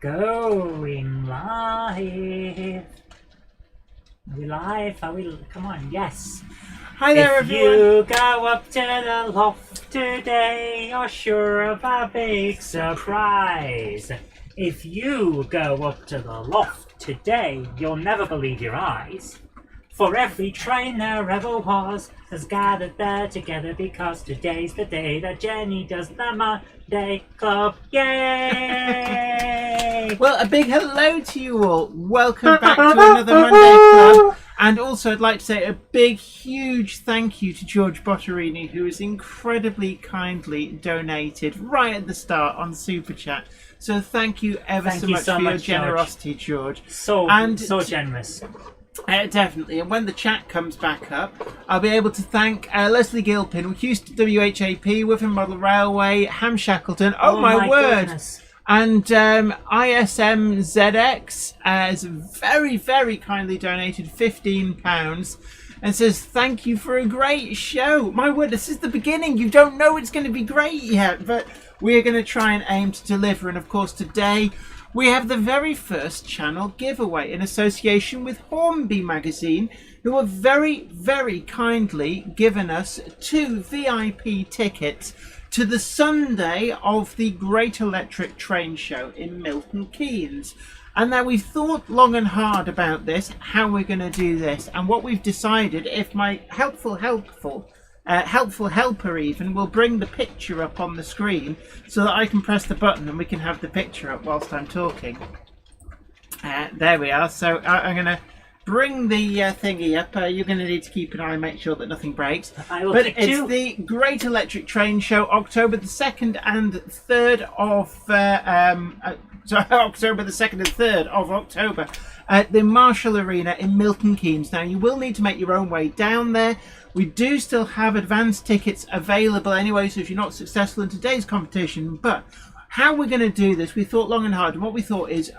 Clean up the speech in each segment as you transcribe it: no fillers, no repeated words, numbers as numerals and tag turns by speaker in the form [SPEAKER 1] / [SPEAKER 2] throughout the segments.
[SPEAKER 1] Going live. Are we live? Are we? Come on, yes.
[SPEAKER 2] Hi there,
[SPEAKER 1] If
[SPEAKER 2] everyone.
[SPEAKER 1] you go up to the loft today, you're sure of a big surprise. If you go up to the loft today, you'll never believe your eyes. For every train there ever was has gathered there together because today's the day that Jenny does the Monday Club. Yay!
[SPEAKER 2] Well, a big hello to you all. Welcome back to another Monday Club. And also, I'd like to say a big, huge thank you to George Botterini, who has incredibly kindly donated right at the start on Super Chat. So thank you ever
[SPEAKER 1] Thank
[SPEAKER 2] so
[SPEAKER 1] you
[SPEAKER 2] much
[SPEAKER 1] so
[SPEAKER 2] for your
[SPEAKER 1] much,
[SPEAKER 2] generosity, George.
[SPEAKER 1] So generous.
[SPEAKER 2] Definitely, and when the chat comes back up, I'll be able to thank Leslie Gilpin, Houston WHAP, Witham Model Railway, Ham Shackleton, oh my word,
[SPEAKER 1] goodness.
[SPEAKER 2] and ISMZX has very, very kindly donated £15 and says, thank you for a great show. My word, this is the beginning. You don't know it's going to be great yet, but we're going to try and aim to deliver. And of course, today we have the very first channel giveaway in association with Hornby magazine, who have very, very kindly given us 2 VIP tickets to the Sunday of the Great Electric Train Show in Milton Keynes. And now we've thought long and hard about this, how we're going to do this, and what we've decided, if my helpful helper even will bring the picture up on the screen so that I can press the button and we can have the picture up whilst I'm talking. There we are. So I'm going to bring the thingy up. You're going to need to keep an eye and make sure that nothing breaks. But it's the Great Electric Train Show, October the 2nd and 3rd of October the 2nd and 3rd of October at the Marshall Arena in Milton Keynes. Now, you will need to make your own way down there. We do still have advance tickets available anyway, so if you're not successful in today's competition, but how we're going to do this, we thought long and hard, and what we thought is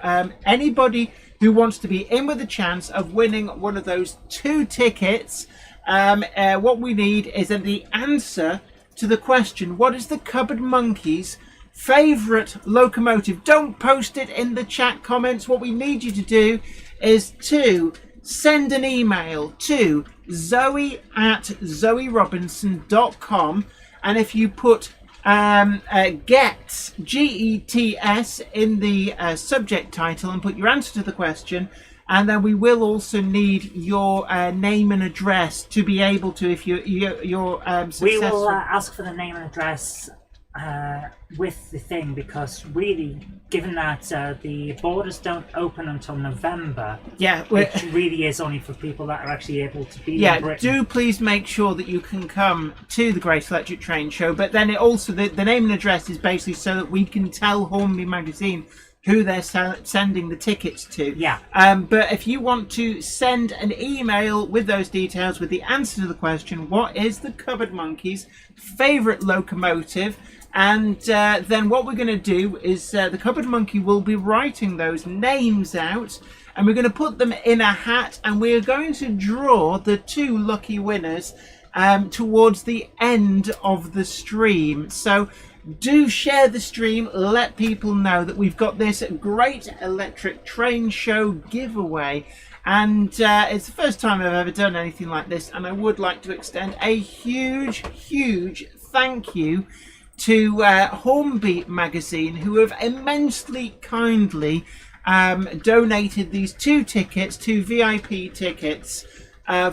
[SPEAKER 2] anybody who wants to be in with a chance of winning one of those 2 tickets, what we need is the answer to the question, what is the Cupboard Monkey's favourite locomotive? Don't post it in the chat comments. What we need you to do is to send an email to zoe@zoerobinson.com, and if you put GETS, GETS in the subject title and put your answer to the question, and then we will also need your name and address to be able to, if you're successful.
[SPEAKER 1] We will ask for the name and address with the thing, because really, given that the borders don't open until November, which really is only for people that are actually able to be in Britain.
[SPEAKER 2] Do please make sure that you can come to the Great Electric Train Show, but then it also, the name and address is basically so that we can tell Hornby magazine who they're sending the tickets to. But if you want to send an email with those details, with the answer to the question, what is the Cupboard Monkey's favourite locomotive? And then what we're going to do is the Cupboard Monkey will be writing those names out, and we're going to put them in a hat, and we're going to draw the 2 lucky winners towards the end of the stream. So do share the stream, let people know that we've got this Great Electric Train Show giveaway, and it's the first time I've ever done anything like this, and I would like to extend a huge thank you to Hornby magazine, who have immensely kindly donated these 2 tickets, 2 VIP tickets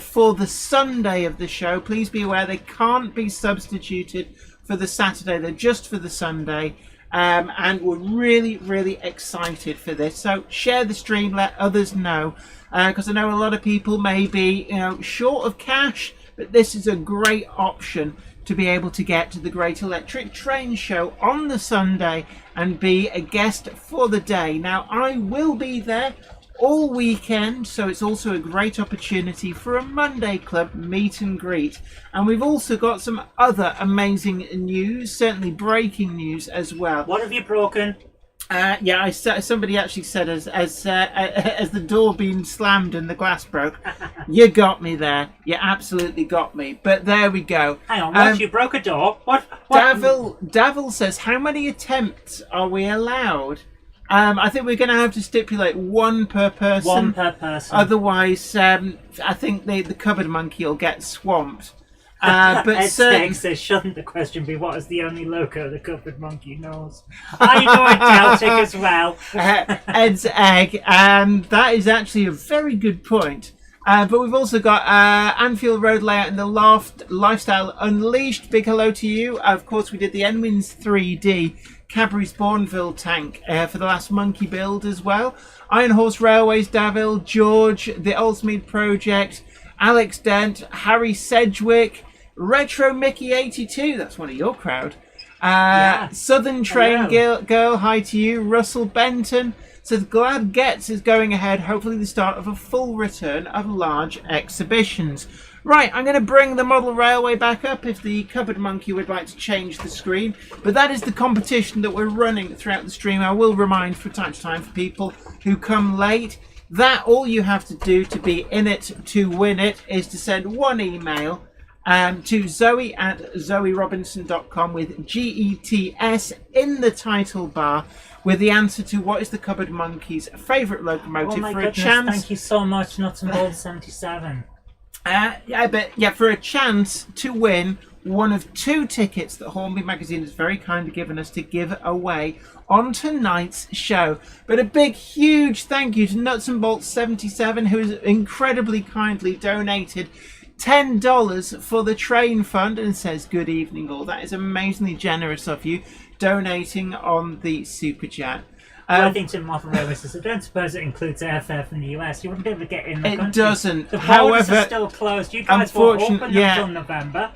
[SPEAKER 2] for the Sunday of the show. Please be aware they can't be substituted for the Saturday, they're just for the Sunday, and we're really excited for this. So share the stream, let others know, because I know a lot of people may be short of cash, but this is a great option to be able to get to the Great Electric Train Show on the Sunday and be a guest for the day. Now, I will be there all weekend, so it's also a great opportunity for a Monday Club meet and greet. And we've also got some other amazing news, certainly breaking news as well.
[SPEAKER 1] What have you broken?
[SPEAKER 2] Somebody actually said as the door being slammed and the glass broke. You got me there. You absolutely got me. But there we go.
[SPEAKER 1] Hang on, what? You broke a door? What?
[SPEAKER 2] Davil says, how many attempts are we allowed? I think we're going to have to stipulate one per person.
[SPEAKER 1] One per person.
[SPEAKER 2] Otherwise, I think the cupboard monkey will get swamped. But
[SPEAKER 1] Ed Steg says, shouldn't the question be what is the only loco the cupboard monkey knows? I know a Celtic as well.
[SPEAKER 2] Ed's egg, and that is actually a very good point. But we've also got Anfield Road Layout in the Loft, Lifestyle Unleashed. Big hello to you. Of course, we did the Enwins 3D Cadbury's Bourneville tank for the last monkey build as well. Iron Horse Railways, Davil, George, the Oldsmead Project, Alex Dent, Harry Sedgwick, Retro Mickey 82, that's one of your crowd. Southern Train Girl, hi to you. Russell Benton says Glad Gets is going ahead, hopefully the start of a full return of large exhibitions. Right, I'm going to bring the model railway back up if the cupboard monkey would like to change the screen. But that is the competition that we're running throughout the stream. I will remind from time to time for people who come late that all you have to do to be in it to win it is to send one email to Zoe at zoerobinson.com with GETS in the title bar with the answer to what is the cupboard monkey's favourite locomotive
[SPEAKER 1] my
[SPEAKER 2] for
[SPEAKER 1] goodness,
[SPEAKER 2] a chance.
[SPEAKER 1] Thank you so much, Nuts and Bolts 77.
[SPEAKER 2] For a chance to win one of 2 tickets that Hornby Magazine has very kindly given us to give away on tonight's show. But a big, huge thank you to Nuts and Bolts 77, who has incredibly kindly donated $10 for the train fund and says good evening all. That is amazingly generous of you, donating on the super chat.
[SPEAKER 1] Worthington Model Railway says, I don't suppose it includes airfare from the US. You wouldn't be able to get in the country.
[SPEAKER 2] It doesn't.
[SPEAKER 1] The borders
[SPEAKER 2] However,
[SPEAKER 1] are still closed. You guys were open until November.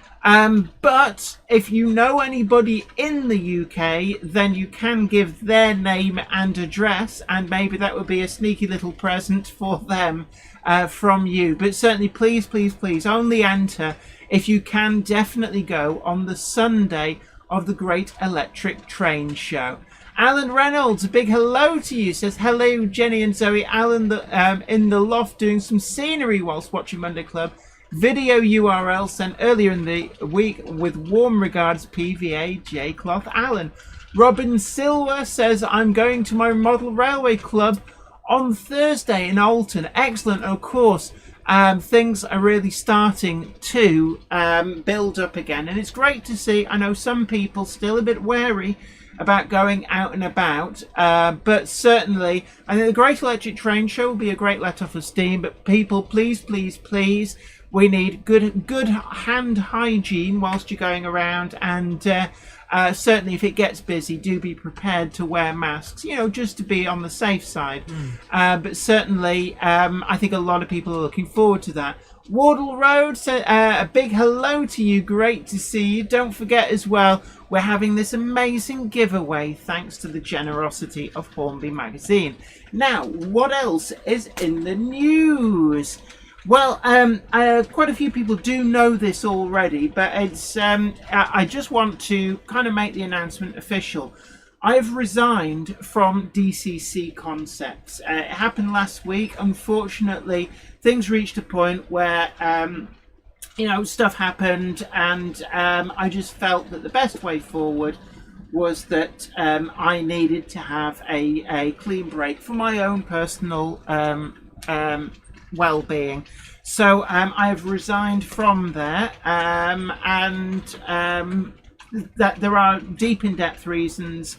[SPEAKER 2] But if you know anybody in the UK, then you can give their name and address, and maybe that would be a sneaky little present for them from you. But certainly, please, please, please, only enter if you can definitely go on the Sunday of the Great Electric Train Show. Alan Reynolds, a big hello to you, says hello Jenny and Zoe. Alan in the loft doing some scenery whilst watching Monday Club. Video URL sent earlier in the week with warm regards, PVA J Cloth Alan. Robin Silver says I'm going to my model railway club on Thursday in Alton. Excellent, of course. Things are really starting to build up again, and it's great to see. I know some people still a bit wary about going out and about, but certainly I think the Great Electric Train Show will be a great let off of steam. But people, please, please, please, we need good hand hygiene whilst you're going around, and certainly if it gets busy, do be prepared to wear masks, just to be on the safe side. But certainly I think a lot of people are looking forward to that. Wardle Road said a big hello to you, great to see you. Don't forget as well, we're having this amazing giveaway thanks to the generosity of Hornby Magazine. Now, what else is in the news? Well, quite a few people do know this already, but it's I just want to kind of make the announcement official. I've resigned from DCC Concepts. It happened last week. Unfortunately, things reached a point where stuff happened, and I just felt that the best way forward was that I needed to have a clean break for my own personal well-being. So I've resigned from there, and that there are deep in-depth reasons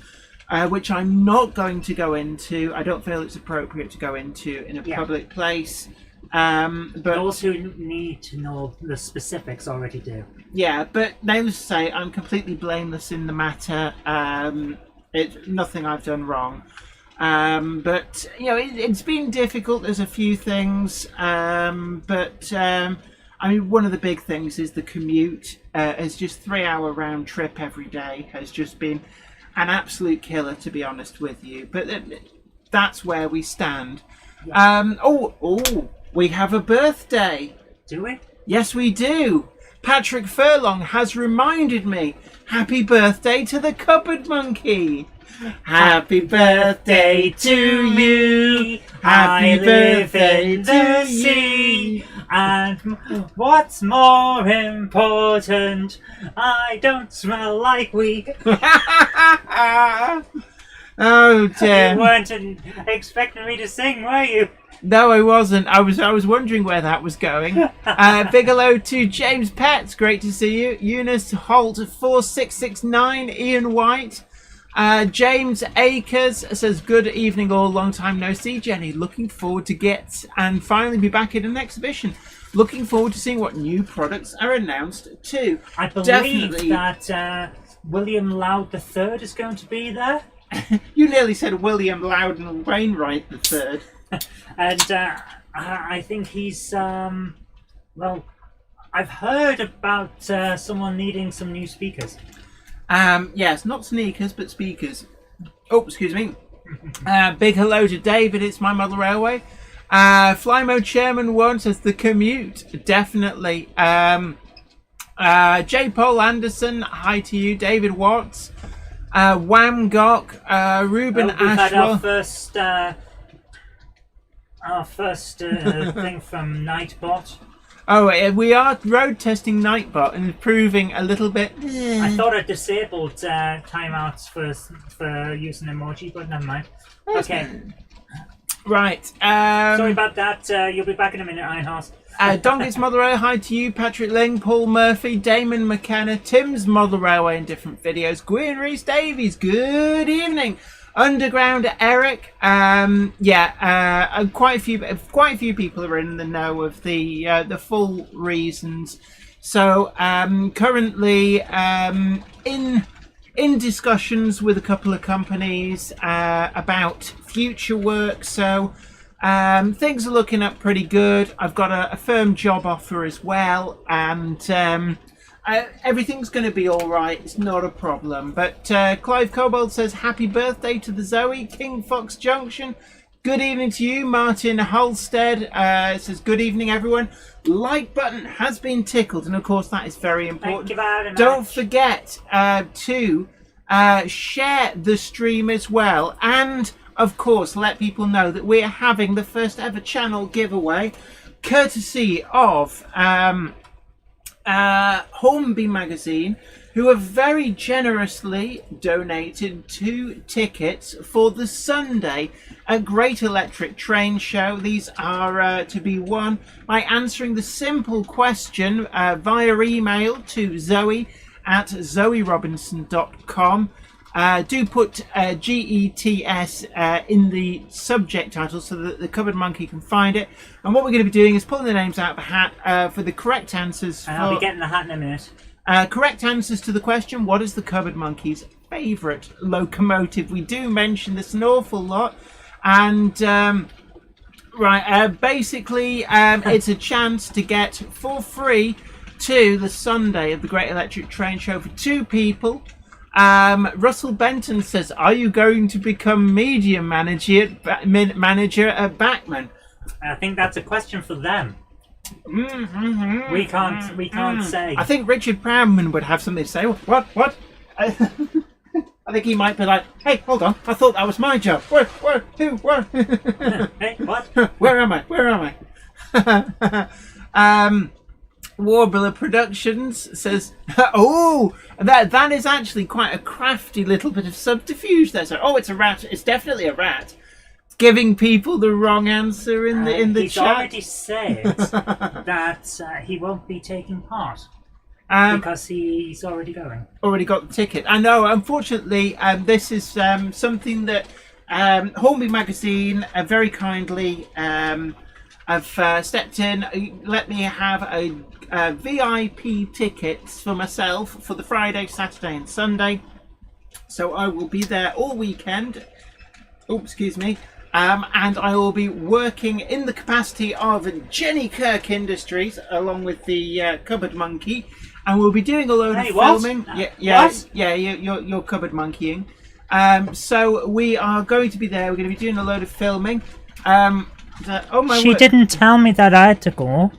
[SPEAKER 2] which I'm not going to go into. I don't feel it's appropriate to go into in a public place. But
[SPEAKER 1] those who need to know the specifics already do. Yeah,
[SPEAKER 2] but needless to say, I'm completely blameless in the matter. It's nothing I've done wrong. But it's been difficult. There's a few things, but one of the big things is the commute. It's just 3-hour round trip every day has just been an absolute killer, to be honest with you. But that's where we stand. Yeah. We have a birthday.
[SPEAKER 1] Do we?
[SPEAKER 2] Yes, we do. Patrick Furlong has reminded me. Happy birthday to the cupboard monkey. Happy birthday to you. Happy birthday to you.
[SPEAKER 1] And what's more important, I don't smell like weed.
[SPEAKER 2] Oh dear.
[SPEAKER 1] You weren't expecting me to sing, were you?
[SPEAKER 2] No, I wasn't. I was wondering where that was going. Big hello to James Petts. Great to see you. Eunice Holt 4669. Ian White. James Akers says, good evening all, long time no see. Jenny, looking forward to get and finally be back in an exhibition. Looking forward to seeing what new products are announced too.
[SPEAKER 1] I believe that William Loud III is going to be there.
[SPEAKER 2] You nearly said William Loudon Wainwright III.
[SPEAKER 1] And I think he's, well, I've heard about someone needing some new speakers.
[SPEAKER 2] Yes, not sneakers, but speakers. Oh, excuse me. Big hello to David, it's my model railway. Fly Mode Chairman 1 says the commute, definitely. J. Paul Anderson, hi to you. David Watts. Wham Gok, Ruben
[SPEAKER 1] We've
[SPEAKER 2] Ashwell.
[SPEAKER 1] had our first thing from Nightbot.
[SPEAKER 2] Oh, we are road testing Nightbot and improving a little bit.
[SPEAKER 1] I thought I disabled timeouts for using emoji, but never mind. Okay.
[SPEAKER 2] Right.
[SPEAKER 1] Sorry about that. You'll be back in a minute, Ironhorse.
[SPEAKER 2] Donkeys Model Railway, hi to you. Patrick Ling, Paul Murphy, Damon McKenna, Tim's Model Railway in different videos. Gwyn Reese Davies, good evening. Underground Eric, quite a few people are in the know of the full reasons. So currently in discussions with a couple of companies about future work. So things are looking up pretty good. I've got a firm job offer as well, and everything's going to be all right. It's not a problem. But Clive Cobold says, happy birthday to the Zoe. King Fox Junction, good evening to you. Martin Halstead says, good evening, everyone. Like button has been tickled. And, of course, that is very important.
[SPEAKER 1] Thank you very much.
[SPEAKER 2] Don't forget to share the stream as well. And, of course, let people know that we're having the first ever channel giveaway, courtesy of Hornby magazine, who have very generously donated 2 tickets for the Sunday Great Electric Train Show. These are to be won by answering the simple question via email to Zoe at zoerobinson.com. Do put GETS in the subject title so that the Cupboard Monkey can find it. And what we're going to be doing is pulling the names out of a hat for the correct answers.
[SPEAKER 1] I'll be getting the hat in a minute.
[SPEAKER 2] Correct answers to the question, what is the Cupboard Monkey's favourite locomotive? We do mention this an awful lot. And basically it's a chance to get for free to the Sunday of the Great Electric Train Show for 2 people. Russell Benton says, are you going to become media manager at Bachman?
[SPEAKER 1] I think that's a question for them. We can't say.
[SPEAKER 2] I think Richard Proudman would have something to say. What? I think he might be like, hey, hold on, I thought that was my job. Where?
[SPEAKER 1] Hey, what?
[SPEAKER 2] Where am I? Warbler Productions says, oh, that is actually quite a crafty little bit of subterfuge there. So, it's a rat. It's definitely a rat. Giving people the wrong answer in the chat.
[SPEAKER 1] He's already said that he won't be taking part because he's already going. Already
[SPEAKER 2] got the ticket. I know. Unfortunately, this is something that Hornby magazine very kindly have stepped in. Let me have a VIP tickets for myself for the Friday, Saturday and Sunday. So I will be there all weekend. Oh, excuse me. And I will be working in the capacity of Jenny Kirk Industries along with the Cupboard Monkey. And we'll be doing a load of filming. You're Cupboard Monkeying. So we are going to be there. We're going to be doing a load of filming.
[SPEAKER 1] She didn't tell me that I had to go.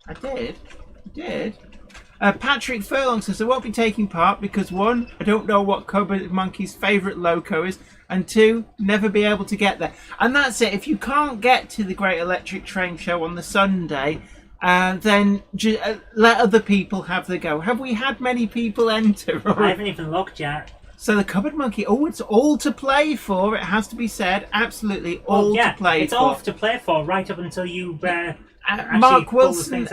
[SPEAKER 2] I did. Patrick Furlong says, I won't be taking part because 1, I don't know what Cupboard Monkey's favourite loco is, and 2, never be able to get there. And that's it. If you can't get to the Great Electric Train Show on the Sunday, then let other people have the go. Have we had many people enter?
[SPEAKER 1] I haven't even looked yet.
[SPEAKER 2] So the Cupboard Monkey, it's all to play for. It has to be said, absolutely all to play for.
[SPEAKER 1] It's all to play for right up until you.
[SPEAKER 2] Mark Wilson,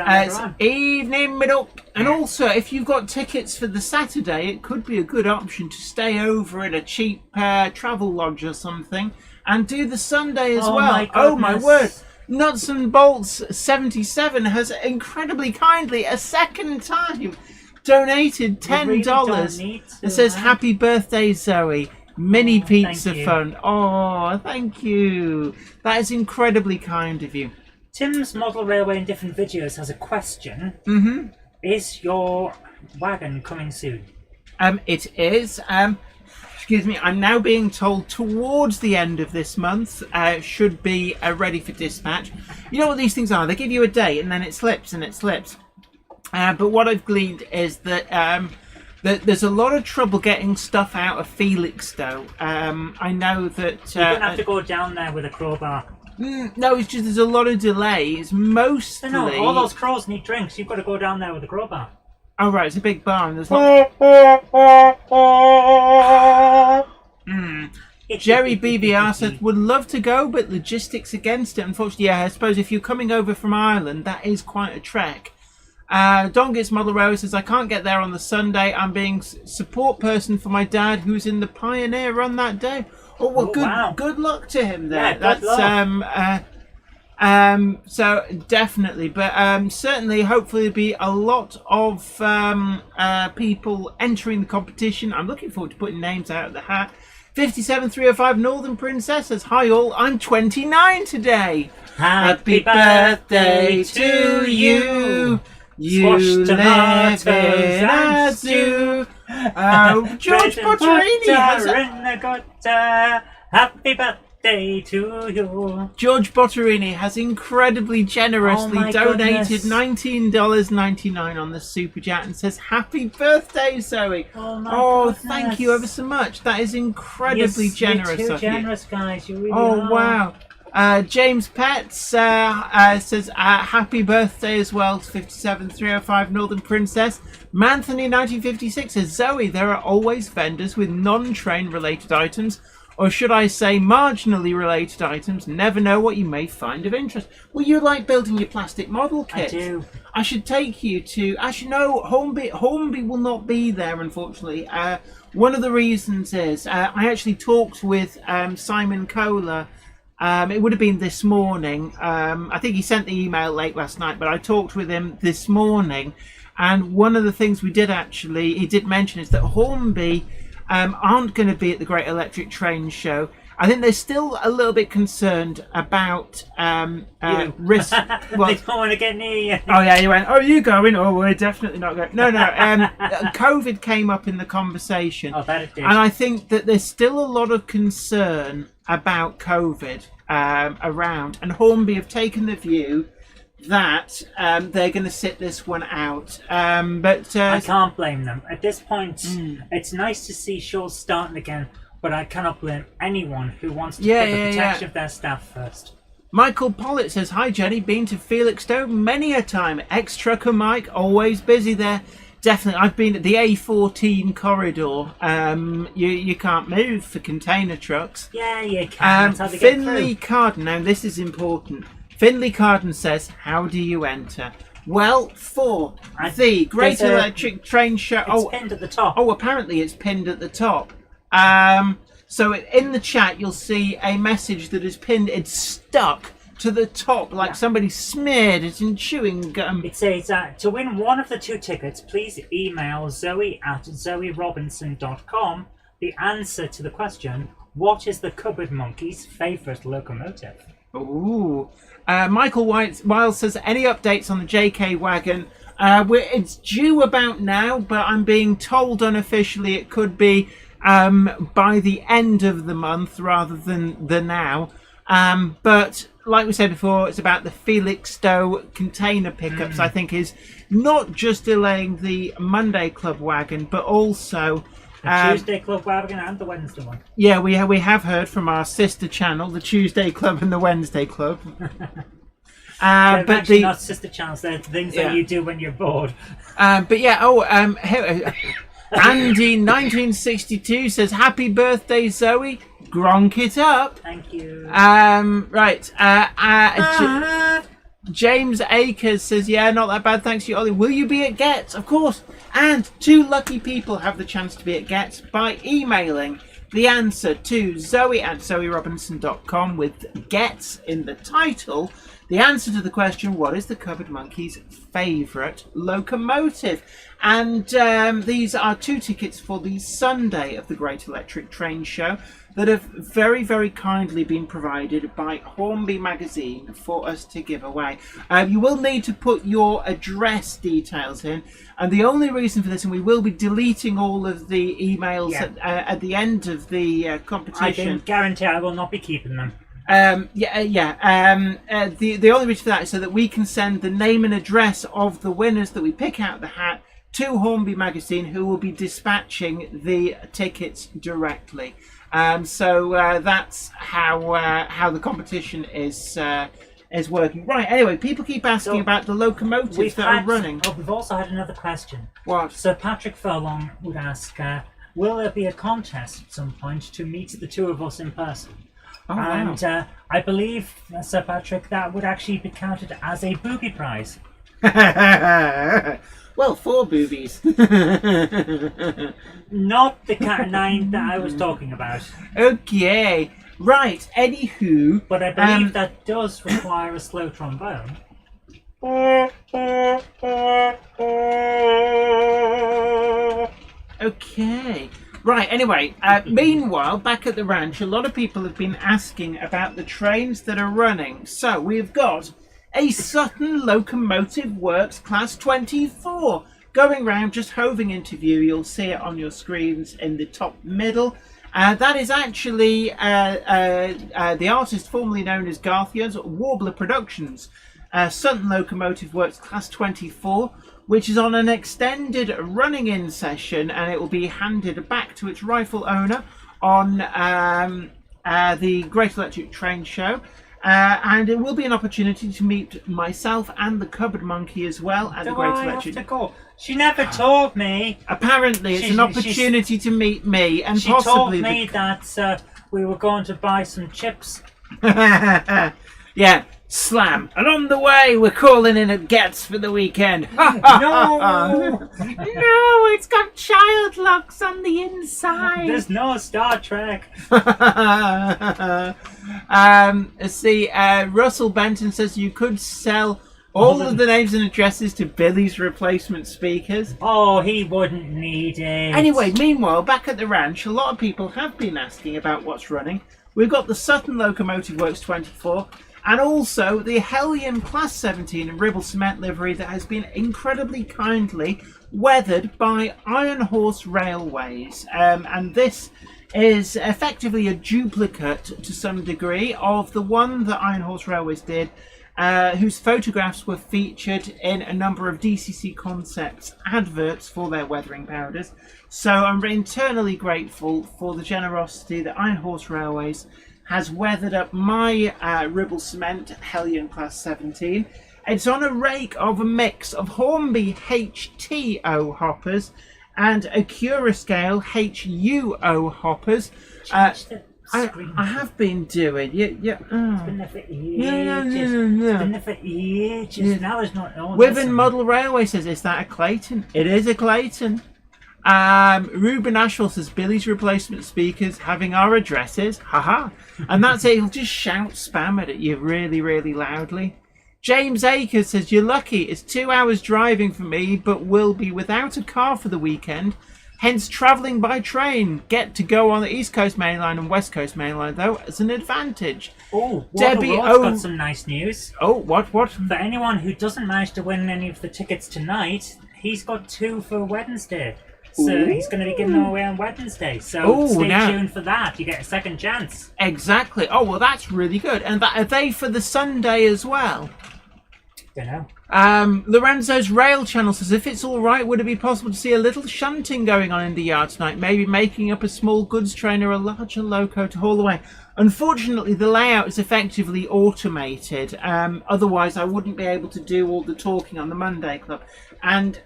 [SPEAKER 2] evening middle, and also if you've got tickets for the Saturday, it could be a good option to stay over at a cheap travel lodge or something and do the Sunday as well. Oh my word! Nuts and Bolts 77 has incredibly kindly a second time donated $10. It says happy birthday, Zoe. Mini pizza fund. Oh, thank you. That is incredibly kind of you.
[SPEAKER 1] Tim's Model Railway in Different Videos has a question. Is your wagon coming soon?
[SPEAKER 2] It is. Excuse me, I'm now being told towards the end of this month should be ready for dispatch. You know what these things are? They give you a date and then it slips and it slips. But what I've gleaned is that there's a lot of trouble getting stuff out of Felixstowe. I know that...
[SPEAKER 1] You're going to have to go down there with a crowbar.
[SPEAKER 2] No, it's just there's a lot of delays. Mostly...
[SPEAKER 1] No, all those crows need drinks. You've got to go down there with a crowbar.
[SPEAKER 2] Oh, right, it's a big barn. There's Jerry BVR says, would love to go, but logistics against it. Unfortunately, yeah, I suppose if you're coming over from Ireland, that is quite a trek. Don Gets Model Railway says, I can't get there on the Sunday. I'm being support person for my dad, who's in the Pioneer run that day. Oh, well, good luck to him there.
[SPEAKER 1] Yeah,
[SPEAKER 2] so definitely, but certainly, hopefully, there'll be a lot of people entering the competition. I'm looking forward to putting names out of the hat. 57305 Northern Princess says, hi all, I'm 29 today.
[SPEAKER 1] Happy birthday to you.
[SPEAKER 2] You live in a zoo. Oh, George Botterini has
[SPEAKER 1] in the gutter. Happy birthday to you.
[SPEAKER 2] George Botterini has incredibly generously donated $19.99 on the Super Chat and says, happy birthday, Zoe.
[SPEAKER 1] Oh,
[SPEAKER 2] thank you ever so much. That is incredibly generous
[SPEAKER 1] you're too
[SPEAKER 2] of
[SPEAKER 1] generous, guys. You really
[SPEAKER 2] are.
[SPEAKER 1] are.
[SPEAKER 2] Wow. James Petts says happy birthday as well to 57305 Northern Princess. Manthony 1956 says, Zoe, there are always vendors with non-train related items, or should I say marginally related items. Never know what you may find of interest. Well, you like building your plastic model kits.
[SPEAKER 1] I do.
[SPEAKER 2] I should take you to... Actually, no, Hornby will not be there, unfortunately. One of the reasons is I actually talked with Simon Kohler. It would have been this morning. I think he sent the email late last night, but I talked with him this morning. And one of the things he did mention is that Hornby aren't going to be at the Great Electric Train Show. I think they're still a little bit concerned about risk.
[SPEAKER 1] Well, they don't want to get near you.
[SPEAKER 2] Oh yeah, you went, oh, you going? Oh, we're definitely not going. No. COVID came up in the conversation.
[SPEAKER 1] Oh, that it did.
[SPEAKER 2] And I think that there's still a lot of concern about COVID around. And Hornby have taken the view that they're going to sit this one out. But
[SPEAKER 1] I can't blame them. At this point, it's nice to see shows starting again, but I cannot blame anyone who wants to put the protection of their staff first.
[SPEAKER 2] Michael Pollitt says, hi Jenny, been to Felixstowe many a time. Ex-trucker Mike, always busy there. Definitely, I've been at the A14 corridor. You can't move for container trucks.
[SPEAKER 1] Yeah, you can. That's how they
[SPEAKER 2] Finley
[SPEAKER 1] get through.
[SPEAKER 2] Carden, now this is important. Finley Carden says, how do you enter? Well, for the Great Electric Train Show...
[SPEAKER 1] It's pinned at the top.
[SPEAKER 2] Oh, apparently it's pinned at the top. So in the chat, you'll see a message that is pinned. It's stuck to the top, like somebody smeared it in chewing gum.
[SPEAKER 1] It says, to win one of the 2 tickets, please email zoe@zoerobinson.com the answer to the question, what is the Cupboard Monkey's favourite locomotive?
[SPEAKER 2] Ooh. Michael Wiles says, any updates on the JK wagon? It's due about now, but I'm being told unofficially it could be by the end of the month rather than the now. But like we said before, it's about the Felixstowe container pickups. I think is not just delaying the Monday Club wagon, but also
[SPEAKER 1] the Tuesday Club wagon and the Wednesday one.
[SPEAKER 2] Yeah, we have heard from our sister channel, the Tuesday Club and the Wednesday Club.
[SPEAKER 1] They're actually not sister channels. They're things that you do when you're bored.
[SPEAKER 2] But yeah. Andy 1962 says, "Happy birthday, Zoe. Gronk it up."
[SPEAKER 1] Thank you.
[SPEAKER 2] Right. James Akers says, "Yeah, not that bad. Thanks, you, Ollie. Will you be at Getz?" Of course. And 2 lucky people have the chance to be at Getz by emailing the answer to zoe@zoerobinson.com with Getz in the title. The answer to the question, what is the Cupboard Monkey's favourite locomotive? And these are 2 tickets for the Sunday of the Great Electric Train Show that have very, very kindly been provided by Hornby magazine for us to give away. You will need to put your address details in, and the only reason for this, and we will be deleting all of the emails at the end of the competition.
[SPEAKER 1] I can guarantee I will not be keeping them.
[SPEAKER 2] The only reason for that is so that we can send the name and address of the winners that we pick out of the hat to Hornby magazine, who will be dispatching the tickets directly. So that's how the competition is working. Right. Anyway, people keep asking about the locomotives that are running.
[SPEAKER 1] Oh, we've also had another question.
[SPEAKER 2] What?
[SPEAKER 1] So Patrick Furlong would ask, will there be a contest at some point to meet the 2 of us in person?
[SPEAKER 2] Oh,
[SPEAKER 1] and
[SPEAKER 2] wow.
[SPEAKER 1] I believe, Sir Patrick, that would actually be counted as a booby prize.
[SPEAKER 2] Well, 4 boobies.
[SPEAKER 1] Not the cat of 9 that I was talking about.
[SPEAKER 2] Okay. Right. Anywho.
[SPEAKER 1] But I believe that does require a slow trombone.
[SPEAKER 2] Okay. Right, anyway, meanwhile, back at the ranch, a lot of people have been asking about the trains that are running. So, we've got a Sutton Locomotive Works Class 24 going round, just hoving into view. You'll see it on your screens in the top middle. That is actually the artist formerly known as Garthier's Warbler Productions. Sutton Locomotive Works Class 24, which is on an extended running-in session, and it will be handed back to its rightful owner on the Great Electric Train Show. And it will be an opportunity to meet myself and the Cupboard Monkey as well at the Great Electric.
[SPEAKER 1] Have to go? She never told me.
[SPEAKER 2] Apparently, it's an opportunity to meet me and
[SPEAKER 1] she
[SPEAKER 2] possibly.
[SPEAKER 1] She told me that we were going to buy some chips.
[SPEAKER 2] Yeah, slam. And on the way, we're calling in at Getz for the weekend.
[SPEAKER 1] No!
[SPEAKER 2] No, it's got child locks on the inside.
[SPEAKER 1] There's no Star Trek.
[SPEAKER 2] Russell Benton says you could sell all of the names and addresses to Billy's replacement speakers.
[SPEAKER 1] Oh, he wouldn't need it.
[SPEAKER 2] Anyway, meanwhile, back at the ranch, a lot of people have been asking about what's running. We've got the Sutton Locomotive Works 24, and also the Hellion Class 17 in Ribble Cement livery that has been incredibly kindly weathered by Iron Horse Railways. And this is effectively a duplicate to some degree of the one that Iron Horse Railways did, whose photographs were featured in a number of DCC Concepts adverts for their weathering powders. So I'm internally grateful for the generosity that Iron Horse Railways has weathered up my Ribble Cement Hellion Class 17. It's on a rake of a mix of Hornby HTO hoppers and Acura Scale HUO hoppers. I have been doing. It's
[SPEAKER 1] been there for ages. It's been there for ages. Now there's not.
[SPEAKER 2] Wiven Model Railway says, is that a Clayton? It is a Clayton. Ruben Ashwell says Billy's replacement speakers having our addresses. Haha. And that's it. He'll just shout spam at you really, really loudly. James Akers says, you're lucky. It's 2 hours driving for me, but will be without a car for the weekend. Hence, travelling by train. Get to go on the East Coast Main Line and West Coast Main Line, though, as an advantage.
[SPEAKER 1] Oh,
[SPEAKER 2] Debbie
[SPEAKER 1] got some nice news.
[SPEAKER 2] Oh, what?
[SPEAKER 1] For anyone who doesn't manage to win any of the tickets tonight, he's got 2 for Wednesday. So he's going to be giving them away on Wednesday. So stay tuned for that. You get a second chance.
[SPEAKER 2] Exactly. Oh, well, that's really good. And are they for the Sunday as well?
[SPEAKER 1] Don't know.
[SPEAKER 2] Lorenzo's Rail Channel says, if it's all right, would it be possible to see a little shunting going on in the yard tonight? Maybe making up a small goods train or a larger loco to haul away. Unfortunately, the layout is effectively automated. Otherwise, I wouldn't be able to do all the talking on the Monday Club. And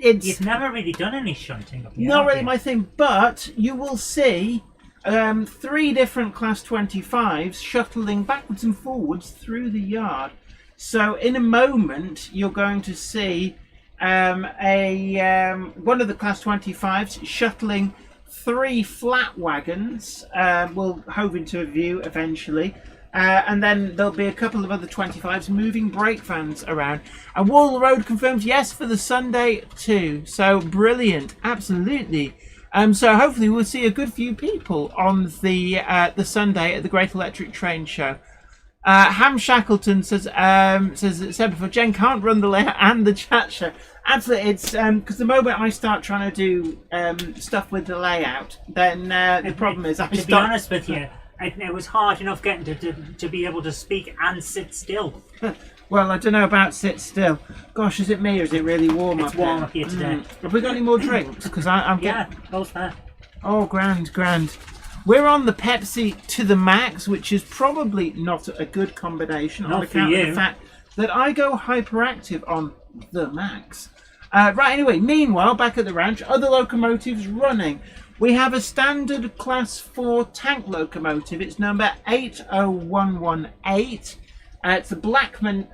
[SPEAKER 1] You've never really done any shunting up here,
[SPEAKER 2] not really my thing, but you will see 3 different Class 25s shuttling backwards and forwards through the yard. So in a moment, you're going to see one of the Class 25s shuttling 3 flat wagons. Will hove into view eventually. And then there'll be a couple of other 25s moving brake vans around. And Wall Road confirms yes for the Sunday too. So brilliant, absolutely. So hopefully we'll see a good few people on the Sunday at the Great Electric Train Show. Ham Shackleton says said before, Jen can't run the layout and the chat show. Absolutely, it's because the moment I start trying to do stuff with the layout, then the problem is
[SPEAKER 1] to be honest with you, it was hard enough getting to be able to speak and sit still.
[SPEAKER 2] Well, I don't know about sit still. Gosh, is it me or is it really warm up here?
[SPEAKER 1] It's warm up here today.
[SPEAKER 2] Have we got any more drinks? Because I'm getting...
[SPEAKER 1] Yeah, both there.
[SPEAKER 2] Oh, grand. We're on the Pepsi to the max, which is probably not a good combination on account of the fact that I go hyperactive on the max. Right, anyway, meanwhile, back at the ranch, other locomotives running. We have a standard Class 4 tank locomotive. It's number 80118. It's the Bachmann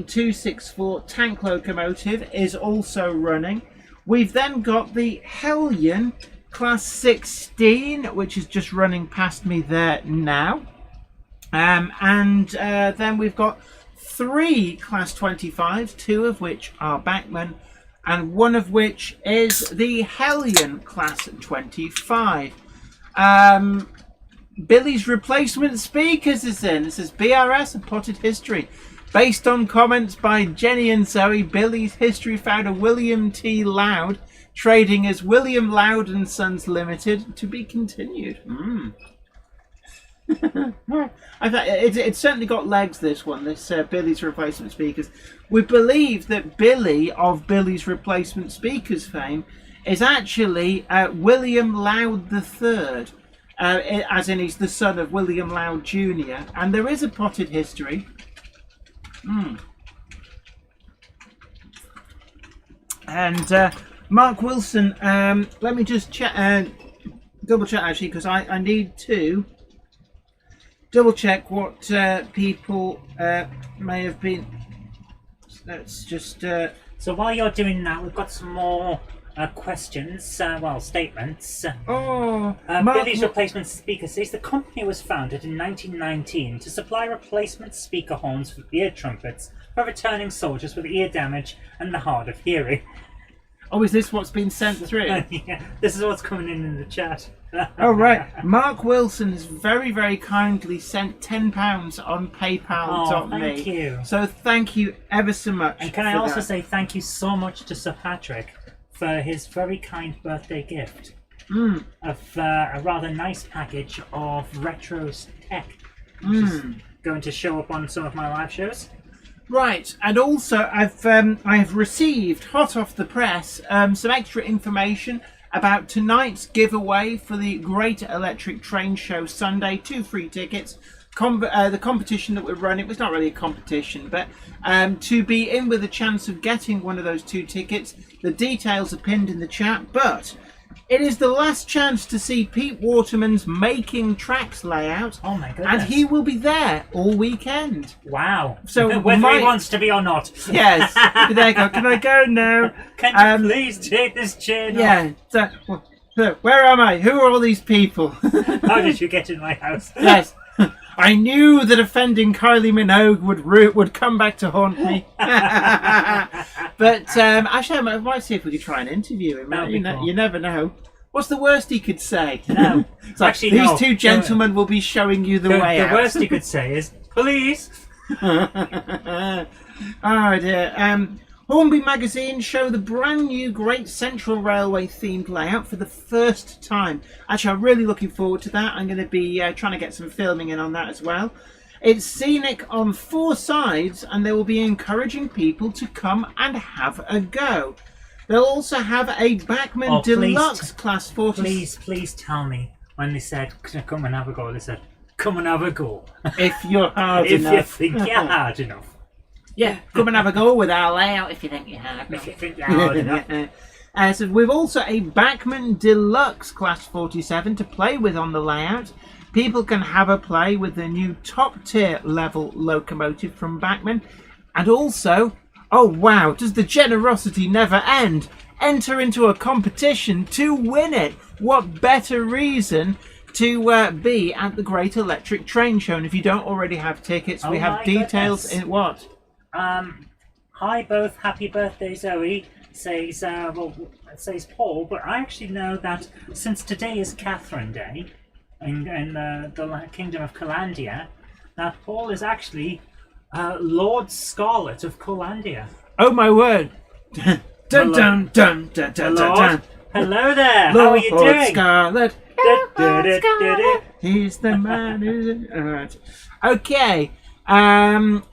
[SPEAKER 2] 264 tank locomotive is also running. We've then got the Hellion Class 16, which is just running past me there now. Then we've got 3 Class 25s, 2 of which are Bachmann, and 1 of which is the Hellion Class 25. Billy's replacement speakers is in. It says BRS, a potted history. Based on comments by Jenny and Zoe, Billy's history founder William T. Loud, trading as William Loud and Sons Limited, to be continued. I thought it's certainly got legs, this one, this Billy's replacement speakers. We believe that Billy of Billy's replacement speakers fame is actually William Loud III, as in he's the son of William Loud Jr. And there is a potted history. And Mark Wilson, let me just check, double check actually, because I need to double check what people may have been. Let's just.
[SPEAKER 1] So while you're doing that, we've got some more questions, statements. Billy's replacement speaker says the company was founded in 1919 to supply replacement speaker horns for ear trumpets for returning soldiers with ear damage and the hard of hearing.
[SPEAKER 2] Oh, is this what's been sent through?
[SPEAKER 1] Yeah, this is what's coming in the chat.
[SPEAKER 2] Oh, right. Mark Wilson has very, very kindly sent £10 on PayPal.me.
[SPEAKER 1] Thank you.
[SPEAKER 2] So thank you ever so much.
[SPEAKER 1] And can I also say thank you so much to Sir Patrick for his very kind birthday gift of a rather nice package of retro tech, which is going to show up on some of my live shows.
[SPEAKER 2] Right, and also I've received, hot off the press, some extra information about tonight's giveaway for the Great Electric Train Show Sunday. 2 free tickets. The competition that we're running, it's not really a competition, but to be in with a chance of getting one of those 2 tickets. The details are pinned in the chat, but it is the last chance to see Pete Waterman's Making Tracks layout.
[SPEAKER 1] Oh my goodness.
[SPEAKER 2] And he will be there all weekend.
[SPEAKER 1] Wow.
[SPEAKER 2] So
[SPEAKER 1] whether he wants to be or not.
[SPEAKER 2] Yes. There you go. Can I go now?
[SPEAKER 1] Can you please take this chain off?
[SPEAKER 2] So, where am I? Who are all these people?
[SPEAKER 1] How did you get in my house?
[SPEAKER 2] Yes. I knew that offending Kylie Minogue would come back to haunt me. But actually, I might see if we could try and interview him.
[SPEAKER 1] Cool.
[SPEAKER 2] You never know. What's the worst he could say?
[SPEAKER 1] No.
[SPEAKER 2] It's like,
[SPEAKER 1] actually,
[SPEAKER 2] these 2 gentlemen will be showing you the way out.
[SPEAKER 1] The worst he could say is, please.
[SPEAKER 2] Oh dear. Hornby magazine show the brand new Great Central Railway themed layout for the first time. Actually, I'm really looking forward to that. I'm going to be trying to get some filming in on that as well. It's scenic on 4 sides, and they will be encouraging people to come and have a go. They'll also have a Bachmann Deluxe Class 40.
[SPEAKER 1] Please tell me when they said, come and have a go, they said, come and have a go.
[SPEAKER 2] If you're hard
[SPEAKER 1] If
[SPEAKER 2] enough.
[SPEAKER 1] you think you're hard enough.
[SPEAKER 2] Yeah, come and have a go with our layout if you think you're hard enough.
[SPEAKER 1] If you think you're hard enough.
[SPEAKER 2] So we've also a Bachmann Deluxe Class 47 to play with on the layout. People can have a play with the new top tier level locomotive from Bachmann. And also, oh wow, does the generosity never end? Enter into a competition to win it. What better reason to be at the Great Electric Train Show? And if you don't already have tickets, we have details in what?
[SPEAKER 1] Hi both, happy birthday Zoe, says Paul, but I actually know that since today is Catherine Day in the Kingdom of Calandia, that Paul is actually Lord Scarlet of Calandia.
[SPEAKER 2] Oh my word! Dun dun dun dun dun dun dun.
[SPEAKER 1] Hello there,
[SPEAKER 2] Lord
[SPEAKER 1] how are you doing?
[SPEAKER 2] Scarlet. He's the man who's... Alright. Okay.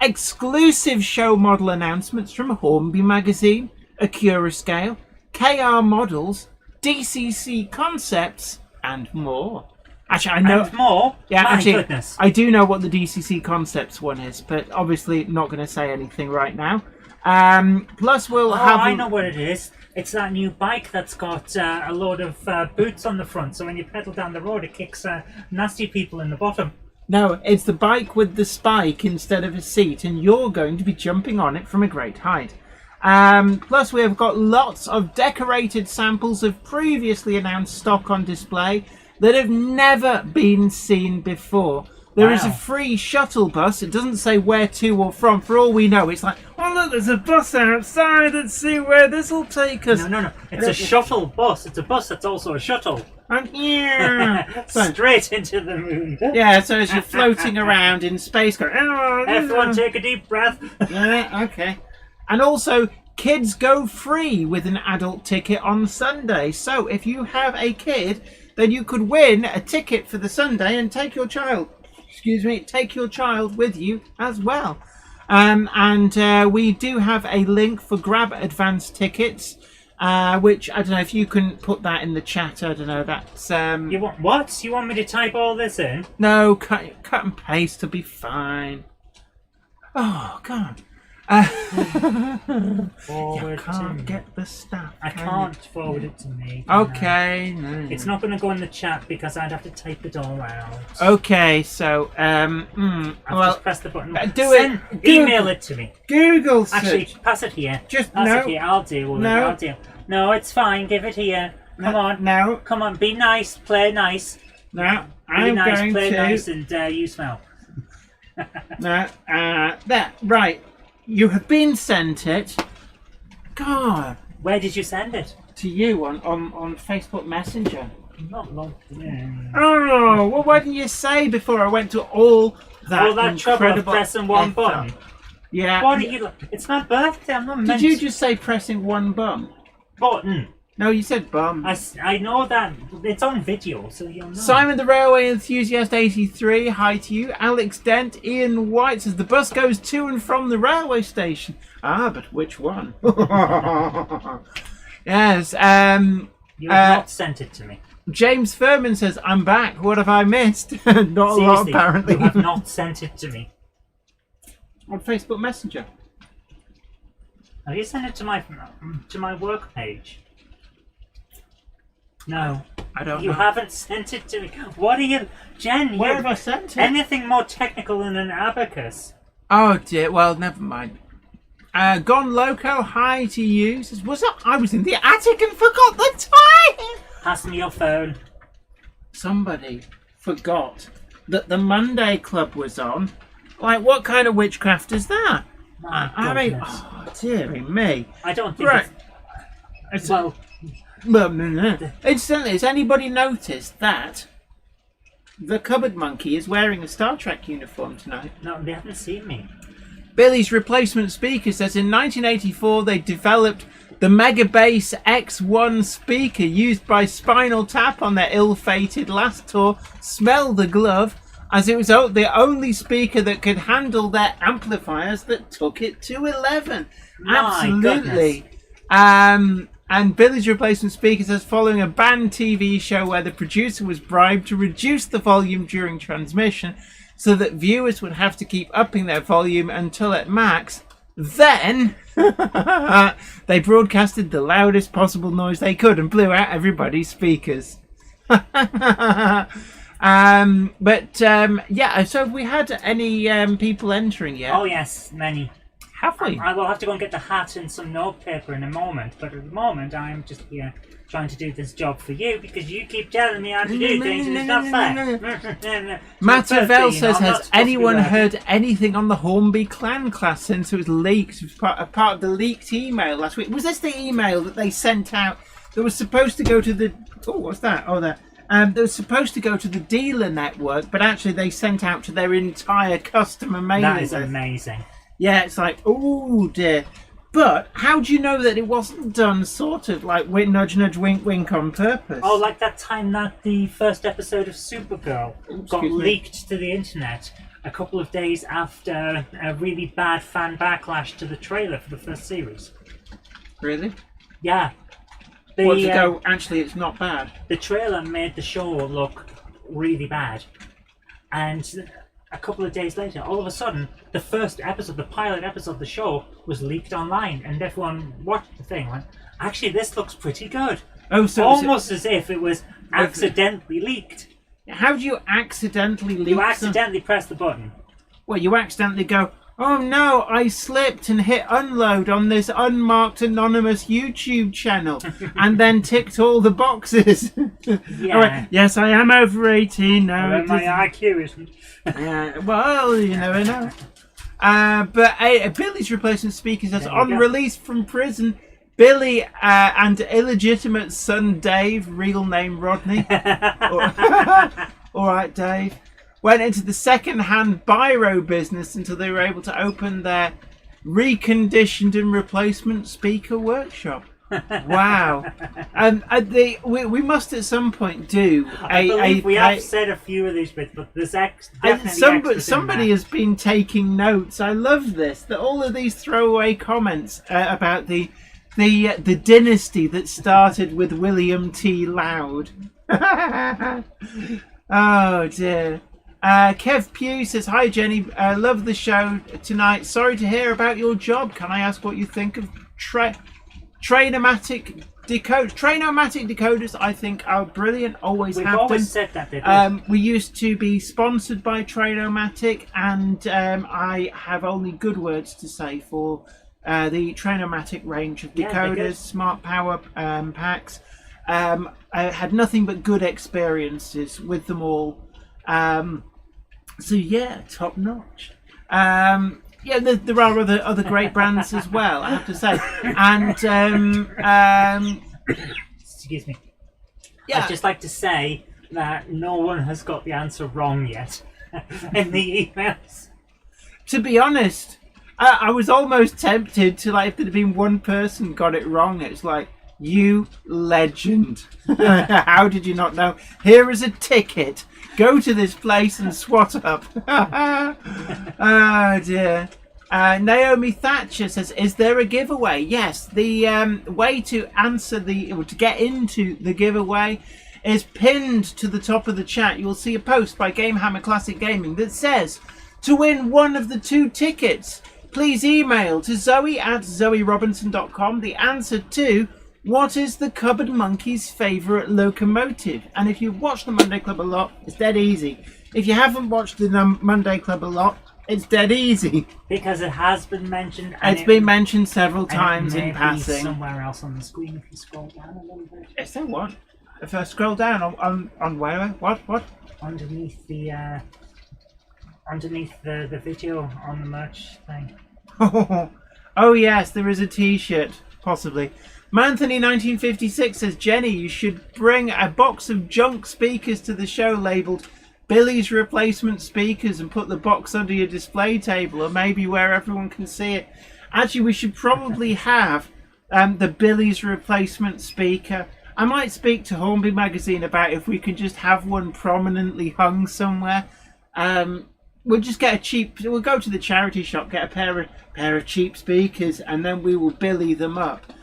[SPEAKER 2] Exclusive show model announcements from Hornby magazine, Acura Scale, KR Models, DCC Concepts, and more. Actually, I know.
[SPEAKER 1] And more?
[SPEAKER 2] Yeah,
[SPEAKER 1] My
[SPEAKER 2] actually,
[SPEAKER 1] goodness.
[SPEAKER 2] I do know what the DCC Concepts one is, but obviously not going to say anything right now. Plus, we'll have.
[SPEAKER 1] I know what it is. It's that new bike that's got a load of boots on the front, so when you pedal down the road, it kicks nasty people in the bottom.
[SPEAKER 2] No, it's the bike with the spike instead of a seat, and you're going to be jumping on it from a great height. Plus, we have got lots of decorated samples of previously announced stock on display that have never been seen before. There is a free shuttle bus. It doesn't say where to or from. For all we know, it's like, oh look, there's a bus outside. Let's see where this will take us.
[SPEAKER 1] No. It's a shuttle bus. It's a bus that's also a shuttle.
[SPEAKER 2] Yeah.
[SPEAKER 1] Straight into the moon.
[SPEAKER 2] Yeah, so as you're floating around in space, going,
[SPEAKER 1] Everyone take a deep breath.
[SPEAKER 2] Yeah, okay. And also, kids go free with an adult ticket on Sunday. So if you have a kid, then you could win a ticket for the Sunday and take your child with you as well. And we do have a link for grab advance tickets, which I don't know if you can put that in the chat. I don't know. That's
[SPEAKER 1] You want what? You want me to type all this in?
[SPEAKER 2] No, cut and paste to be fine. Oh God. You can't get the stuff.
[SPEAKER 1] I can't forward it to me.
[SPEAKER 2] Okay. No.
[SPEAKER 1] It's not going to go in the chat because I'd have to type it all out.
[SPEAKER 2] Okay, so
[SPEAKER 1] I'll
[SPEAKER 2] well,
[SPEAKER 1] just press the button.
[SPEAKER 2] Email
[SPEAKER 1] it to me.
[SPEAKER 2] Google search.
[SPEAKER 1] Actually, pass it here.
[SPEAKER 2] Just
[SPEAKER 1] pass
[SPEAKER 2] no.
[SPEAKER 1] it here. I'll deal with it. I'll deal. No, it's fine. Give it here. Come on.
[SPEAKER 2] No.
[SPEAKER 1] Come on. Be nice. Play nice.
[SPEAKER 2] No.
[SPEAKER 1] Be nice. Play nice, and you smell.
[SPEAKER 2] No. There. Right. You have been sent it. God.
[SPEAKER 1] Where did you send it?
[SPEAKER 2] To you on Facebook Messenger.
[SPEAKER 1] Not logged in.
[SPEAKER 2] Oh, well, why didn't you say before I went to all that
[SPEAKER 1] trouble of pressing one button?
[SPEAKER 2] Yeah.
[SPEAKER 1] What are you? It's my birthday. I'm not meant.
[SPEAKER 2] Did you just say pressing one button? No, you said bum.
[SPEAKER 1] I know that. It's on video, so you'll know.
[SPEAKER 2] Simon the Railway Enthusiast 83, hi to you. Alex Dent, Ian White says the bus goes to and from the railway station. Ah, but which one? Yes.
[SPEAKER 1] You have not sent it to me.
[SPEAKER 2] James Furman says, I'm back. What have I missed? Not
[SPEAKER 1] Seriously,
[SPEAKER 2] a lot, apparently.
[SPEAKER 1] You have not sent it to me.
[SPEAKER 2] On Facebook Messenger.
[SPEAKER 1] Have you sent it to my work page? No.
[SPEAKER 2] I don't know.
[SPEAKER 1] You haven't sent it to me. What are you... Jen,
[SPEAKER 2] Where have I sent it?
[SPEAKER 1] Anything more technical than an abacus.
[SPEAKER 2] Oh dear, well, never mind. Gone Loco, hi to you. Says, I was in the attic and forgot the time!
[SPEAKER 1] Pass me your phone.
[SPEAKER 2] Somebody forgot that the Monday Club was on. Like, what kind of witchcraft is that? I mean, oh, dearie me.
[SPEAKER 1] I don't think
[SPEAKER 2] it's...
[SPEAKER 1] Well...
[SPEAKER 2] Incidentally, has anybody noticed that the Cupboard Monkey is wearing a Star Trek uniform tonight?
[SPEAKER 1] No, they haven't seen me.
[SPEAKER 2] Billy's replacement speaker says in 1984 they developed the Mega Bass X1 speaker used by Spinal Tap on their ill-fated last tour, Smell the Glove, as it was the only speaker that could handle their amplifiers that took it to 11.
[SPEAKER 1] My
[SPEAKER 2] Absolutely.
[SPEAKER 1] goodness.
[SPEAKER 2] And Billy's replacement speaker says, following a banned TV show where the producer was bribed to reduce the volume during transmission so that viewers would have to keep upping their volume until at max, then they broadcasted the loudest possible noise they could and blew out everybody's speakers. Yeah, so have we had any people entering yet?
[SPEAKER 1] Oh yes, many.
[SPEAKER 2] Have we?
[SPEAKER 1] I will have to go and get the hat and some notepaper in a moment, but at the moment I'm just here trying to do this job for you because you keep telling me how to do things and it's not fair.
[SPEAKER 2] Mattavel says, has anyone heard anything on the Hornby clan class since it was leaked? It was part of the leaked email last week. Was this the email that they sent out that was supposed to go to the... Oh, what's that? Oh, there. That was supposed to go to the dealer network, but actually they sent out to their entire customer mailing list.
[SPEAKER 1] That is amazing.
[SPEAKER 2] Yeah, it's like, oh dear. But how do you know that it wasn't done sort of like nudge, nudge, wink, wink on purpose?
[SPEAKER 1] Oh, like that time that the first episode of Supergirl got leaked to the internet a couple of days after a really bad fan backlash to the trailer for the first series.
[SPEAKER 2] Really?
[SPEAKER 1] Yeah.
[SPEAKER 2] Actually, it's not bad.
[SPEAKER 1] The trailer made the show look really bad. And a couple of days later, all of a sudden, the first episode, the pilot episode of the show, was leaked online, and everyone watched the thing and went, actually, this looks pretty good.
[SPEAKER 2] Oh, so
[SPEAKER 1] almost as if it was accidentally leaked.
[SPEAKER 2] How do you accidentally leak?
[SPEAKER 1] You accidentally press the button.
[SPEAKER 2] Well, you accidentally go, oh no, I slipped and hit unload on this unmarked anonymous YouTube channel and then ticked all the boxes.
[SPEAKER 1] Yeah.
[SPEAKER 2] Right, yes, I am over 18 now.
[SPEAKER 1] My IQ isn't.
[SPEAKER 2] Well, you never know. But Billy's replacement speaker says, on release from prison, Billy and illegitimate son Dave, real name Rodney. All right, Dave. Went into the second-hand biro business until they were able to open their reconditioned and replacement speaker workshop. Wow. We must at some point do
[SPEAKER 1] we have said a few of these bits, but there's definitely
[SPEAKER 2] somebody has been taking notes. I love this. That all of these throwaway comments about the dynasty that started with William T. Loud. Oh dear. Kev Pugh says, hi Jenny, love the show tonight. Sorry to hear about your job. Can I ask what you think of Trainomatic decoders? I think are brilliant. We've
[SPEAKER 1] always said that.
[SPEAKER 2] We used to be sponsored by Trainomatic, and I have only good words to say for the Trainomatic range of decoders, smart power packs. I had nothing but good experiences with them all. So yeah, top notch. Yeah, there are other great brands as well, I have to say. And
[SPEAKER 1] excuse me.
[SPEAKER 2] Yeah.
[SPEAKER 1] I'd just like to say that no one has got the answer wrong yet in the emails.
[SPEAKER 2] To be honest, I was almost tempted to, like, if there'd been one person got it wrong, it's like, you legend. How did you not know? Here is a ticket. Go to this place and swat up. Oh dear. Naomi Thatcher says, is there a giveaway? Yes, the way to get into the giveaway is pinned to the top of the chat. You'll see a post by Gamehammer Classic Gaming that says, to win one of the 2 tickets, please email to zoe@zoerobinson.com the answer to what is the Cupboard Monkey's favourite locomotive. And if you've watched the Monday Club a lot, it's dead easy. If you haven't watched the Monday Club a lot, it's dead easy.
[SPEAKER 1] Because it has been mentioned.
[SPEAKER 2] It's been mentioned several times in passing.
[SPEAKER 1] Somewhere else on the screen if you scroll down a little bit.
[SPEAKER 2] Is there what? If I scroll down on where? What?
[SPEAKER 1] Underneath the video on the merch thing.
[SPEAKER 2] Oh yes, there is a T-shirt, possibly. Manthony1956 says, Jenny, you should bring a box of junk speakers to the show labelled Billy's replacement speakers and put the box under your display table, or maybe where everyone can see it. Actually, we should probably have the Billy's replacement speaker. I might speak to Hornby magazine about if we can just have one prominently hung somewhere. We'll just get we'll go to the charity shop, get a pair of cheap speakers, and then we will Billy them up.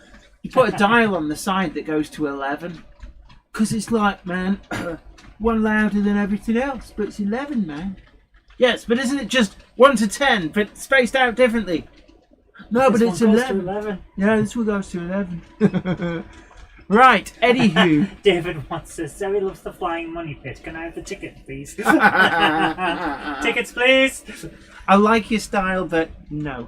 [SPEAKER 2] You put a dial on the side that goes to 11. Because it's like, man, one louder than everything else, but it's 11, man. Yes, but isn't it just 1 to 10, but spaced out differently? No, but it's 11. Yeah, this one goes to 11. Right, anywho.
[SPEAKER 1] David wants this. Zoe loves the flying money pit. Can I have the ticket, please? Tickets, please.
[SPEAKER 2] I like your style, but no.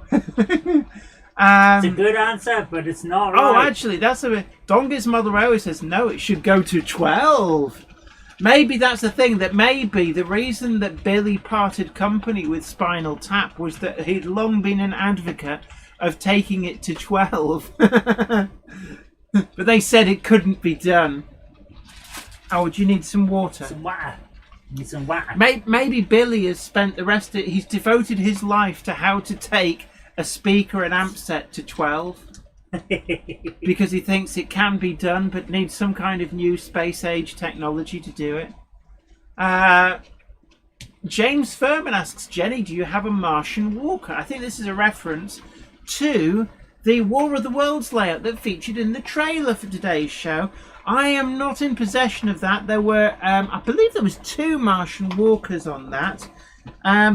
[SPEAKER 1] It's a good answer, but it's not right.
[SPEAKER 2] Oh, actually, that's a... Donga's mother always says, no, it should go to 12. Maybe that's the thing, that maybe the reason that Billy parted company with Spinal Tap was that he'd long been an advocate of taking it to 12. But they said it couldn't be done. Oh, do you need some water?
[SPEAKER 1] Some water. Need some water.
[SPEAKER 2] Maybe Billy has spent the rest of... He's devoted his life to how to take a speaker and amp set to 12. Because he thinks it can be done, but needs some kind of new space age technology to do it. James Furman asks, Jenny, do you have a Martian Walker? I think this is a reference to the War of the Worlds layout that featured in the trailer for today's show. I am not in possession of that. There were, I believe there was 2 Martian Walkers on that.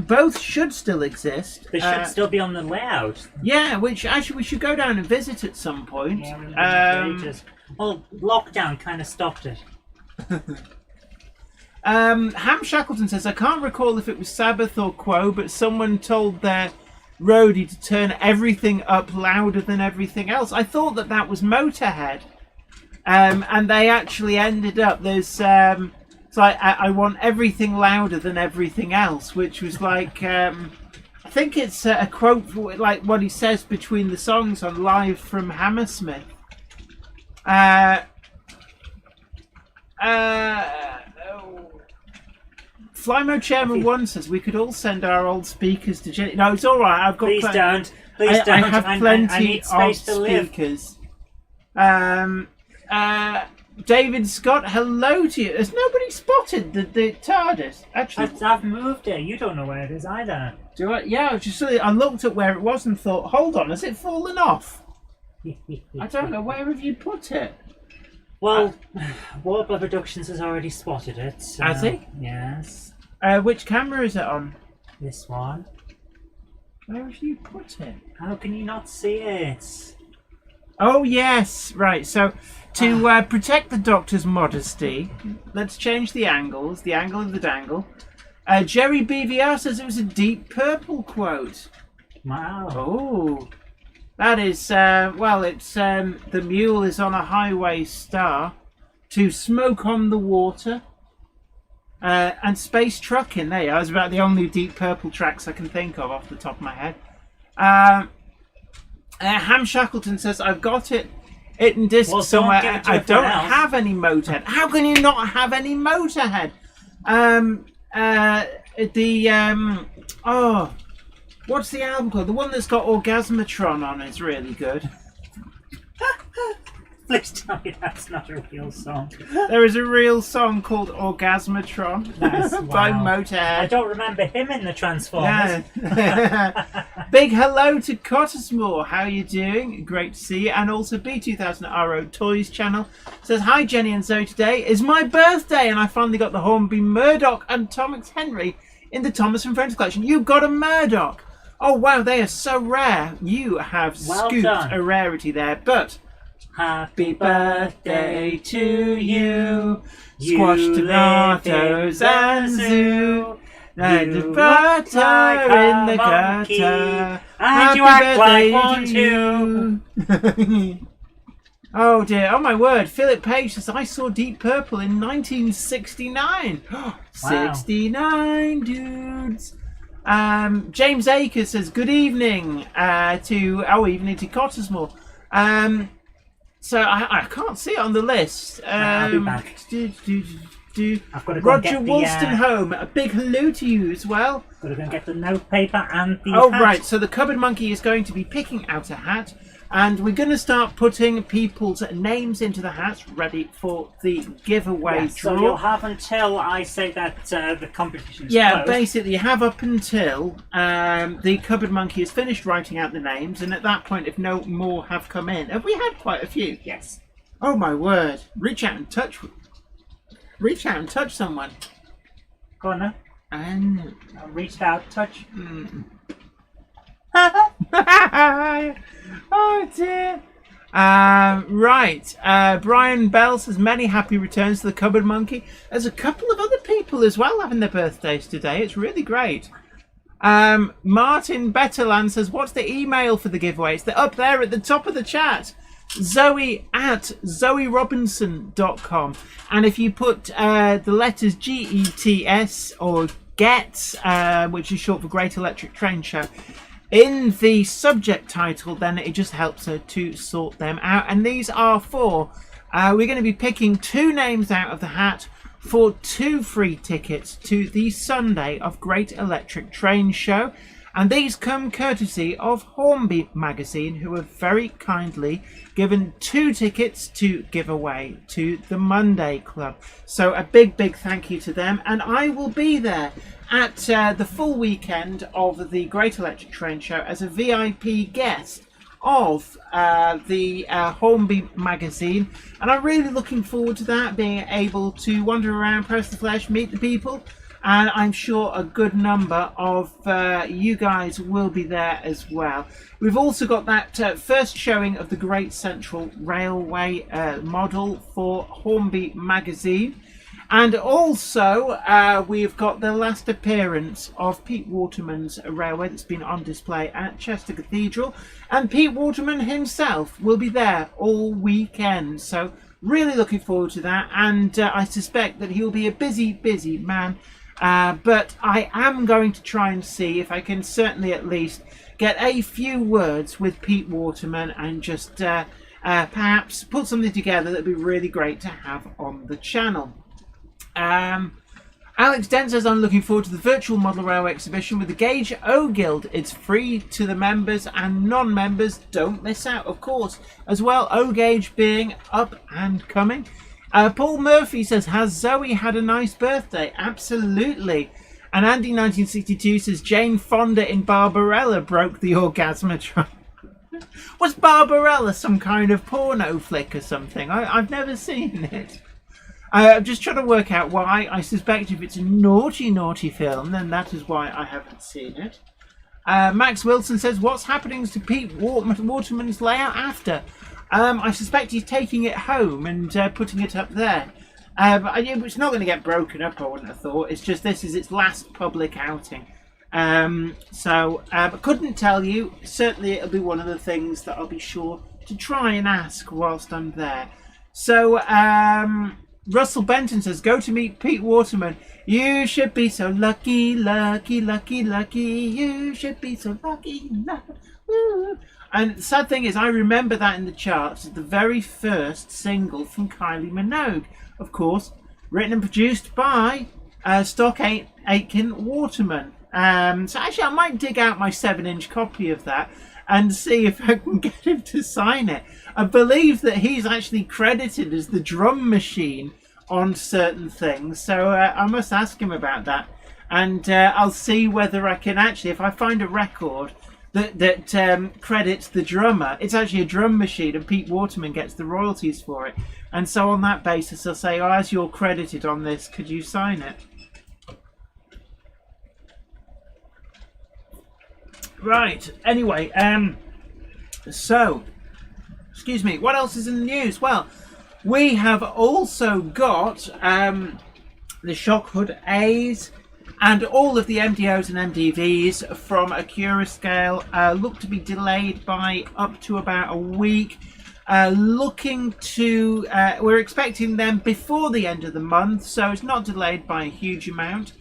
[SPEAKER 2] Both should still exist.
[SPEAKER 1] They should still be on the layout.
[SPEAKER 2] Yeah, which actually we should go down and visit at some point.
[SPEAKER 1] Yeah, well, lockdown kind of stopped it.
[SPEAKER 2] Ham Shackleton says, I can't recall if it was Sabbath or Quo, but someone told their roadie to turn everything up louder than everything else. I thought that was Motorhead. And they actually ended up, there's... It's like, I want everything louder than everything else, which was like, I think it's a quote for, like what he says between the songs on Live from Hammersmith. Flymo Chairman 1 says we could all send our old speakers to Jenny. No, it's all right. I've got.
[SPEAKER 1] Please don't. Please don't.
[SPEAKER 2] I have plenty
[SPEAKER 1] I need space
[SPEAKER 2] of
[SPEAKER 1] to
[SPEAKER 2] speakers. David Scott, hello to you. Has nobody spotted the TARDIS? Actually,
[SPEAKER 1] I've moved it. You don't know where it is either.
[SPEAKER 2] Do I? Yeah, I looked at where it was and thought, hold on, has it fallen off? I don't know. Where have you put it?
[SPEAKER 1] Well, Warbler Productions has already spotted it. So,
[SPEAKER 2] has he?
[SPEAKER 1] Yes.
[SPEAKER 2] Which camera is it on?
[SPEAKER 1] This one.
[SPEAKER 2] Where have you put it?
[SPEAKER 1] How can you not see it?
[SPEAKER 2] Oh, yes. Right, so... To protect the Doctor's modesty, let's change the angles, the angle of the dangle. Jerry BVR says it was a Deep Purple quote.
[SPEAKER 1] Wow.
[SPEAKER 2] Oh. That is, well, it's the mule is on a highway star to smoke on the water. And Space Trucking, there you are. It's about the only Deep Purple tracks I can think of off the top of my head. Ham Shackleton says, I've got it. It and disc somewhere. I don't have any Motorhead. How can you not have any Motorhead? What's the album called? The one that's got Orgasmatron on is really good.
[SPEAKER 1] Please tell me that's not a real song.
[SPEAKER 2] There is a real song called Orgasmatron by Motorhead.
[SPEAKER 1] I don't remember him in the Transformers.
[SPEAKER 2] Yeah. Big hello to Cottesmore. How are you doing? Great to see you. And also B2000RO Toys channel says, hi Jenny and Zoe, today is my birthday and I finally got the Hornby Murdoch and Thomas Henry in the Thomas and Friends collection. You got a Murdoch. Oh wow, they are so rare. You have scooped a rarity there, but... Happy birthday to you, squash tomatoes and zoo, and the butter in the gutter,
[SPEAKER 1] and you act like one too.
[SPEAKER 2] Oh dear, oh my word, Philip Page says, I saw Deep Purple in 1969. Wow. 69 dudes. James Akers says, good evening evening to Cottesmore. So I can't see it on the list.
[SPEAKER 1] I'll be back. I've got to go
[SPEAKER 2] Roger
[SPEAKER 1] and get
[SPEAKER 2] Wollstonholme, a big hello to you as well.
[SPEAKER 1] Got to go and get the notepaper and the
[SPEAKER 2] Oh,
[SPEAKER 1] hat.
[SPEAKER 2] right. So the Cupboard Monkey is going to be picking out a hat. And we're going to start putting people's names into the hats, ready for the giveaway draw.
[SPEAKER 1] So you'll have until I say that the competition is
[SPEAKER 2] Yeah,
[SPEAKER 1] closed.
[SPEAKER 2] basically you have up until the Cupboard Monkey has finished writing out the names, and at that point, if no more have come in, have we had quite a few?
[SPEAKER 1] Yes.
[SPEAKER 2] Oh my word! Reach out and touch someone.
[SPEAKER 1] Go on now.
[SPEAKER 2] And
[SPEAKER 1] I reached out, touch.
[SPEAKER 2] Oh dear. Right. Brian Bell says many happy returns to the Cupboard Monkey. There's a couple of other people as well having their birthdays today. It's really great. Martin Betterland says, what's the email for the giveaway? It's up there at the top of the chat. Zoe at zoerobinson.com. And if you put the letters GETS or GETS, which is short for Great Electric Train Show, in the subject title, then it just helps her to sort them out. And these are for, we're going to be picking 2 names out of the hat for 2 free tickets to the Sunday of Great Electric Train Show. And these come courtesy of Hornby magazine, who have very kindly given 2 tickets to give away to the Monday Club. So a big, big thank you to them. And I will be there at the full weekend of the Great Electric Train Show as a VIP guest of the Hornby magazine. And I'm really looking forward to that, being able to wander around, press the flesh, meet the people. And I'm sure a good number of you guys will be there as well. We've also got that first showing of the Great Central Railway model for Hornby magazine. And also we've got the last appearance of Pete Waterman's railway that's been on display at Chester Cathedral. And Pete Waterman himself will be there all weekend. So really looking forward to that. And I suspect that he'll be a busy, busy man. But I am going to try and see if I can certainly at least get a few words with Pete Waterman and just perhaps put something together that would be really great to have on the channel. Alex Dent says, I'm looking forward to the virtual model railway exhibition with the Gauge O Guild. It's free to the members and non-members. Don't miss out, of course. As well, O Gauge being up and coming. Paul Murphy says, has Zoe had a nice birthday? Absolutely. And Andy 1962 says, Jane Fonda in Barbarella broke the orgasmatron. Was Barbarella some kind of porno flick or something? I've never seen it. I'm just trying to work out why. I suspect if it's a naughty, naughty film, then that is why I haven't seen it. Max Wilson says, what's happening to Pete Waterman's layout after? I suspect he's taking it home and putting it up there. It's not going to get broken up, I wouldn't have thought. It's just this is its last public outing. I couldn't tell you. Certainly it'll be one of the things that I'll be sure to try and ask whilst I'm there. So, Russell Benton says, go to meet Pete Waterman. You should be so lucky, lucky, lucky, lucky. You should be so lucky. Woo. And the sad thing is, I remember that in the charts as the very first single from Kylie Minogue. Of course, written and produced by Stock Aitken Waterman. So actually, I might dig out my 7-inch copy of that and see if I can get him to sign it. I believe that he's actually credited as the drum machine on certain things. So I must ask him about that. And I'll see whether I can actually, if I find a record that credits the drummer, it's actually a drum machine and Pete Waterman gets the royalties for it. And so on that basis, I'll say, oh, as you're credited on this, could you sign it? Right, anyway, so, excuse me, what else is in the news? Well, we have also got the shock hood A's and all of the MDOs and MDVs from Acura scale look to be delayed by up to about a week. We're expecting them before the end of the month, so it's not delayed by a huge amount.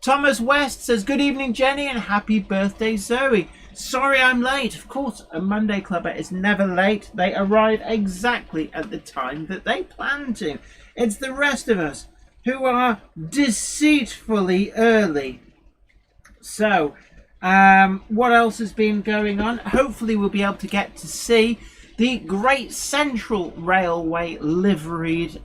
[SPEAKER 2] Thomas West says, good evening, Jenny, and happy birthday, Zoe. Sorry I'm late. Of course, a Monday Clubber is never late. They arrive exactly at the time that they plan to. It's the rest of us who are deceitfully early. So, what else has been going on? Hopefully we'll be able to get to see the Great Central Railway liveried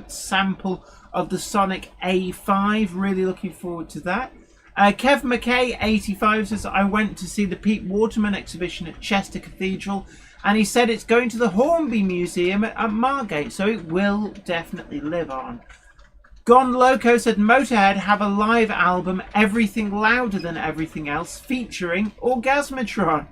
[SPEAKER 2] sample of the Sonic A5. Really looking forward to that. Kev McKay, 85, says, I went to see the Pete Waterman exhibition at Chester Cathedral, and he said it's going to the Hornby Museum at Margate, so it will definitely live on. Gone Loco said, Motorhead have a live album, Everything Louder Than Everything Else, featuring Orgasmatron.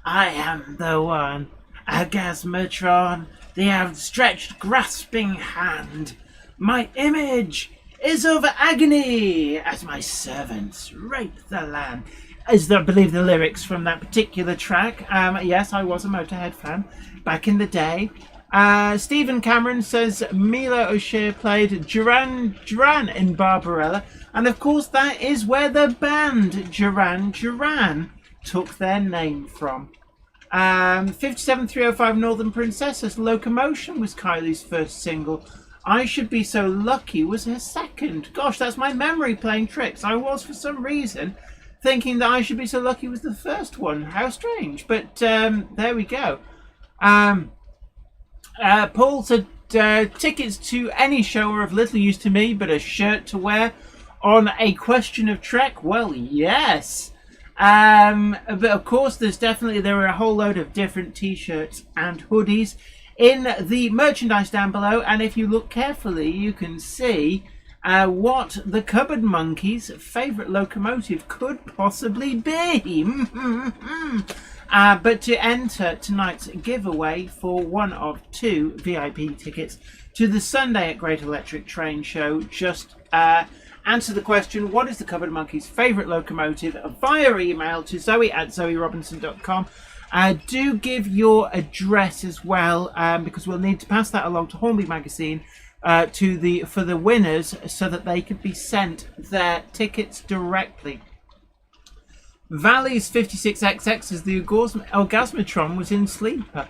[SPEAKER 2] I am the one, Orgasmatron, the outstretched grasping hand. My image is of agony as my servants rape the land. Is I believe the lyrics from that particular track. Yes, I was a Motorhead fan back in the day. Stephen Cameron says Mila O'Shea played Duran Duran in Barbarella, and of course that is where the band Duran Duran took their name from. 57305 Northern Princess says Locomotion was Kylie's first single. I Should Be So Lucky was her second. Gosh, that's my memory playing tricks. I was, for some reason, thinking that I Should Be So Lucky was the first one. How strange. But there we go. Paul said, tickets to any show are of little use to me, but a shirt to wear on A Question of Trek? Well, yes. But of course, there are a whole load of different t-shirts and hoodies in the merchandise down below, and if you look carefully you can see what the Cupboard Monkeys' favourite locomotive could possibly be. But to enter tonight's giveaway for one of 2 VIP tickets to the Sunday at Great Electric Train Show, just answer the question, what is the Cupboard Monkeys' favourite locomotive, via email to zoe@zoerobinson.com. Do give your address as well, because we'll need to pass that along to Hornby Magazine for the winners, so that they can be sent their tickets directly. Valley's 56XX says the Orgasmatron was in Sleeper.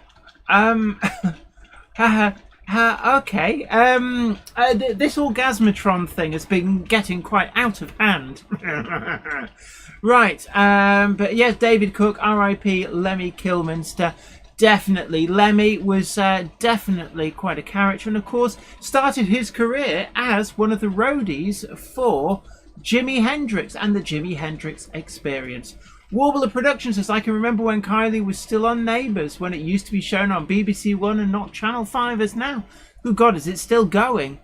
[SPEAKER 2] Okay. This Orgasmatron thing has been getting quite out of hand. Right. But yes, David Cook, R.I.P. Lemmy Kilminster. Definitely. Lemmy was definitely quite a character, and of course started his career as one of the roadies for Jimi Hendrix and the Jimi Hendrix Experience. Warbler Productions says, I can remember when Kylie was still on Neighbours, when it used to be shown on BBC One and not Channel 5 as now. Good God, is it still going?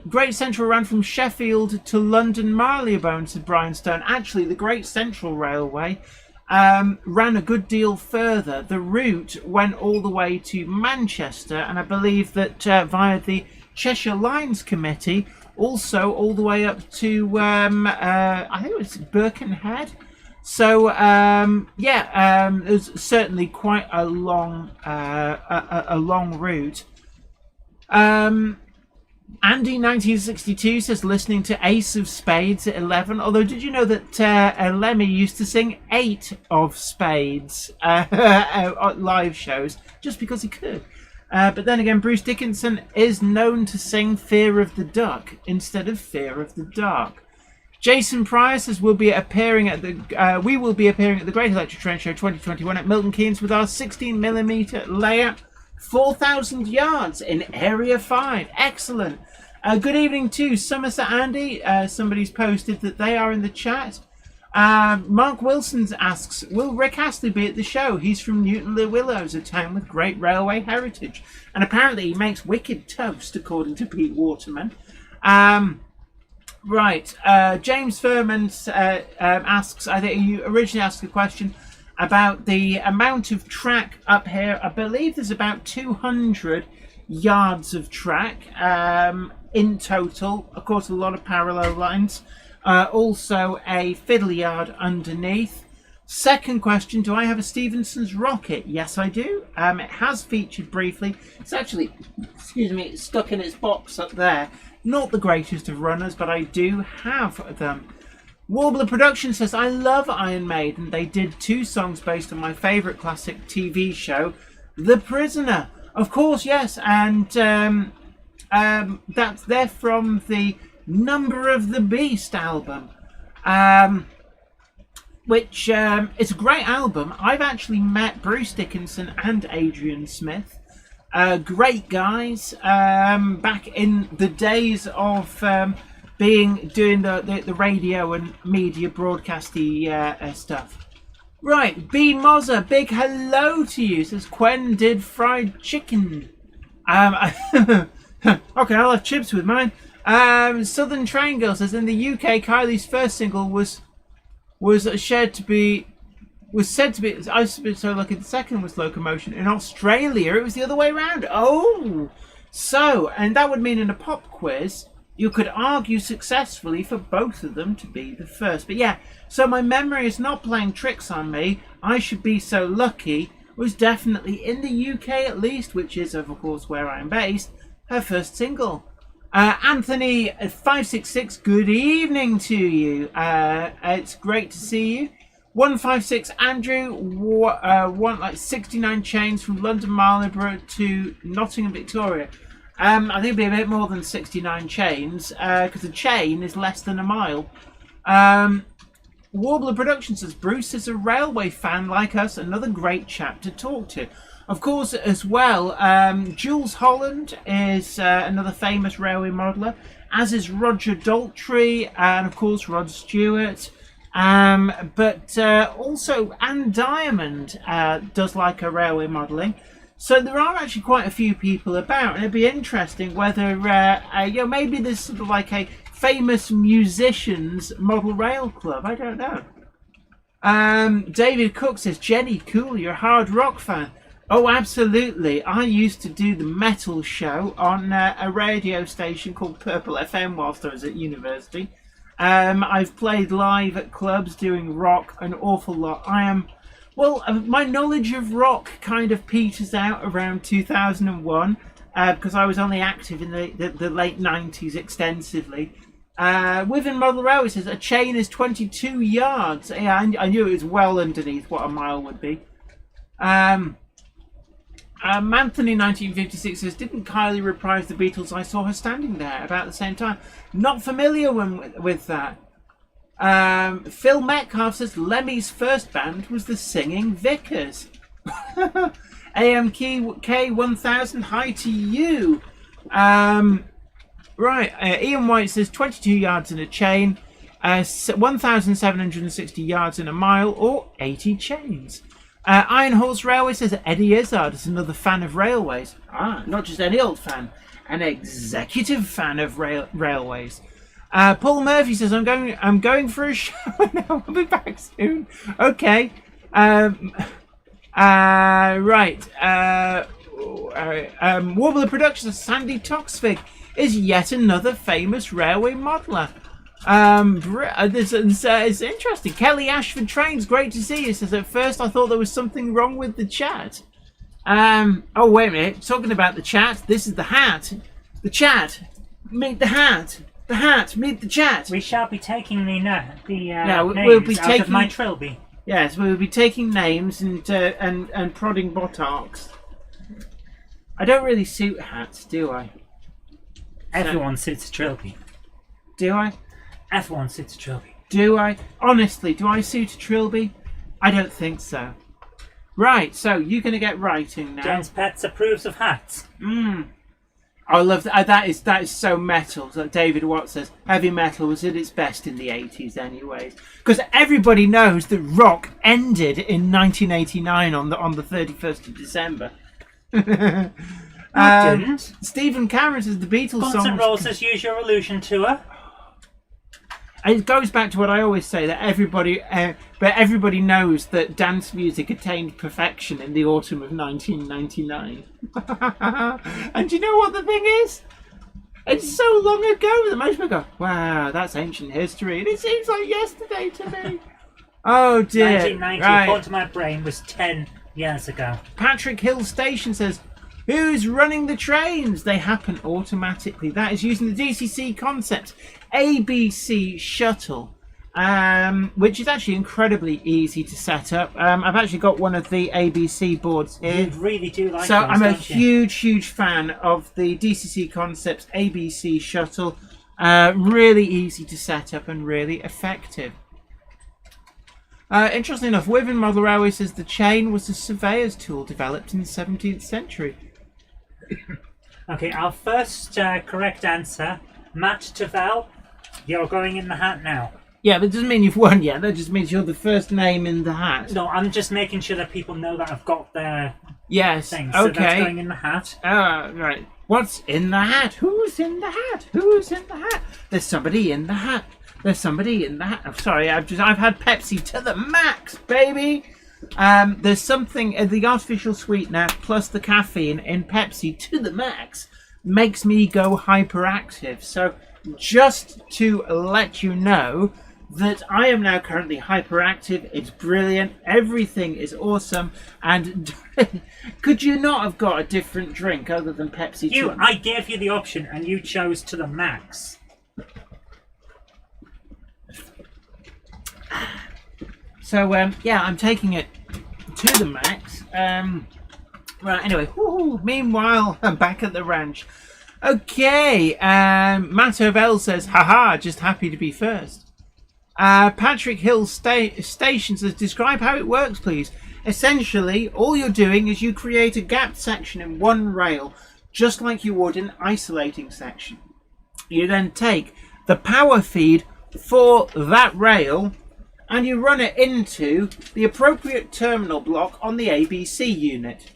[SPEAKER 2] Great Central ran from Sheffield to London Marylebone, said Brian Stone. Actually, the Great Central Railway ran a good deal further. The route went all the way to Manchester, and I believe that via the Cheshire Lines Committee, also all the way up to I think it was Birkenhead. So it was certainly quite a long route. Andy 1962 says listening to Ace of Spades at 11. Although, did you know that Lemmy used to sing 8 of Spades at live shows just because he could? But then again, Bruce Dickinson is known to sing Fear of the Duck instead of Fear of the Dark. Jason Pryor says we will be appearing at the Great Electric Train Show 2021 at Milton Keynes with our 16mm layout, 4,000 yards in Area 5. Excellent. Good evening to Somerset Andy. Somebody's posted that they are in the chat. Mark Wilson asks, will Rick Astley be at the show? He's from Newton-le-Willows, a town with great railway heritage. And apparently he makes wicked toast, according to Pete Waterman. Right. James Furman asks, I think you originally asked a question about the amount of track up here. I believe there's about 200 yards of track in total. Of course, a lot of parallel lines. Also a fiddle yard underneath. Second question, do I have a Stephenson's rocket? Yes, I do. It has featured briefly. It's actually, it's stuck in its box up there. Not the greatest of runners, but I do have them. Warbler Productions says, I love Iron Maiden. They did 2 songs based on my favourite classic TV show, The Prisoner. Of course, yes. And they're from the Number of the Beast album, which is a great album. I've actually met Bruce Dickinson and Adrian Smith, great guys, back in the days of doing the radio and media broadcasty stuff. Right, B Mozza, big hello to you. Says Quen did fried chicken. Okay, I'll have chips with mine. Southern Train Girl says in the UK, Kylie's first single was said to be. I was so lucky. The second was Locomotion. In Australia, it was the other way around. Oh, so and that would mean in a pop quiz, you could argue successfully for both of them to be the first. But yeah, so my memory is not playing tricks on me. I should be so lucky. Was definitely in the UK at least, which is of course where I'm based, her first single. Anthony 566, good evening to you. It's great to see you. 156 Andrew, want like 69 chains from London Marlborough to Nottingham Victoria. I think it'd be a bit more than 69 chains, because a chain is less than a mile. Warbler Productions says, Bruce is a railway fan like us, another great chap to talk to. Of course, as well, Jules Holland is another famous railway modeller, as is Roger Daltrey, and of course Rod Stewart. But also Anne Diamond does like her railway modelling. So there are actually quite a few people about, and it'd be interesting whether maybe there's sort of like a famous musicians model rail club. I don't know. David Cook says, Jenny, cool, you're a hard rock fan. Oh, absolutely. I used to do the metal show on a radio station called Purple FM whilst I was at university. I've played live at clubs doing rock an awful lot. My knowledge of rock kind of peters out around 2001 because I was only active in the late 90s extensively. Within Model Railway says a chain is 22 yards. Yeah, I knew it was well underneath what a mile would be. Anthony 1956 says, didn't Kylie reprise the Beatles? I saw her standing there about the same time. Not familiar with that. Phil Metcalf says Lemmy's first band was the Singing Vickers. AMK 1000, hi to you. Right, Ian White says 22 yards in a chain, 1,760 yards in a mile, or 80 chains. Iron Horse Railway says Eddie Izzard is another fan of railways. Not just any old fan, an executive fan of railways. Paul Murphy says I'm going for a show now. I'll be back soon. Okay. Right. Warbler Productions, Sandy Toxvig is yet another famous railway modeller. It's interesting. Kelly Ashford Trains, great to see you. Says at first I thought there was something wrong with the chat. Oh wait a minute, talking about the chat. This is the hat. The chat. Meet the hat. The hat. Meet the chat.
[SPEAKER 1] We shall be taking the names
[SPEAKER 2] we'll be
[SPEAKER 1] out
[SPEAKER 2] taking
[SPEAKER 1] of my trilby.
[SPEAKER 2] Yes, we'll be taking names and prodding buttocks. I don't really suit hats, do I?
[SPEAKER 1] Everyone suits a trilby.
[SPEAKER 2] Do I?
[SPEAKER 1] Everyone suits a trilby.
[SPEAKER 2] Do I? Honestly, do I suit a trilby? I don't think so. Right, so you're going to get writing now.
[SPEAKER 1] James Pets approves of hats.
[SPEAKER 2] I love that. That is so metal. So David Watt says heavy metal was at its best in the 80s anyways. Because everybody knows that rock ended in 1989 on the 31st of December.
[SPEAKER 1] Didn't.
[SPEAKER 2] Stephen Cameron says the Beatles
[SPEAKER 1] Guns
[SPEAKER 2] songs...
[SPEAKER 1] N' Roses Use Your Illusion tour.
[SPEAKER 2] It goes back to what I always say, that everybody knows that dance music attained perfection in the autumn of 1999. And do you know what the thing is? It's so long ago that most people go, wow, that's ancient history. And it seems like yesterday to me. Oh dear.
[SPEAKER 1] 1990,
[SPEAKER 2] right.
[SPEAKER 1] according to my brain, was 10 years ago.
[SPEAKER 2] Patrick Hill Station says, who's running the trains? They happen automatically. That is using the DCC concept. ABC Shuttle. which is actually incredibly easy to set up. I've actually got one of the ABC boards here.
[SPEAKER 1] You really do like
[SPEAKER 2] so
[SPEAKER 1] those,
[SPEAKER 2] I'm a
[SPEAKER 1] don't you?
[SPEAKER 2] huge fan of the DCC Concepts ABC shuttle. Really easy to set up and really effective. Interestingly enough, Wyvern Model Railway says the chain was a surveyor's tool developed in the 17th century.
[SPEAKER 1] Okay, our first correct answer, Matt Tavel, you're going in the hat now.
[SPEAKER 2] Yeah, that doesn't mean you've won yet. That just means you're the first name in the hat.
[SPEAKER 1] No, I'm just making sure that people know that I've got their thing.
[SPEAKER 2] Okay.
[SPEAKER 1] So that's going in the hat.
[SPEAKER 2] Right. What's in the hat? Who's in the hat? Who's in the hat? There's somebody in the hat. There's somebody in the hat. I'm sorry, I've had Pepsi to the max, baby. There's something, the artificial sweetener plus the caffeine in Pepsi to the max makes me go hyperactive. So just to let you know that I am now currently hyperactive. It's brilliant. Everything is awesome. And could you not have got a different drink other than Pepsi?
[SPEAKER 1] I gave you the option and you chose to the max.
[SPEAKER 2] So, yeah, I'm taking it to the max. Right, anyway. Meanwhile, I'm back at the ranch. Okay, Matt Ovell says, haha, just happy to be first. Patrick Hill Station says, describe how it works, please. Essentially, all you're doing is you create a gapped section in one rail, just like you would an isolating section. You then take the power feed for that rail and you run it into the appropriate terminal block on the ABC unit.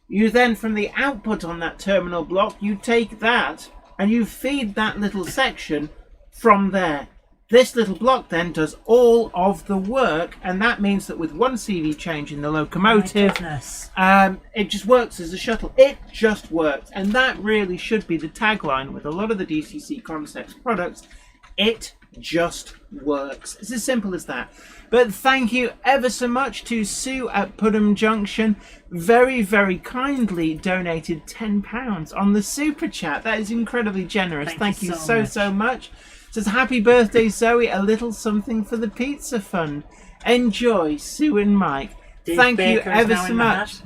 [SPEAKER 2] You then, from the output on that terminal block, you take that and you feed that little section from there. This little block then does all of the work, and that means that with one CV change in the locomotive, it just works as a shuttle. It just works, and that really should be the tagline with a lot of the DCC Concepts products. It just works. It's as simple as that. But thank you ever so much to Sue at Putnam Junction. Very, very kindly donated £10 on the super chat. That is incredibly generous. Thank you so much. Says, happy birthday, Zoe. A little something for the pizza fund. Enjoy, Sue and Mike. Thank you ever so much.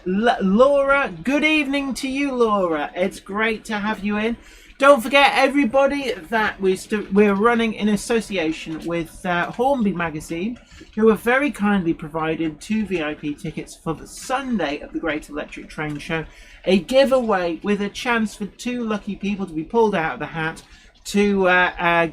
[SPEAKER 2] Laura, good evening to you, Laura. It's great to have you in. Don't forget, everybody, that we're running in association with Hornby magazine, who have very kindly provided 2 VIP tickets for the Sunday of the Great Electric Train Show. A giveaway with a chance for 2 lucky people to be pulled out of the hat to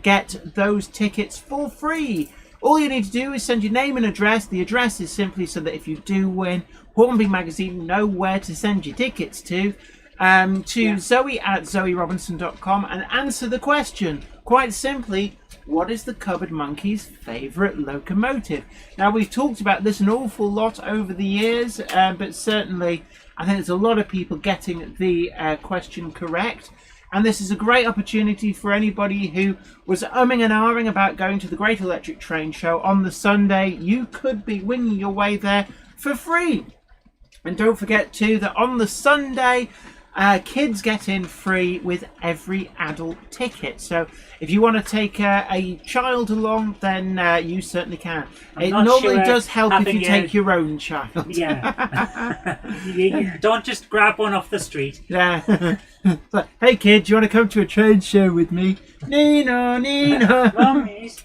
[SPEAKER 2] get those tickets for free. All you need to do is send your name and address. The address is simply so that if you do win, Hornby magazine know where to send your tickets to Zoe at zoerobinson.com and answer the question, quite simply, what is the Cupboard Monkey's favourite locomotive? Now, we've talked about this an awful lot over the years, but certainly I think there's a lot of people getting the question correct. And this is a great opportunity for anybody who was umming and ahhing about going to the Great Electric Train Show on the Sunday. You could be winging your way there for free. And don't forget too that on the Sunday, kids get in free with every adult ticket. So if you want to take a child along, then you certainly can. It normally does help if you take your own child.
[SPEAKER 1] Yeah. You don't just grab one off the street.
[SPEAKER 2] Yeah. Like, hey kid, do you want to come to a train show with me? Nino.
[SPEAKER 1] Mummies.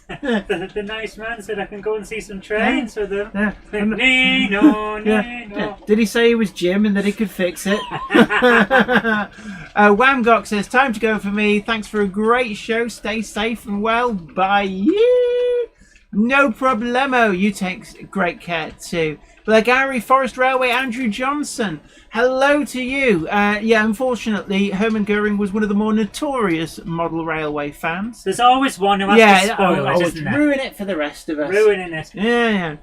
[SPEAKER 1] The nice man said I can go and see some trains with him. Nino.
[SPEAKER 2] Did he say he was Jim and that he could fix it? Whamgock says, time to go for me. Thanks for a great show. Stay safe and well. Bye. No problemo. You take great care too. Blackberry Forest Railway, Andrew Johnson. Hello to you. Yeah, unfortunately, Hermann Goering was one of the more notorious model railway fans.
[SPEAKER 1] There's always one who has to spoil it, isn't there?
[SPEAKER 2] Ruin it for the rest of us.
[SPEAKER 1] Ruining it.
[SPEAKER 2] Yeah.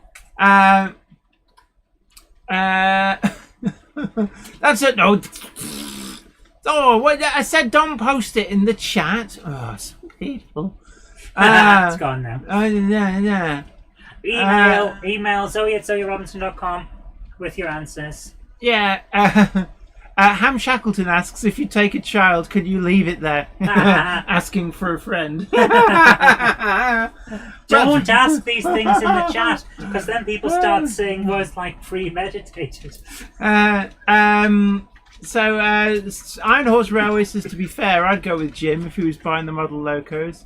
[SPEAKER 2] That's it. No. Oh, what I said. Don't post it in the chat. Oh, so hateful.
[SPEAKER 1] It's gone now.
[SPEAKER 2] Yeah.
[SPEAKER 1] Email Zoe at zoerobinson.com with your answers.
[SPEAKER 2] Yeah. Ham Shackleton asks, if you take a child, can you leave it there? Asking for a friend.
[SPEAKER 1] Don't ask these things in the chat, because then people start saying words like premeditated.
[SPEAKER 2] So Iron Horse Railway says, to be fair, I'd go with Jim if he was buying the model locos.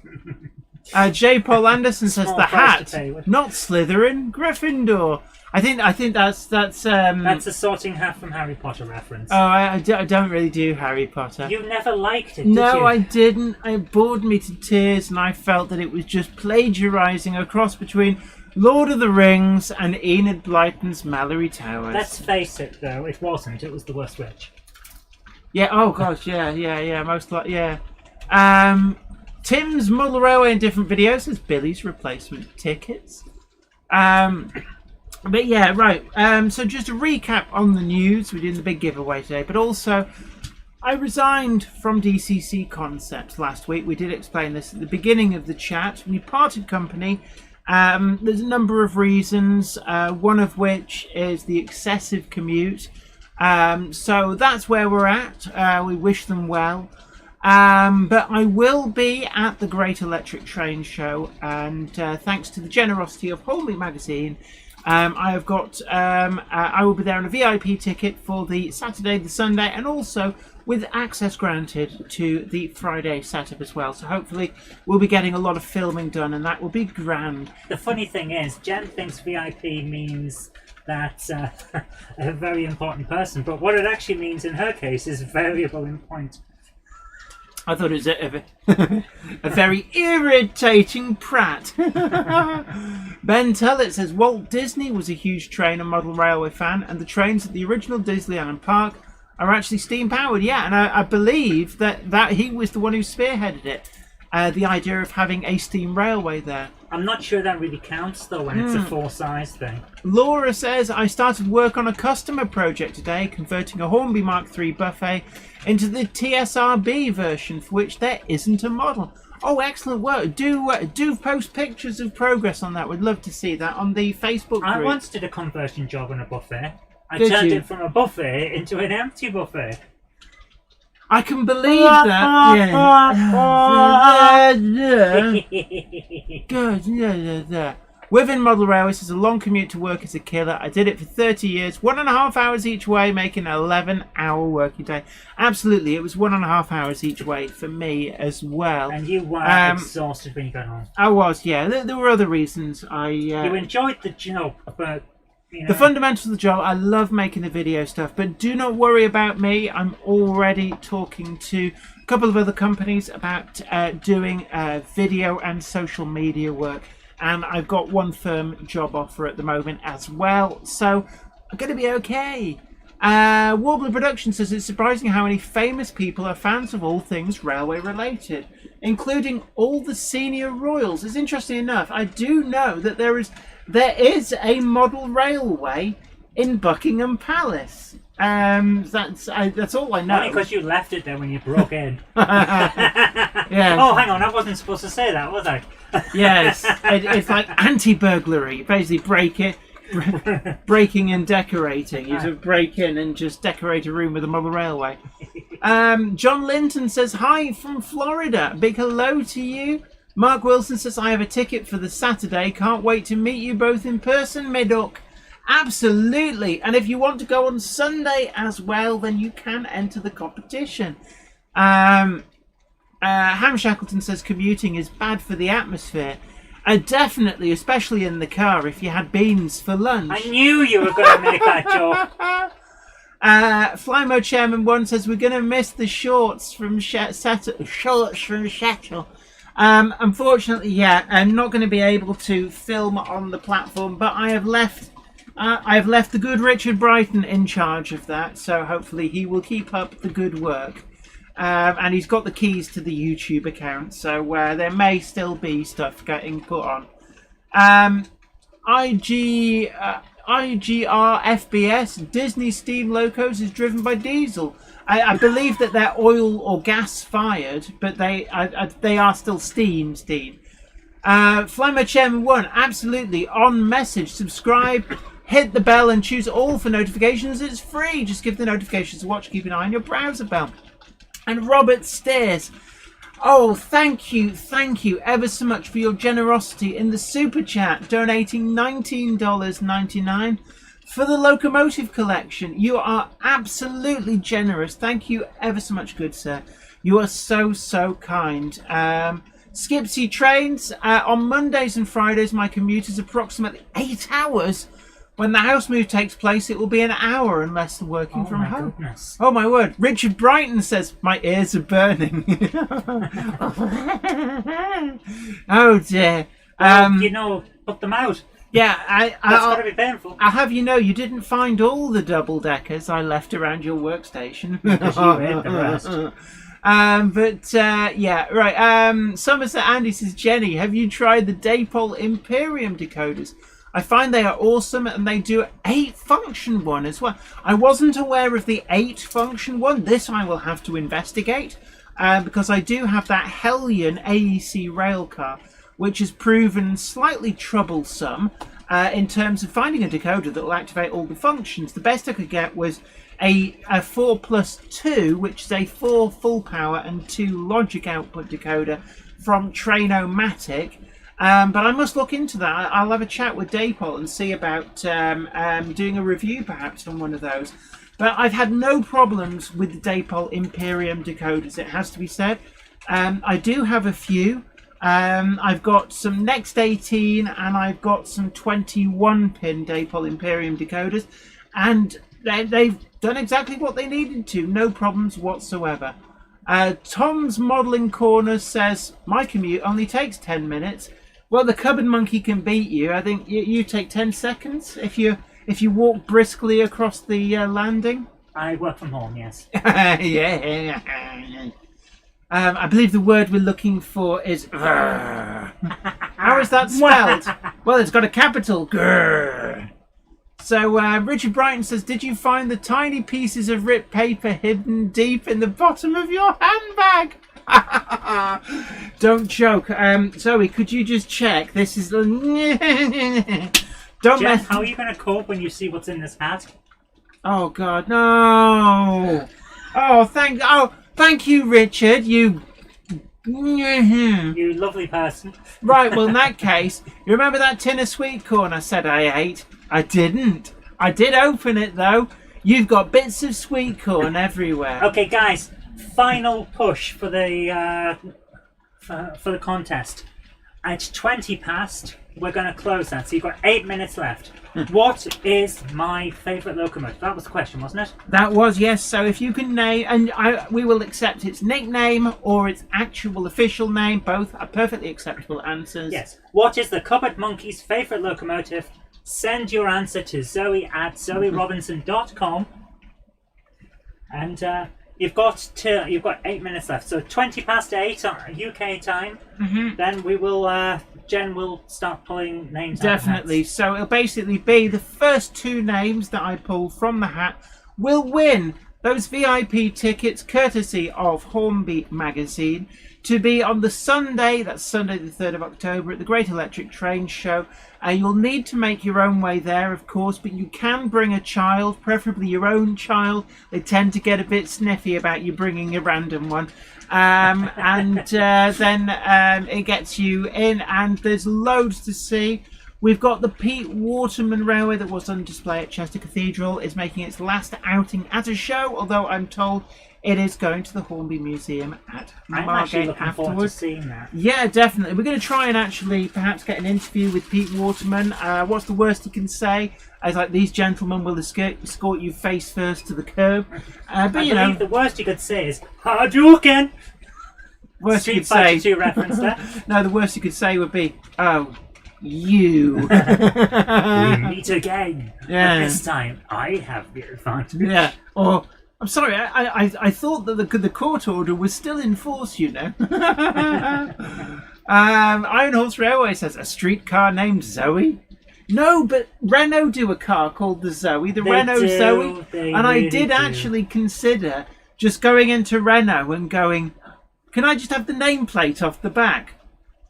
[SPEAKER 2] J. Paul Anderson says the hat, not Slytherin, Gryffindor. I think that's
[SPEAKER 1] a Sorting Hat from Harry Potter reference.
[SPEAKER 2] Oh, I don't really do Harry Potter.
[SPEAKER 1] You never liked it, did you?
[SPEAKER 2] No, I didn't. It bored me to tears, and I felt that it was just plagiarising a cross between Lord of the Rings and Enid Blyton's Mallory Towers.
[SPEAKER 1] Let's face it, though, it wasn't. It was the Worst Witch.
[SPEAKER 2] Yeah. Oh gosh. Yeah. Most like yeah. Tim's Model Railway in different videos is Billy's replacement tickets. But yeah, right. So just a recap on the news. We're doing the big giveaway today, but also I resigned from DCC Concepts last week. We did explain this at the beginning of the chat. We parted company. There's a number of reasons, one of which is the excessive commute. So that's where we're at. We wish them well. But I will be at the Great Electric Train Show, and thanks to the generosity of Hornby magazine, I have got. I will be there on a VIP ticket for the Saturday, the Sunday, and also with access granted to the Friday setup as well. So hopefully we'll be getting a lot of filming done, and that will be grand.
[SPEAKER 1] The funny thing is, Jen thinks VIP means that a very important person, but what it actually means in her case is variable in point.
[SPEAKER 2] I thought it was a very irritating prat. Ben Tullett says, Walt Disney was a huge train and model railway fan, and the trains at the original Disneyland Park are actually steam powered. Yeah, and I believe that he was the one who spearheaded it. The idea of having a steam railway there.
[SPEAKER 1] I'm not sure that really counts though when it's a full size thing.
[SPEAKER 2] Laura says, I started work on a customer project today, converting a Hornby Mark III buffet into the TSRB version, for which there isn't a model. Oh, excellent work. Do post pictures of progress on that. We'd love to see that on the Facebook group.
[SPEAKER 1] I once did a conversion job on a buffet. I turned it from a buffet into an empty buffet.
[SPEAKER 2] I can believe that. Good. Yeah. Within Model Railway says, a long commute to work is a killer. I did it for 30 years, 1.5 hours each way, making an 11-hour working day. Absolutely, it was 1.5 hours each way for me as well.
[SPEAKER 1] And you were exhausted when you got home.
[SPEAKER 2] I was, yeah. There were other reasons.
[SPEAKER 1] You enjoyed the job, but... You know.
[SPEAKER 2] The fundamentals of the job, I love making the video stuff, but do not worry about me. I'm already talking to a couple of other companies about doing video and social media work, and I've got one firm job offer at the moment as well, so I'm going to be okay. Warbler Production says it's surprising how many famous people are fans of all things railway related, including all the senior royals. It's interesting enough, I do know that there is a model railway in Buckingham Palace. That's all I know.
[SPEAKER 1] Only because you left it there when you broke in.
[SPEAKER 2] Yeah.
[SPEAKER 1] Oh, hang on, I wasn't supposed to say that, was I?
[SPEAKER 2] Yes, it's like anti-burglary. You basically breaking and decorating. You just break in and just decorate a room with a model railway. John Linton says, hi from Florida. Big hello to you. Mark Wilson says, I have a ticket for the Saturday. Can't wait to meet you both in person, Medoc. Absolutely. And if you want to go on Sunday as well, then you can enter the competition. Ham Shackleton says, commuting is bad for the atmosphere. Definitely, especially in the car if you had beans for lunch.
[SPEAKER 1] I knew you were going to make that joke.
[SPEAKER 2] Flymo Chairman 1 says, we're going to miss the shorts from Shuttle. Unfortunately, yeah, I'm not going to be able to film on the platform, but I have left the good Richard Brighton in charge of that, so hopefully he will keep up the good work. And he's got the keys to the YouTube account, so there may still be stuff getting put on. IGR FBS, Disney Steam Locos is driven by diesel. I believe that they're oil or gas fired, but they are still steam. Flymo Chairman 1, absolutely on message. Subscribe, hit the bell and choose all for notifications. It's free. Just give the notifications a watch. Keep an eye on your browser bell. And Robert Steers. Oh, thank you ever so much for your generosity in the super chat, donating $19.99 for the Locomotive collection. You are absolutely generous. Thank you ever so much, good sir. You are so kind. Skipsy Trains, on Mondays and Fridays my commute is approximately 8 hours. When the house move takes place, it will be an hour unless they're working from home.
[SPEAKER 1] Goodness.
[SPEAKER 2] Oh my word. Richard Brighton says, my ears are burning. Oh dear.
[SPEAKER 1] Well, put them out.
[SPEAKER 2] Yeah,
[SPEAKER 1] That's got to be painful.
[SPEAKER 2] I'll have you know, you didn't find all the double-deckers I left around your workstation.
[SPEAKER 1] Because you ate the rest.
[SPEAKER 2] Yeah, right. Somerset Andy says, Jenny, have you tried the Dapol Imperium decoders? I find they are awesome, and they do 8-function one as well. I wasn't aware of the 8-function one. This I will have to investigate, because I do have that Hellion AEC railcar, which has proven slightly troublesome in terms of finding a decoder that will activate all the functions. The best I could get was a 4+2, which is a 4 full power and 2 logic output decoder from Train-O-Matic. But I must look into that. I'll have a chat with Dapol and see about doing a review perhaps on one of those. But I've had no problems with the Dapol Imperium decoders, it has to be said. I do have a few. I've got some Next 18 and I've got some 21-pin Dapol Imperium decoders. And they've done exactly what they needed to. No problems whatsoever. Tom's Modelling Corner says, my commute only takes 10 minutes. Well, the Cupboard Monkey can beat you. I think you take 10 seconds if you walk briskly across the landing.
[SPEAKER 1] I work from home, yes.
[SPEAKER 2] Yeah. I believe the word we're looking for is grr. How is that spelled? Well, it's got a capital grr. So Richard Brighton says, did you find the tiny pieces of ripped paper hidden deep in the bottom of your handbag? Don't joke. Zoe, could you just check? This is
[SPEAKER 1] Jeff, how are you going to cope when you see what's in this hat?
[SPEAKER 2] Oh God, no! Oh, thank you, Richard. You
[SPEAKER 1] lovely person.
[SPEAKER 2] Right. Well, in that case, you remember that tin of sweet corn I said I ate? I didn't. I did open it though. You've got bits of sweet corn everywhere.
[SPEAKER 1] Okay, guys. Final push for the for the contest. At 20 past, we're going to close that. So you've got 8 minutes left. What is my favourite locomotive? That was the question, wasn't it?
[SPEAKER 2] That was, yes. So if you can name, and we will accept its nickname or its actual official name. Both are perfectly acceptable answers.
[SPEAKER 1] Yes. What is the Cupboard Monkey's favourite locomotive? Send your answer to zoe@zoerobinson.com. And you've got 8 minutes left. So 20 past 8 UK time.
[SPEAKER 2] Mm-hmm.
[SPEAKER 1] Then we will. Jen will start pulling names.
[SPEAKER 2] Definitely.
[SPEAKER 1] Out of
[SPEAKER 2] so it'll basically be the first 2 names that I pull from the hat will win those VIP tickets, courtesy of Hornby magazine, to be on the Sunday. That's Sunday the 3rd of October at the Great Electric Train Show. You'll need to make your own way there, of course, but you can bring a child, preferably your own child. They tend to get a bit sniffy about you bringing a random one. Then it gets you in, and there's loads to see. We've got the Pete Waterman Railway that was on display at Chester Cathedral is making its last outing as a show, although I'm told it is going to the Hornby Museum at
[SPEAKER 1] I'm actually
[SPEAKER 2] Margate
[SPEAKER 1] looking forward to
[SPEAKER 2] afterwards.
[SPEAKER 1] seeing that.
[SPEAKER 2] Yeah, definitely. We're going to try and actually perhaps get an interview with Pete Waterman. What's the worst he can say? As like, these gentlemen will escort you face first to the curb. But you know,
[SPEAKER 1] the worst you could say is Hadouken.
[SPEAKER 2] Worst you
[SPEAKER 1] Street
[SPEAKER 2] could say.
[SPEAKER 1] Fighter 2 reference there.
[SPEAKER 2] No, the worst you could say would be, "Oh, you."
[SPEAKER 1] We meet again.
[SPEAKER 2] Yeah.
[SPEAKER 1] But this time I have the advantage.
[SPEAKER 2] Yeah. Or I'm sorry, I thought that the court order was still in force. You know. Iron Horse Railway says a streetcar named Zoe. No, but Renault do a car called the Zoe, the Renault Zoe, and I did actually consider just going into Renault and going, can I just have the nameplate off the back?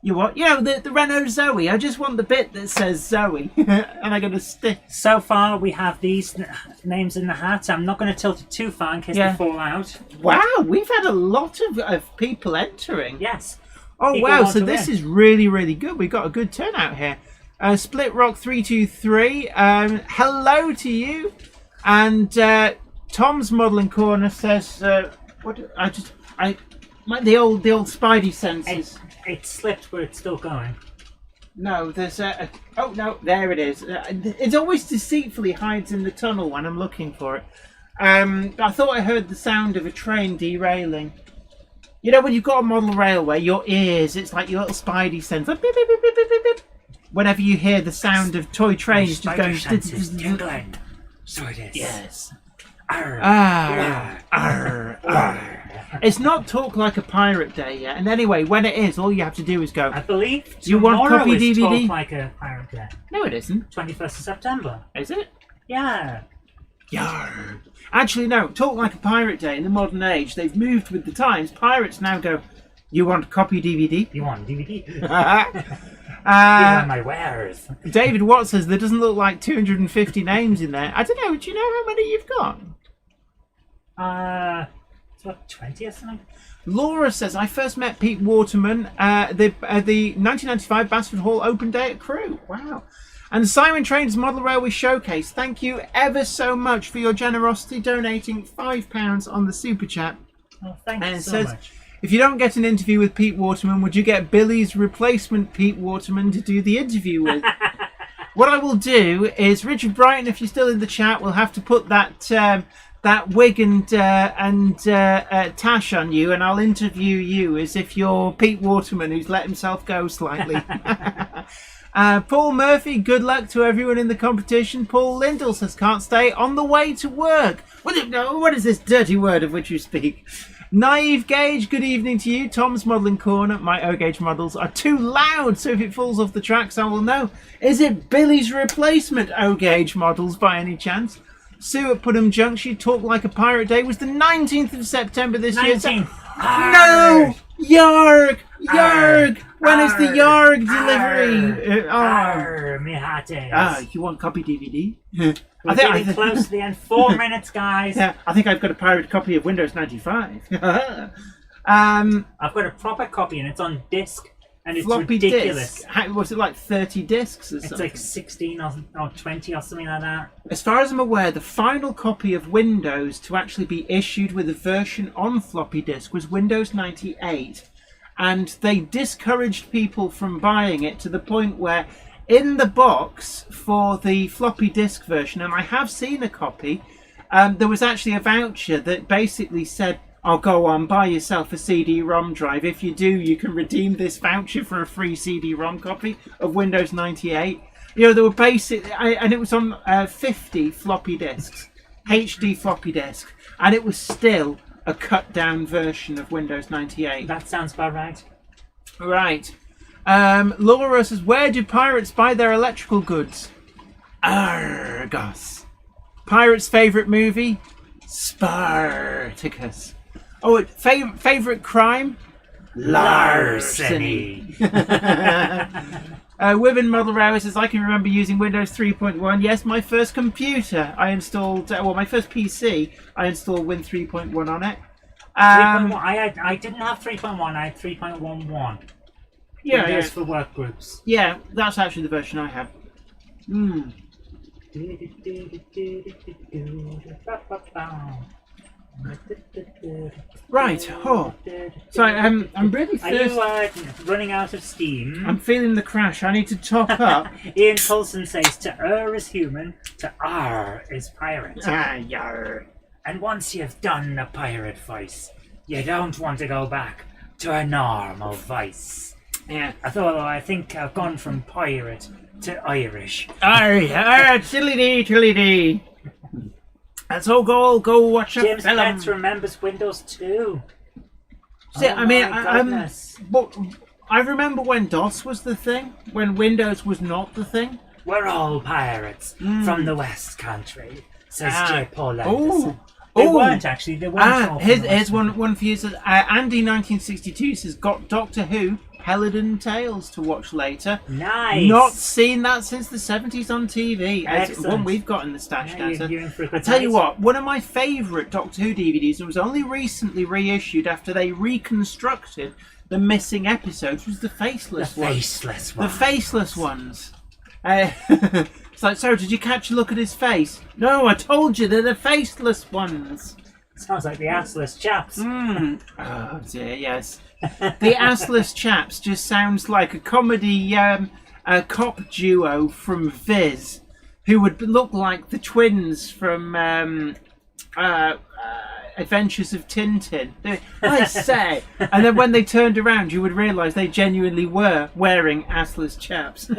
[SPEAKER 2] You what? You know, the Renault Zoe. I just want the bit that says Zoe. And I'm going to stick.
[SPEAKER 1] So far, we have these names in the hat. I'm not going to tilt it too far in case they fall out.
[SPEAKER 2] Wow, we've had a lot of people entering.
[SPEAKER 1] Yes.
[SPEAKER 2] Oh,
[SPEAKER 1] People
[SPEAKER 2] wow.
[SPEAKER 1] want
[SPEAKER 2] So
[SPEAKER 1] to
[SPEAKER 2] this
[SPEAKER 1] win.
[SPEAKER 2] is really, really good. We've got a good turnout here. Split Rock 323. Hello to you. And Tom's Modelling Corner says, the old Spidey senses.
[SPEAKER 1] It slipped, but it's still going.
[SPEAKER 2] No, there's oh no, there it is. It always deceitfully hides in the tunnel when I'm looking for it. I thought I heard the sound of a train derailing. You know when you've got a model railway, your ears, it's like your little Spidey sense. Like, beep, beep, beep, beep, beep, beep. Whenever you hear the sound of toy trains just going...
[SPEAKER 1] tingling. So it is.
[SPEAKER 2] Yes.
[SPEAKER 1] Arr,
[SPEAKER 2] Arr. It's not Talk Like a Pirate Day yet. And anyway, when it is, all you have to do is go...
[SPEAKER 1] I believe
[SPEAKER 2] you want copy
[SPEAKER 1] is
[SPEAKER 2] DVD?
[SPEAKER 1] Talk Like a Pirate Day.
[SPEAKER 2] No, it isn't.
[SPEAKER 1] 21st of September.
[SPEAKER 2] Is it?
[SPEAKER 1] Yeah.
[SPEAKER 2] Yarr. Actually, no. Talk Like a Pirate Day in the modern age. They've moved with the times. Pirates now go, you want copy DVD?
[SPEAKER 1] You want DVD? You want my wares.
[SPEAKER 2] David Watt says there doesn't look like 250 names in there. I don't know. Do you know how many you've got?
[SPEAKER 1] It's about 20 or something.
[SPEAKER 2] Laura says, I first met Pete Waterman the 1995 Basford Hall Open Day at Crewe. Wow. And Simon Train's Model Railway Showcase. Thank you ever so much for your generosity, donating £5 on the Super Chat.
[SPEAKER 1] Oh, thank you so much.
[SPEAKER 2] If you don't get an interview with Pete Waterman, would you get Billy's replacement Pete Waterman to do the interview with? What I will do is, Richard Brighton, if you're still in the chat, we'll have to put that wig and tash on you, and I'll interview you as if you're Pete Waterman who's let himself go slightly. Paul Murphy, good luck to everyone in the competition. Paul Lindell says, can't stay on the way to work. What is this dirty word of which you speak? Naive Gauge, good evening to you. Tom's Modelling Corner, my O-Gauge models are too loud, so if it falls off the tracks, I will know. Is it Billy's replacement O-Gauge models by any chance? Sue at Putnam Junction, Talk Like a Pirate Day was the 19th of September this year. No! Yarg! Yarg! When is the Yarg delivery?
[SPEAKER 1] Me hearties.
[SPEAKER 2] You want copy DVD?
[SPEAKER 1] We're getting close to the end. 4 minutes, guys.
[SPEAKER 2] Yeah, I think I've got a pirate copy of Windows 95.
[SPEAKER 1] I've got a proper copy and it's on disc. And it's
[SPEAKER 2] floppy
[SPEAKER 1] ridiculous.
[SPEAKER 2] Disc. Was it like 30 discs or something?
[SPEAKER 1] It's like 16 or 20 or something like that.
[SPEAKER 2] As far as I'm aware, the final copy of Windows to actually be issued with a version on floppy disk was Windows 98. And they discouraged people from buying it to the point where in the box for the floppy disk version, and I have seen a copy, there was actually a voucher that basically said, oh, go on, buy yourself a CD-ROM drive. If you do, you can redeem this voucher for a free CD-ROM copy of Windows 98. You know, they were basic, and it was on 50 floppy disks, HD floppy disk, and it was still a cut-down version of Windows 98.
[SPEAKER 1] That sounds about right.
[SPEAKER 2] Right. Laura says, where do pirates buy their electrical goods? Argos. Pirates' favourite movie? Spartacus. Oh, favourite crime?
[SPEAKER 1] Larceny.
[SPEAKER 2] Women Model Railway says, I can remember using Windows 3.1. Yes, my first computer I installed, my first PC, I installed Win 3.1 on it.
[SPEAKER 1] 3.1. I didn't have 3.1, I had 3.11.
[SPEAKER 2] Yeah,
[SPEAKER 1] Windows for work groups.
[SPEAKER 2] Yeah, that's actually the version I have. Right. Oh. So I'm really thirsty.
[SPEAKER 1] Are you running out of steam?
[SPEAKER 2] I'm feeling the crash. I need to top up.
[SPEAKER 1] Ian Coulson says, to err is human, to R is pirate.
[SPEAKER 2] Yarr.
[SPEAKER 1] And once you've done a pirate voice, you don't want to go back to a normal voice.
[SPEAKER 2] Yeah.
[SPEAKER 1] I think I've gone from pirate to Irish.
[SPEAKER 2] Tiddly-dee, tiddly-dee. Let's all go watch a
[SPEAKER 1] James
[SPEAKER 2] film.
[SPEAKER 1] Betts remembers Windows 2.
[SPEAKER 2] See,
[SPEAKER 1] Oh
[SPEAKER 2] I mean,
[SPEAKER 1] my
[SPEAKER 2] but I remember when DOS was the thing, when Windows was not the thing.
[SPEAKER 1] We're all pirates from the West Country, says J. Paul Anderson. They weren't actually. They weren't.
[SPEAKER 2] Here's one for you. Says, Andy 1962 says, got Doctor Who, Peladon Tales to watch later.
[SPEAKER 1] Nice.
[SPEAKER 2] Not seen that since the 70s on TV. It's one we've got in the stash now. I tell you what, one of my favourite Doctor Who DVDs, and was only recently reissued after they reconstructed the missing episodes, was the Faceless ones. The Faceless ones. It's like, so did you catch a look at his face? No, I told you, they're the faceless ones.
[SPEAKER 1] Sounds like the assless chaps.
[SPEAKER 2] Oh dear, yes. The assless chaps just sounds like a comedy a cop duo from Viz, who would look like the twins from Adventures of Tintin. I say. And then when they turned around, you would realise they genuinely were wearing assless chaps.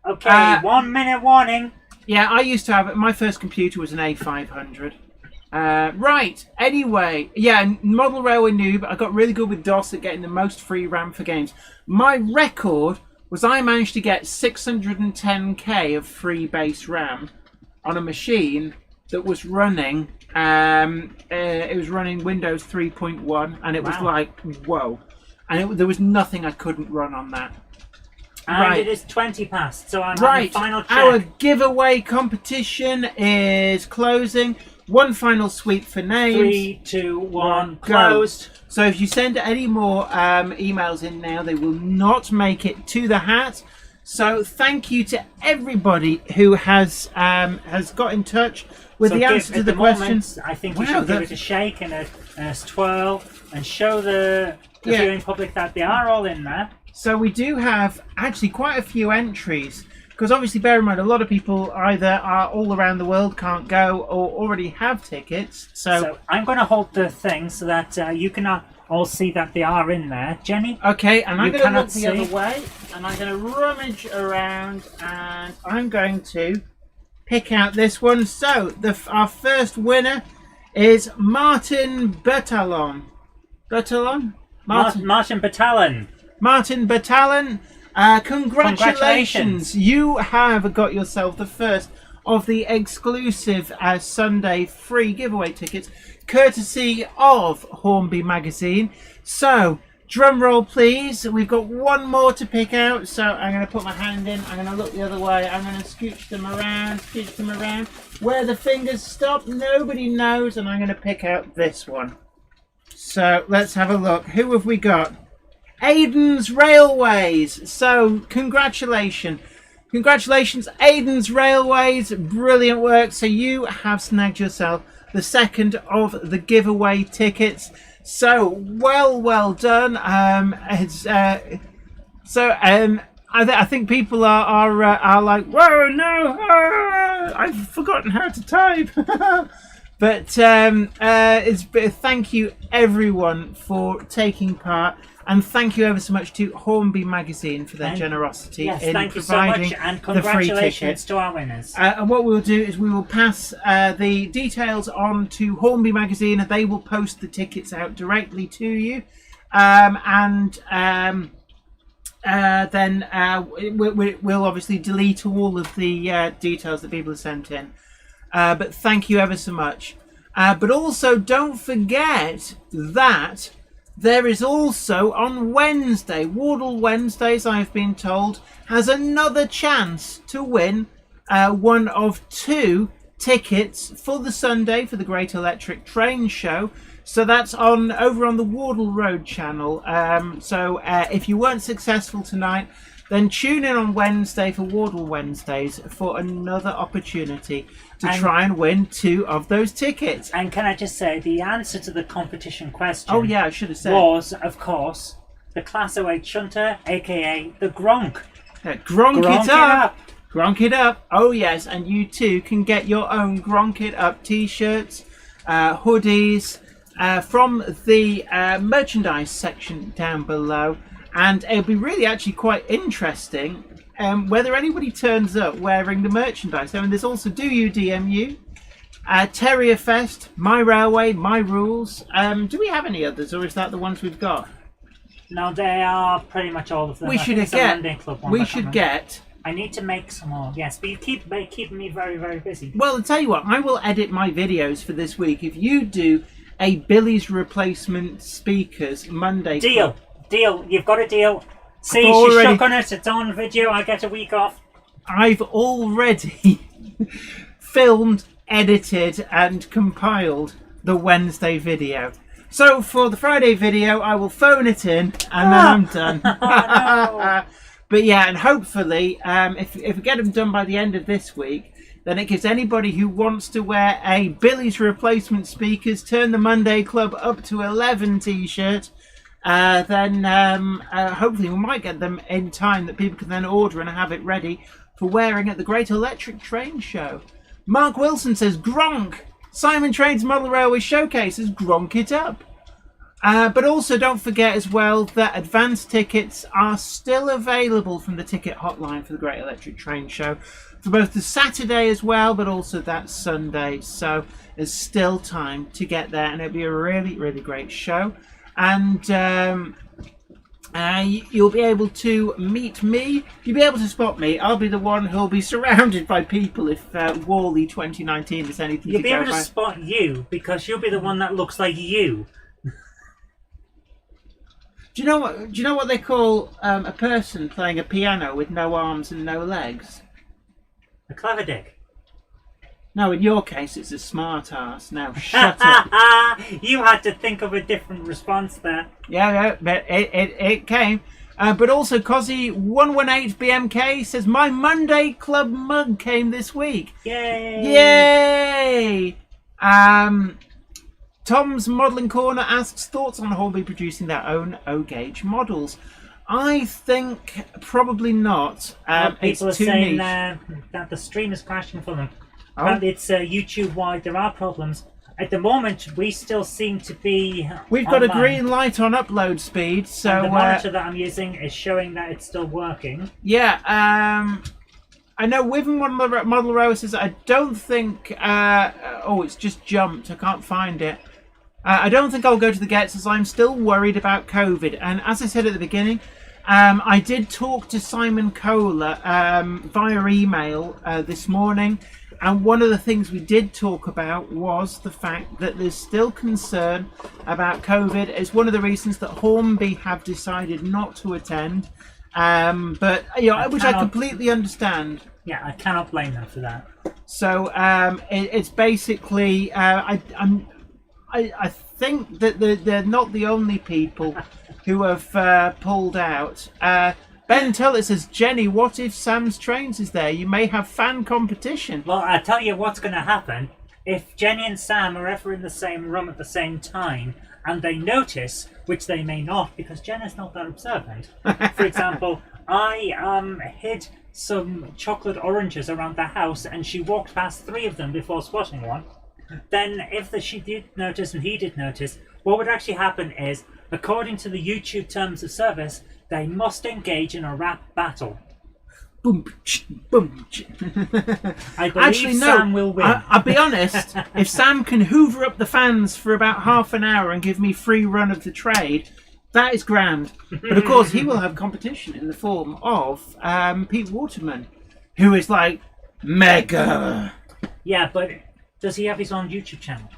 [SPEAKER 1] Okay, 1 minute warning.
[SPEAKER 2] Yeah, I used to have... My first computer was an A500. Right, anyway. Yeah, Model Railway Noob. I got really good with DOS at getting the most free RAM for games. My record was I managed to get 610k of free base RAM on a machine that was running, it was running Windows 3.1, and it was like, whoa. And there was nothing I couldn't run on that.
[SPEAKER 1] And it is 20 past, so I'm on the final check.
[SPEAKER 2] Our giveaway competition is closing. One final sweep for names.
[SPEAKER 1] 3, 2, 1, closed.
[SPEAKER 2] So if you send any more emails in now, they will not make it to the hat. So thank you to everybody who has got in touch with the answer to the questions.
[SPEAKER 1] I think you should give it a shake and a twirl and show the viewing public that they are all in there.
[SPEAKER 2] So we do have actually quite a few entries, because obviously bear in mind a lot of people either are all around the world, can't go, or already have tickets. So
[SPEAKER 1] I'm going to hold the thing so that you can all see that they are in there. Jenny?
[SPEAKER 2] Okay, and I'm going to look the other way, and I'm going to rummage around, and I'm going to pick out this one. So our first winner is Martin Bertalon.
[SPEAKER 1] Martin Bertalon.
[SPEAKER 2] Martin Bertalon, congratulations! You have got yourself the first of the exclusive Sunday free giveaway tickets, courtesy of Hornby magazine. So, drum roll please. We've got one more to pick out, so I'm going to put my hand in, I'm going to look the other way, I'm going to scooch them around. Where the fingers stop, nobody knows, and I'm going to pick out this one. So, let's have a look. Who have we got? Aiden's Railways. So, congratulations, Aiden's Railways. Brilliant work. So, you have snagged yourself the second of the giveaway tickets. So, well done. I think people are like, whoa, no, I've forgotten how to type. But thank you everyone for taking part. And thank you ever so much to Hornby magazine for their generosity in
[SPEAKER 1] thank you
[SPEAKER 2] providing
[SPEAKER 1] so much, and
[SPEAKER 2] the free ticket
[SPEAKER 1] to our winners.
[SPEAKER 2] And what we'll do is we will pass the details on to Hornby magazine, and they will post the tickets out directly to you. Then we'll obviously delete all of the details that people have sent in. But thank you ever so much. But also don't forget that there is also on Wednesday, Wardle Wednesdays, I've been told, has another chance to win one of 2 tickets for the Sunday for the Great Electric Train Show. So that's over on the Wardle Road channel. So if you weren't successful tonight, then tune in on Wednesday for Wardle Wednesdays for another opportunity to try and win 2 of those tickets.
[SPEAKER 1] And can I just say, the answer to the competition question...
[SPEAKER 2] Oh yeah, I should have said.
[SPEAKER 1] ...was, of course, the Class 08 Shunter, a.k.a. the Gronk.
[SPEAKER 2] Gronk it up! Gronk it up! Oh yes, and you too can get your own Gronk it up t-shirts, hoodies, from the merchandise section down below. And it'll be really actually quite interesting whether anybody turns up wearing the merchandise. I mean, there's also Do You DMU, Terrier Fest, My Railway, My Rules. Do we have any others, or is that the ones we've got?
[SPEAKER 1] No, they are pretty much all of them.
[SPEAKER 2] We should get
[SPEAKER 1] I need to make some more. Yes, but you keeping me very, very busy.
[SPEAKER 2] Well, I'll tell you what, I will edit my videos for this week. If you do a Billy's replacement speakers Monday...
[SPEAKER 1] Deal. You've got a deal. See, she shook on it. It's on video. I get a week off.
[SPEAKER 2] I've already filmed, edited, and compiled the Wednesday video. So for the Friday video, I will phone it in, and then I'm done.
[SPEAKER 1] No.
[SPEAKER 2] But yeah, and hopefully, if we get them done by the end of this week, then it gives anybody who wants to wear a Billy's Replacement Speakers Turn the Monday Club Up to 11 t-shirt, then hopefully we might get them in time that people can then order and have it ready for wearing at the Great Electric Train Show. Mark Wilson says, Gronk! Simon Trains Model Railway Showcase has Gronk it up. But also don't forget as well that advance tickets are still available from the ticket hotline for the Great Electric Train Show for both the Saturday as well, but also that Sunday. So there's still time to get there, and it'll be a really, really great show. And you'll be able to meet me. You'll be able to spot me. I'll be the one who'll be surrounded by people if Wally 2019 is anything
[SPEAKER 1] You'll
[SPEAKER 2] to
[SPEAKER 1] be
[SPEAKER 2] go
[SPEAKER 1] able
[SPEAKER 2] by.
[SPEAKER 1] to spot you because you'll be the one that looks like you.
[SPEAKER 2] Do you know what they call a person playing a piano with no arms and no legs?
[SPEAKER 1] A clever dick.
[SPEAKER 2] No, in your case, it's a smart ass. Now, shut up.
[SPEAKER 1] You had to think of a different response there.
[SPEAKER 2] Yeah, but it came. But also, Cozzy118BMK says, my Monday Club mug came this week.
[SPEAKER 1] Yay!
[SPEAKER 2] Yay! Tom's Modelling Corner asks, thoughts on Hornby producing their own O-gauge models? I think probably not.
[SPEAKER 1] People are
[SPEAKER 2] it's too
[SPEAKER 1] saying
[SPEAKER 2] niche.
[SPEAKER 1] that the stream is crashing for them.
[SPEAKER 2] Oh.
[SPEAKER 1] And it's YouTube-wide. There are problems. At the moment, we still seem to be
[SPEAKER 2] We've got
[SPEAKER 1] online.
[SPEAKER 2] a green light on upload speed, so...
[SPEAKER 1] And the monitor that I'm using is showing that it's still working.
[SPEAKER 2] Yeah, I know Wiven Model Row says, I don't think... it's just jumped. I can't find it. I don't think I'll go to the Gets as I'm still worried about COVID. And as I said at the beginning, I did talk to Simon Kohler via email this morning. And one of the things we did talk about was the fact that there's still concern about COVID. It's one of the reasons that Hornby have decided not to attend. But which I completely understand.
[SPEAKER 1] Yeah, I cannot blame them for that.
[SPEAKER 2] So it's basically I think that they're not the only people who have pulled out. Ben Tullett says, Jenny, what if Sam's Trains is there? You may have fan competition.
[SPEAKER 1] Well, I tell you what's going to happen. If Jenny and Sam are ever in the same room at the same time and they notice, which they may not because Jenna's not that observant. For example, I hid some chocolate oranges around the house and she walked past 3 of them before spotting one. Then if she did notice and he did notice, what would actually happen is, according to the YouTube terms of service, they must engage in a rap battle.
[SPEAKER 2] Boom, boom.
[SPEAKER 1] I believe Sam will win.
[SPEAKER 2] I'll be honest, if Sam can hoover up the fans for about half an hour and give me free run of the trade, that is grand. But of course, he will have competition in the form of Pete Waterman, who is like mega.
[SPEAKER 1] Yeah, but does he have his own YouTube channel?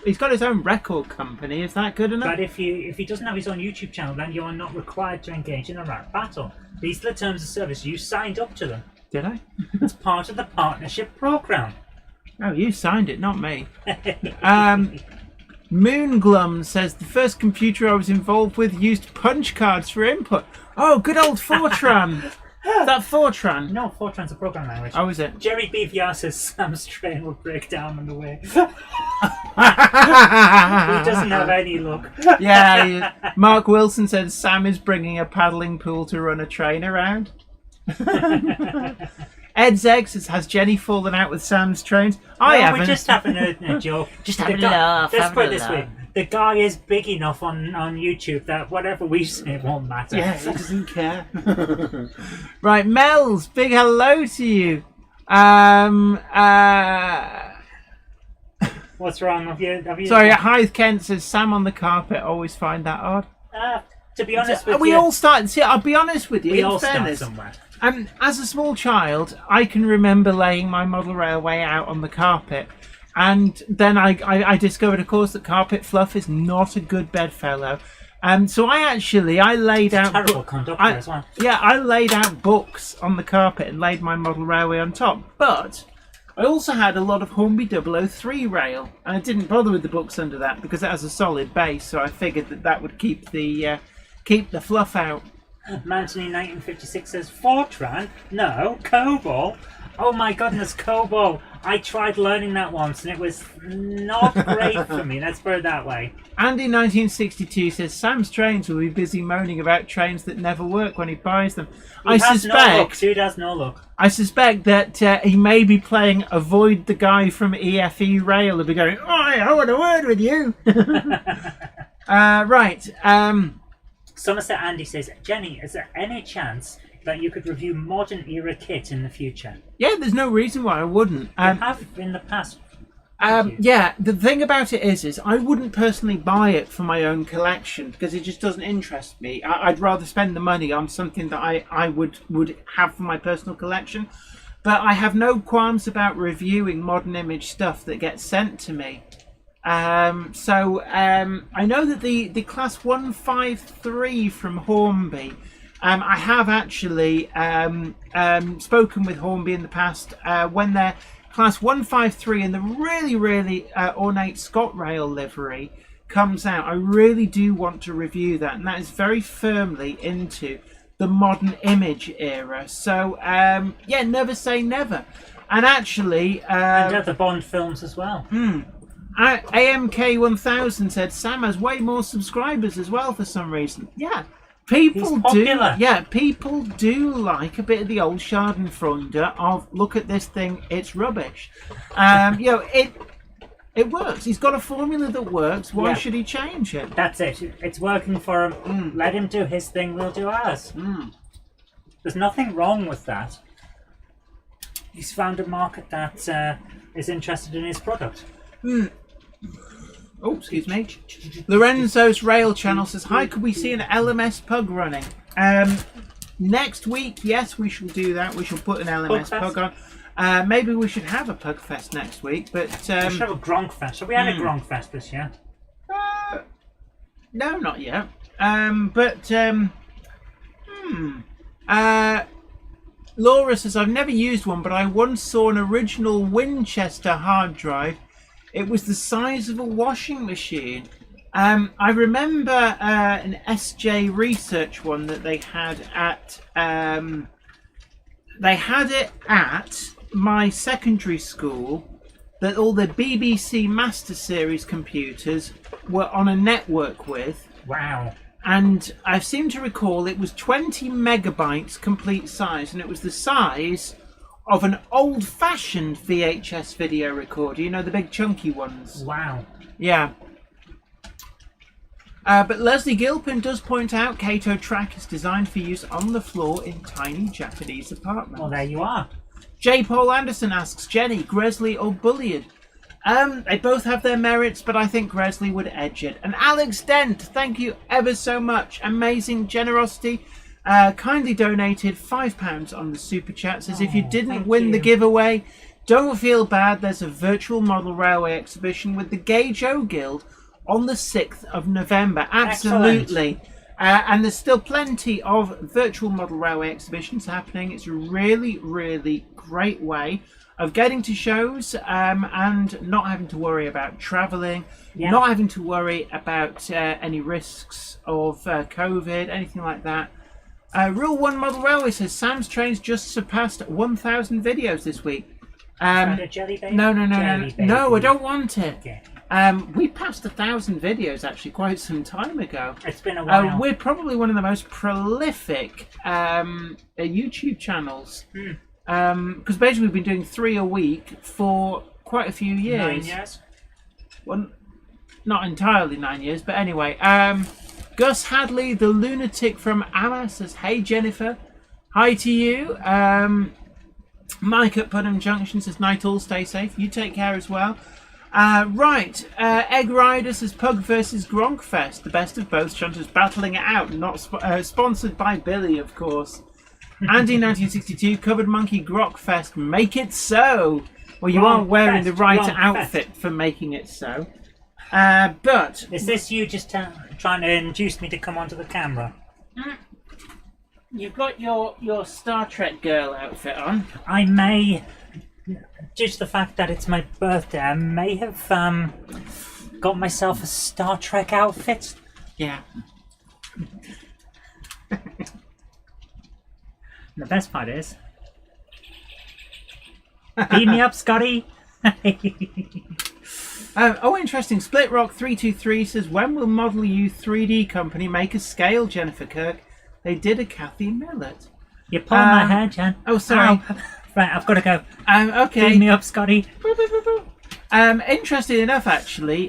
[SPEAKER 2] He's got his own record company. Is that good enough?
[SPEAKER 1] But if he doesn't have his own YouTube channel, then you are not required to engage in a rap battle. These are the terms of service. You signed up to them.
[SPEAKER 2] Did I?
[SPEAKER 1] It's part of the partnership program.
[SPEAKER 2] Oh, you signed it, not me. Moonglum says, the first computer I was involved with used punch cards for input. Oh, good old Fortran. Is that Fortran?
[SPEAKER 1] No, Fortran's a program language.
[SPEAKER 2] Oh, is it?
[SPEAKER 1] Jerry BVR says Sam's train will break down on the way. He doesn't have any luck.
[SPEAKER 2] Yeah, Mark Wilson says Sam is bringing a paddling pool to run a train around. Ed Zegg says, has Jenny fallen out with Sam's trains? I haven't.
[SPEAKER 1] We're just having a joke.
[SPEAKER 2] Just having a laugh.
[SPEAKER 1] Let's put it this way. The guy is big enough on YouTube that whatever we say won't matter.
[SPEAKER 2] Yeah, he doesn't care. Right, Mel's, big hello to you.
[SPEAKER 1] What's wrong? Have you?
[SPEAKER 2] Sorry, Hythe Kent says, Sam on the carpet, always find that odd.
[SPEAKER 1] To be honest with you,
[SPEAKER 2] we all started. See, I'll be honest with you.
[SPEAKER 1] we
[SPEAKER 2] in
[SPEAKER 1] all
[SPEAKER 2] fairness,
[SPEAKER 1] start somewhere.
[SPEAKER 2] As a small child, I can remember laying my model railway out on the carpet, and then I discovered, of course, that carpet fluff is not a good bedfellow. So I laid out
[SPEAKER 1] terrible conductor as well.
[SPEAKER 2] Yeah, I laid out books on the carpet and laid my model railway on top. But I also had a lot of Hornby 003 rail, and I didn't bother with the books under that because it has a solid base. So I figured that would keep the fluff out.
[SPEAKER 1] Mountain in 1956 says Fortran? No, COBOL. Oh my goodness, COBOL. I tried learning that once and it was not great for me. Let's put it that way.
[SPEAKER 2] Andy 1962 says Sam's trains will be busy moaning about trains that never work when he buys them.
[SPEAKER 1] Dude has no luck.
[SPEAKER 2] I suspect that he may be playing Avoid the Guy from EFE Rail. He'll be going, "Oh, I want a word with you." Right.
[SPEAKER 1] Somerset Andy says, Jenny, is there any chance that you could review modern era kit in the future?
[SPEAKER 2] Yeah, there's no reason why I wouldn't.
[SPEAKER 1] You have in the past.
[SPEAKER 2] Yeah, the thing about it is I wouldn't personally buy it for my own collection because it just doesn't interest me. I'd rather spend the money on something that I would have for my personal collection. But I have no qualms about reviewing modern image stuff that gets sent to me. I know that the class 153 from Hornby, I have actually spoken with Hornby in the past when their class 153 in the really ornate ScotRail livery comes out. I really do want to review that, and that is very firmly into the modern image era. So yeah, never say never. And actually,
[SPEAKER 1] and other Bond films as well.
[SPEAKER 2] AMK 1000 said Sam has way more subscribers as well for some reason. Yeah, people do. Yeah, people do like a bit of the old Schadenfreude of look at this thing, it's rubbish. It works. He's got a formula that works. Why should he change it?
[SPEAKER 1] That's it. It's working for him. Let him do his thing. We'll do ours. There's nothing wrong with that. He's found a market that is interested in his product.
[SPEAKER 2] Oh, excuse me. Lorenzo's Rail Channel says, hi, could we see an LMS pug running? Next week, yes, we shall do that. We shall put an LMS pug on. Maybe we should have a pug fest next week, but...
[SPEAKER 1] we should have a Gronk fest. Have we had a Gronk fest this year?
[SPEAKER 2] No, not yet. Laura says, I've never used one, but I once saw an original Winchester hard drive. It was the size of a washing machine. I remember an SJ Research one that they had at... they had it at my secondary school, that all the BBC Master Series computers were on a network with.
[SPEAKER 1] Wow.
[SPEAKER 2] And I seem to recall it was 20 megabytes complete size, and it was the size of an old-fashioned VHS video recorder, you know, the big chunky ones.
[SPEAKER 1] Wow.
[SPEAKER 2] Yeah. But Leslie Gilpin does point out Kato Track is designed for use on the floor in tiny Japanese apartments.
[SPEAKER 1] Well, there you are.
[SPEAKER 2] J. Paul Anderson asks, Jenny, Gresley or Bullion? They both have their merits, but I think Gresley would edge it. And Alex Dent, thank you ever so much. Amazing generosity. Kindly donated £5 on the super chat. Says if you didn't win the giveaway, don't feel bad. There's a virtual model railway exhibition with the Gage O Guild on the 6th of November. Absolutely. And there's still plenty of virtual model railway exhibitions happening. It's a really great way of getting to shows and not having to worry about travelling, not having to worry about any risks of COVID, anything like that. Rule 1 Model Railway says Sam's Trains just surpassed 1,000 videos this week.
[SPEAKER 1] No,
[SPEAKER 2] I don't want it.
[SPEAKER 1] Okay.
[SPEAKER 2] We passed 1,000 videos actually quite some time ago.
[SPEAKER 1] It's been a while.
[SPEAKER 2] We're probably one of the most prolific YouTube channels. Because basically we've been doing 3 a week for quite a few years.
[SPEAKER 1] 9 years?
[SPEAKER 2] Well, not entirely 9 years, but anyway. Gus Hadley, the lunatic from Amma, says, hey Jennifer, hi to you. Mike at Putnam Junction says, night all, stay safe. You take care as well. Right, Egg Riders is Pug versus Gronkfest, the best of both shunters battling it out. Not sponsored by Billy, of course. Andy 1962, Covered Monkey Grokfest, make it so. Well, you aren't wearing the right outfit for making it so. But
[SPEAKER 1] is this you just trying to induce me to come onto the camera?
[SPEAKER 2] You've got your Star Trek girl outfit on.
[SPEAKER 1] I may, due to the fact that it's my birthday, I may have got myself a Star Trek outfit.
[SPEAKER 2] Yeah.
[SPEAKER 1] The best part is, beat me up, Scotty.
[SPEAKER 2] Oh, interesting. Split Rock 323 says, when will Model U 3D company make a scale, Jennifer Kirk? They did a Kathy Millett.
[SPEAKER 1] You're pulling my hair, Jen.
[SPEAKER 2] Oh, sorry.
[SPEAKER 1] Right, I've got to go.
[SPEAKER 2] Okay.
[SPEAKER 1] Beat me up, Scotty.
[SPEAKER 2] Interesting enough, actually.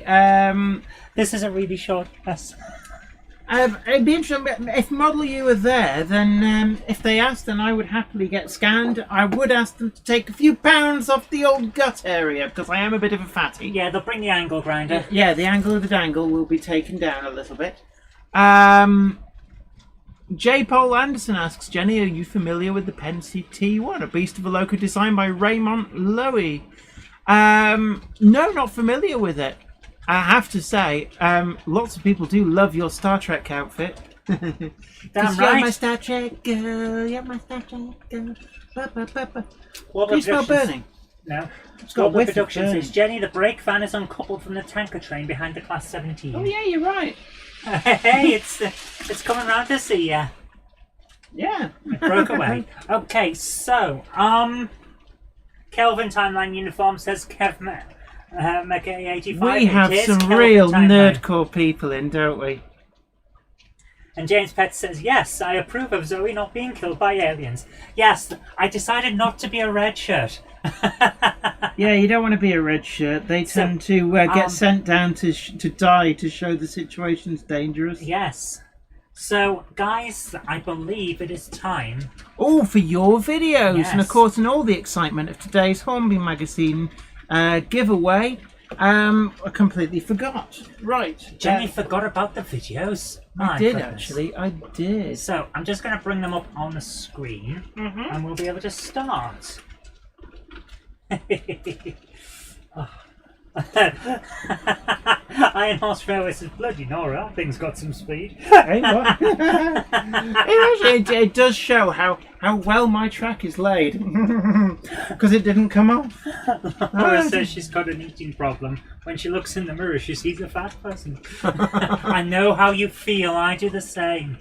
[SPEAKER 1] This is a really short press.
[SPEAKER 2] It'd be interesting if Model U are there. Then, if they asked, then I would happily get scanned. I would ask them to take a few pounds off the old gut area because I am a bit of a fatty.
[SPEAKER 1] Yeah, they'll bring the angle grinder.
[SPEAKER 2] Yeah, the angle of the dangle will be taken down a little bit. J. Paul Anderson asks, Jenny, are you familiar with the Pensy T1, a beast of a loco designed by Raymond Loewy? No, not familiar with it. I have to say, lots of people do love your Star Trek outfit.
[SPEAKER 1] Damn right.
[SPEAKER 2] You're my Star Trek girl, you're my Star Trek girl. Do you smell burning?
[SPEAKER 1] No.
[SPEAKER 2] It's got
[SPEAKER 1] Warbler Productions says, Jenny, the brake van is uncoupled from the tanker train behind the Class 17.
[SPEAKER 2] Oh yeah, you're right.
[SPEAKER 1] Hey, it's coming round to see ya.
[SPEAKER 2] Yeah.
[SPEAKER 1] It broke away. Okay, so, Kelvin Timeline Uniform says Kev Mega 85.
[SPEAKER 2] We have some
[SPEAKER 1] Kelvin
[SPEAKER 2] real
[SPEAKER 1] Timeline.
[SPEAKER 2] nerdcore people in, don't we?
[SPEAKER 1] And James Pett says, yes, I approve of Zoe not being killed by aliens. Yes, I decided not to be a red shirt.
[SPEAKER 2] Yeah, you don't want to be a red shirt. They tend to get sent down to die to show the situation's dangerous.
[SPEAKER 1] Yes. So, guys, I believe it is time.
[SPEAKER 2] Oh, for your videos.
[SPEAKER 1] Yes.
[SPEAKER 2] And, of course, in all the excitement of today's Hornby magazine giveaway, I completely forgot. Right.
[SPEAKER 1] Jenny forgot about the videos.
[SPEAKER 2] I did, actually. I did.
[SPEAKER 1] So, I'm just going to bring them up on the screen, and we'll be able to start. Iron Horse Railway says, bloody Nora, that thing's got some speed.
[SPEAKER 2] Hey, what? it does show how well my track is laid. Because it didn't come off.
[SPEAKER 1] Nora says she's got an eating problem. When she looks in the mirror, she sees a fat person. I know how you feel. I do the same.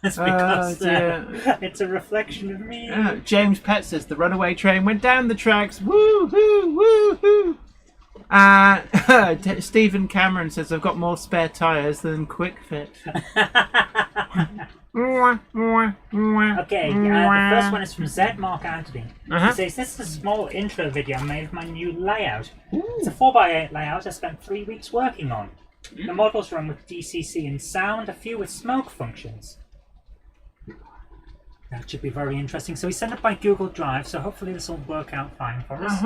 [SPEAKER 1] It's because it's a reflection of me.
[SPEAKER 2] James Pett says the runaway train went down the tracks. Woo-hoo, woo-hoo. Stephen Cameron says I've got more spare tyres than Quick Fit.
[SPEAKER 1] Okay, the first one is from Z Mark Anthony. He says, this is a small intro video I made of my new layout. It's a 4x8 layout I spent 3 weeks working on. The models run with DCC and sound, a few with smoke functions. That should be very interesting. So he sent it by Google Drive, so hopefully this will work out fine for us.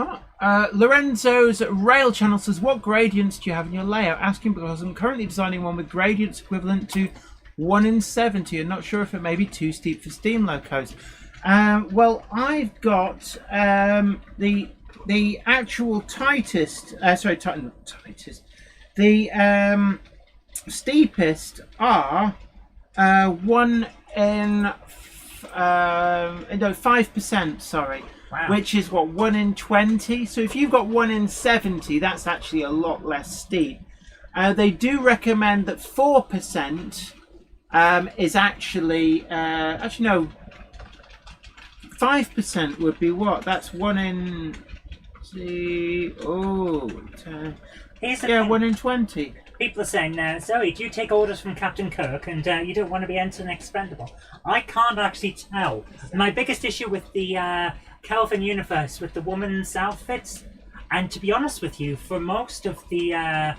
[SPEAKER 2] Lorenzo's Rail Channel says, what gradients do you have in your layout? Asking because I'm currently designing one with gradients equivalent to 1 in 70. I'm not sure if it may be too steep for steam locos. Well, I've got the actual tightest, the steepest are 1 in 5%, sorry.
[SPEAKER 1] Wow.
[SPEAKER 2] Which is what, 1 in 20? So if you've got 1 in 70, that's actually a lot less steep. They do recommend that 4% is actually no, 5% would be what? That's 1 in 1 in 20.
[SPEAKER 1] People are saying now, Zoe, do you take orders from Captain Kirk and you don't want to be entered expendable? I can't actually tell. My biggest issue with the Kelvin universe with the woman's outfits, and to be honest with you, for most of the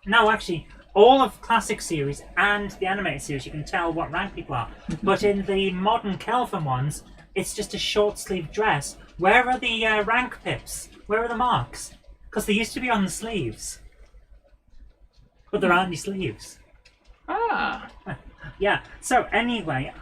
[SPEAKER 1] no, actually, all of classic series and the animated series, you can tell what rank people are. But in the modern Kelvin ones, it's just a short sleeve dress. Where are the rank pips? Where are the marks? Because they used to be on the sleeves. But there aren't any sleeves.
[SPEAKER 2] Ah.
[SPEAKER 1] Yeah, so anyway,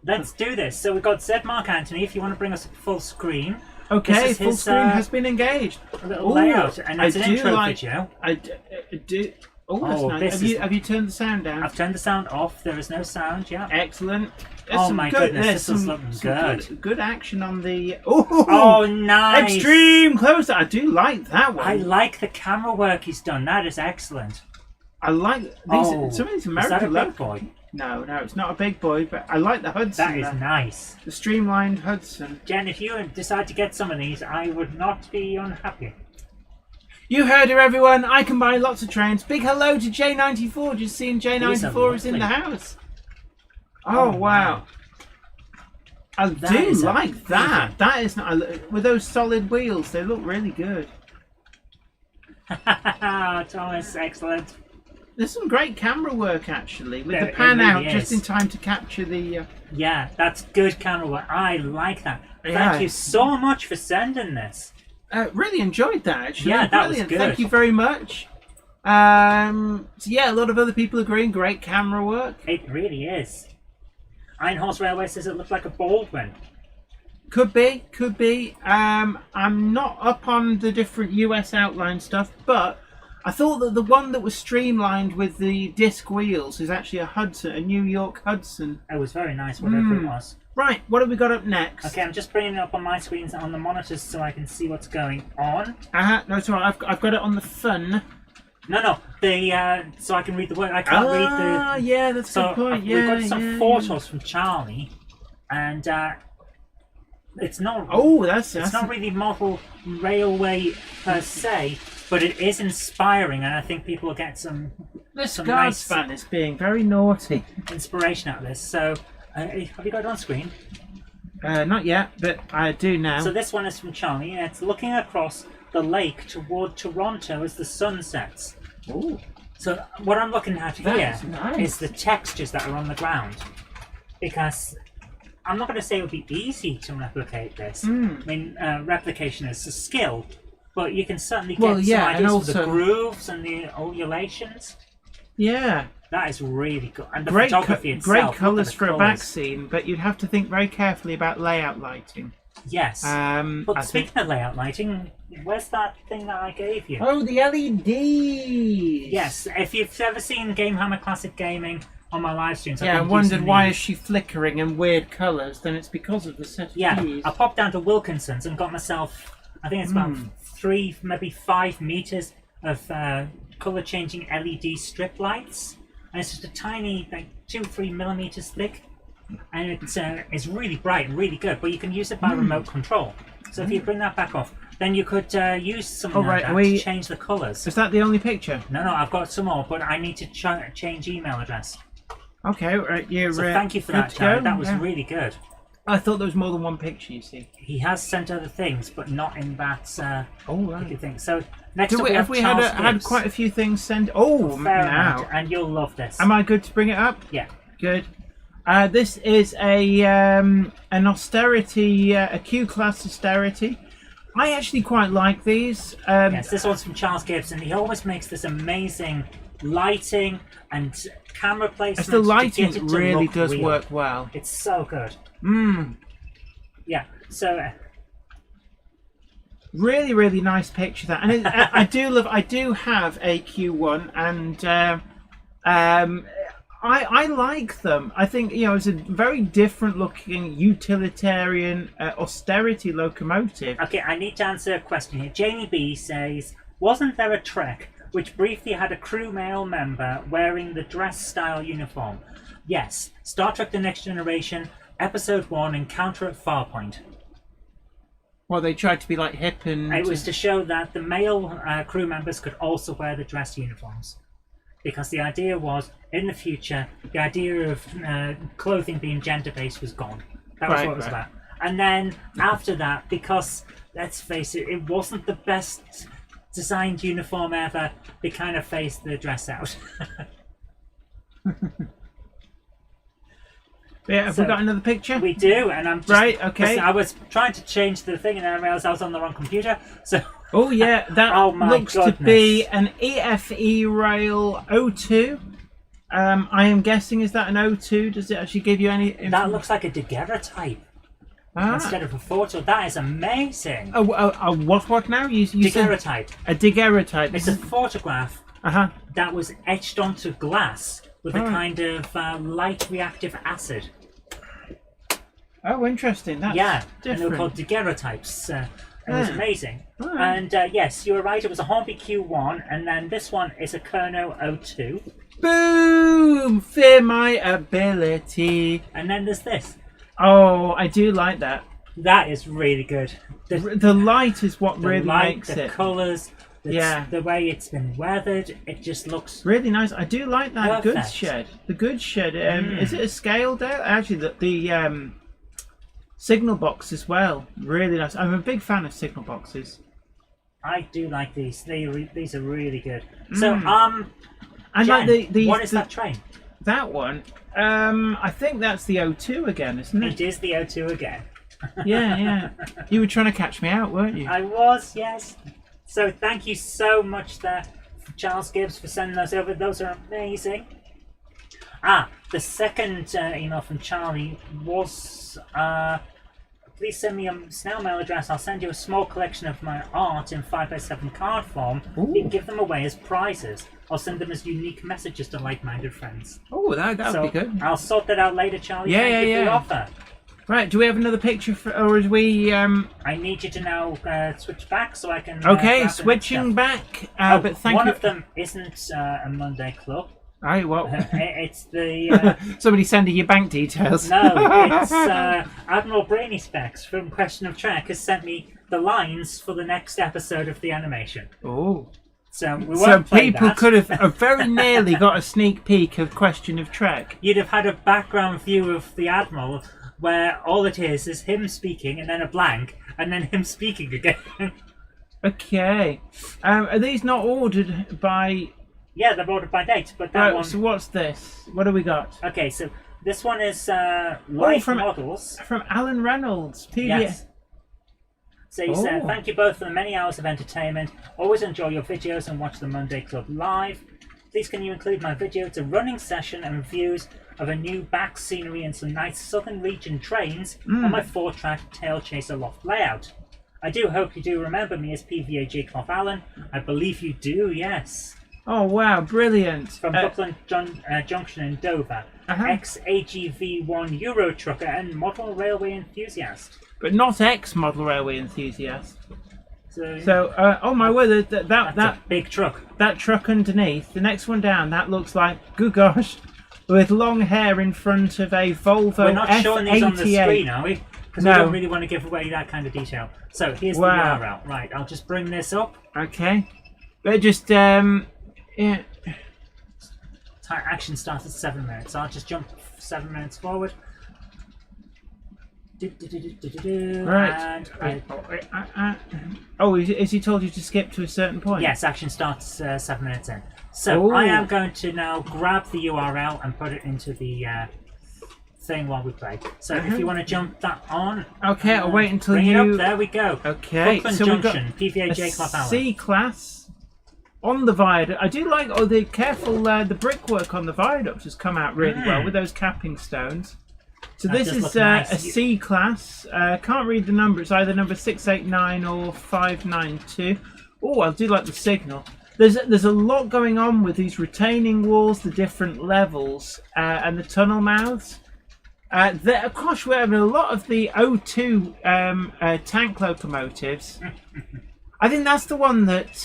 [SPEAKER 1] let's do this. So we've got Zed Mark Anthony, if you want to bring us up full screen.
[SPEAKER 2] Okay, full
[SPEAKER 1] his,
[SPEAKER 2] screen has been engaged.
[SPEAKER 1] A little layout, and it's an intro video.
[SPEAKER 2] I do. Oh, that's nice. Have you turned the sound down?
[SPEAKER 1] I've turned the sound off. There is no sound. Yeah.
[SPEAKER 2] Excellent.
[SPEAKER 1] Oh my goodness, this is looking good.
[SPEAKER 2] Good action on the.
[SPEAKER 1] Oh, nice.
[SPEAKER 2] Extreme close. I do like that one.
[SPEAKER 1] I like the camera work he's done. That is excellent.
[SPEAKER 2] I like these. Some of these American.
[SPEAKER 1] Is that a big boy?
[SPEAKER 2] No, it's not a big boy, but I like the Hudson.
[SPEAKER 1] That is nice.
[SPEAKER 2] The streamlined Hudson.
[SPEAKER 1] Jen, if you decide to get some of these, I would not be unhappy.
[SPEAKER 2] You heard her, everyone. I can buy lots of trains. Big hello to J94. Just seeing J94 is in the house. Oh, wow. I do like that. That is not with those solid wheels. They look really good.
[SPEAKER 1] Thomas, excellent.
[SPEAKER 2] There's some great camera work actually with the pan really out just in time to capture the.
[SPEAKER 1] Yeah, that's good camera work. I like that. Thank you so much for sending this.
[SPEAKER 2] Really enjoyed that actually.
[SPEAKER 1] Yeah, that was good.
[SPEAKER 2] Thank you very much. So yeah, a lot of other people agreeing. Great camera work.
[SPEAKER 1] It really is. Iron Horse Railway says it looked like a Baldwin.
[SPEAKER 2] Could be. I'm not up on the different US outline stuff, but I thought that the one that was streamlined with the disc wheels is actually a Hudson, a New York Hudson.
[SPEAKER 1] It was very nice, whatever it was.
[SPEAKER 2] Right, what have we got up next?
[SPEAKER 1] Okay, I'm just bringing it up on my screens on the monitors so I can see what's going on.
[SPEAKER 2] No, it's alright. I've got it on the fun.
[SPEAKER 1] No, so I can read the word. I can't read the.
[SPEAKER 2] Ah, yeah, that's a good point.
[SPEAKER 1] We've got some photos from Charlie, and it's not.
[SPEAKER 2] Oh,
[SPEAKER 1] it's not really model railway per se, but it is inspiring, and I think people will get some.
[SPEAKER 2] This nice fan is being very naughty.
[SPEAKER 1] Inspiration out of this. So, have you got it on screen?
[SPEAKER 2] Not yet, but I do now.
[SPEAKER 1] So this one is from Charlie, and it's looking across the lake toward Toronto as the sun sets.
[SPEAKER 2] Ooh.
[SPEAKER 1] So what I'm looking at here is the textures that are on the ground, because I'm not going to say it would be easy to replicate this. I mean, replication is a skill, but you can certainly get some ideas for the grooves and the undulations.
[SPEAKER 2] Yeah.
[SPEAKER 1] That is really good. And the photography itself.
[SPEAKER 2] Great colours for a back scene, but you'd have to think very carefully about layout lighting.
[SPEAKER 1] Yes. But speaking of layout lighting, where's that thing that I gave you?
[SPEAKER 2] Oh, the LEDs!
[SPEAKER 1] Yes, if you've ever seen Gamehammer Classic Gaming on my live streams,
[SPEAKER 2] yeah, I wondered why is she flickering in weird colours, then it's because of the set of keys.
[SPEAKER 1] I popped down to Wilkinson's and got myself, I think it's about 3, maybe 5 meters of colour changing LED strip lights. And it's just a tiny, like 2-3 millimeters thick. And it's really bright and really good, but you can use it by remote control. So if you bring that back off, then you could use something like that to change the colours.
[SPEAKER 2] Is that the only picture?
[SPEAKER 1] No, I've got some more, but I need to change email address.
[SPEAKER 2] Okay, right.
[SPEAKER 1] So thank you for that, Jared. That was really good.
[SPEAKER 2] I thought there was more than one picture, you see.
[SPEAKER 1] He has sent other things, but not in that thing. So next up
[SPEAKER 2] have we had quite a few things sent? Oh, now.
[SPEAKER 1] And you'll love this.
[SPEAKER 2] Am I good to bring it up?
[SPEAKER 1] Yeah.
[SPEAKER 2] Good. This is an austerity, a Q-class austerity. I actually quite like these.
[SPEAKER 1] Yes, this one's from Charles Gibson. He always makes this amazing lighting and camera placement.
[SPEAKER 2] The lighting really does work well.
[SPEAKER 1] It's so good. Yeah, so
[SPEAKER 2] really, really nice picture that, and I do have a Q1, and I like them. I think it's a very different looking utilitarian austerity locomotive.
[SPEAKER 1] Okay, I need to answer a question here. Jamie B says, wasn't there a Trek which briefly had a crew male member wearing the dress style uniform? Yes, Star Trek The Next Generation, Episode 1, Encounter at Farpoint.
[SPEAKER 2] Well, they tried to be like hip and...
[SPEAKER 1] It was to show that the male crew members could also wear the dress uniforms. Because the idea was, in the future, the idea of clothing being gender-based was gone. That was what it was about. And then, after that, because, let's face it, it wasn't the best designed uniform ever, they kind of phased the dress out.
[SPEAKER 2] Yeah, have we got another picture?
[SPEAKER 1] We do, and I'm just...
[SPEAKER 2] Right, okay.
[SPEAKER 1] I was trying to change the thing, and then I realised I was on the wrong computer, so...
[SPEAKER 2] Oh, yeah, that
[SPEAKER 1] oh my
[SPEAKER 2] looks
[SPEAKER 1] goodness.
[SPEAKER 2] to be an EFE Rail 02. I am guessing, is that an 02? Does it actually give you any...
[SPEAKER 1] That looks like a daguerreotype instead of a photo. That is amazing.
[SPEAKER 2] What now? You
[SPEAKER 1] Daguerreotype.
[SPEAKER 2] A daguerreotype.
[SPEAKER 1] It's a photograph that was etched onto glass with a kind of light reactive acid.
[SPEAKER 2] Oh, interesting. That's different.
[SPEAKER 1] And they were called daguerreotypes. It was amazing. And yes, you were right, it was a Hornby Q1, and then this one is a Kerno 02.
[SPEAKER 2] Boom! Fear my ability.
[SPEAKER 1] And then there's this.
[SPEAKER 2] Oh, I do like that.
[SPEAKER 1] That is really good.
[SPEAKER 2] The light is what really makes
[SPEAKER 1] the
[SPEAKER 2] it.
[SPEAKER 1] The colours, the way it's been weathered, it just looks
[SPEAKER 2] really nice. I do like that
[SPEAKER 1] perfect.
[SPEAKER 2] goods shed. The goods shed. Is it a scaled out? Actually, the signal box as well. Really nice. I'm a big fan of signal boxes.
[SPEAKER 1] I do like these. These are really good. So,
[SPEAKER 2] and
[SPEAKER 1] Jen,
[SPEAKER 2] like
[SPEAKER 1] what is that train?
[SPEAKER 2] That one. I think that's the O2 again, isn't it?
[SPEAKER 1] It is the O2 again.
[SPEAKER 2] Yeah. You were trying to catch me out, weren't you?
[SPEAKER 1] I was, yes. So thank you so much there, Charles Gibbs, for sending those over. Those are amazing. The second email from Charlie was, please send me a snail mail address. I'll send you a small collection of my art in 5x7 card form.
[SPEAKER 2] Ooh.
[SPEAKER 1] You can give them away as prizes. I'll send them as unique messages to like-minded friends.
[SPEAKER 2] Oh, that would be good.
[SPEAKER 1] I'll sort that out later, Charlie.
[SPEAKER 2] Yeah,
[SPEAKER 1] Thank you for
[SPEAKER 2] yeah.
[SPEAKER 1] the offer.
[SPEAKER 2] Right, do we have another picture, or is we...
[SPEAKER 1] I need you to now switch back so I can...
[SPEAKER 2] okay, switching back. But thank you.
[SPEAKER 1] One of them isn't a Monday Club.
[SPEAKER 2] Right, well...
[SPEAKER 1] it's the...
[SPEAKER 2] somebody sending you bank details.
[SPEAKER 1] No, it's Admiral Brainy Specs from Question of Trek has sent me the lines for the next episode of the animation.
[SPEAKER 2] Oh.
[SPEAKER 1] So we won't play
[SPEAKER 2] people
[SPEAKER 1] that.
[SPEAKER 2] could have very nearly got a sneak peek of Question of Trek.
[SPEAKER 1] You'd have had a background view of the Admiral where all it is him speaking and then a blank and then him speaking again.
[SPEAKER 2] Okay. Are these not ordered by...
[SPEAKER 1] Yeah, they're ordered by date, but that one...
[SPEAKER 2] So what's this? What do we got?
[SPEAKER 1] Okay, so this one is live models.
[SPEAKER 2] From Alan Reynolds, PBS.
[SPEAKER 1] Yes. So he said, thank you both for the many hours of entertainment. Always enjoy your videos and watch the Monday Club live. Please can you include my video? It's a running session and reviews of a new back scenery and some nice southern region trains on my 4-track tail chaser loft layout. I do hope you do remember me as PVAG Clough Allen. I believe you do, yes.
[SPEAKER 2] Oh wow, brilliant.
[SPEAKER 1] From Buckland Junction in Dover. Ex-AGV1 Euro trucker and model railway enthusiast.
[SPEAKER 2] But not ex-model railway enthusiast.
[SPEAKER 1] So
[SPEAKER 2] oh my word, that's
[SPEAKER 1] a big truck.
[SPEAKER 2] That truck underneath, the next one down, that looks like, good gosh, with long hair in front of a Volvo F88.
[SPEAKER 1] We're not showing these on the screen, are we? Because we don't really want to give away that kind of detail. So here's the URL. Right, I'll just bring this up.
[SPEAKER 2] Okay. But just, yeah.
[SPEAKER 1] Action starts at 7 minutes. So I'll just jump 7 minutes forward.
[SPEAKER 2] Right. Oh, has he told you to skip to a certain point?
[SPEAKER 1] Yes, action starts 7 minutes in. So I am going to now grab the URL and put it into the thing while we play. So if you want to jump that on.
[SPEAKER 2] Okay, I'll wait until
[SPEAKER 1] bring it up. There we go.
[SPEAKER 2] Okay,
[SPEAKER 1] Buckland
[SPEAKER 2] so
[SPEAKER 1] Junction,
[SPEAKER 2] we've got
[SPEAKER 1] PVAG Clough Allen.
[SPEAKER 2] C-class on the viaduct. I do like, the careful, the brickwork on the viaduct has come out really well with those capping stones. So this is nice. A C-class. Can't read the number. It's either number 689 or 592. Oh, I do like the signal. There's a lot going on with these retaining walls, the different levels, and the tunnel mouths. Of course, we're having a lot of the O2 tank locomotives. I think that's the one that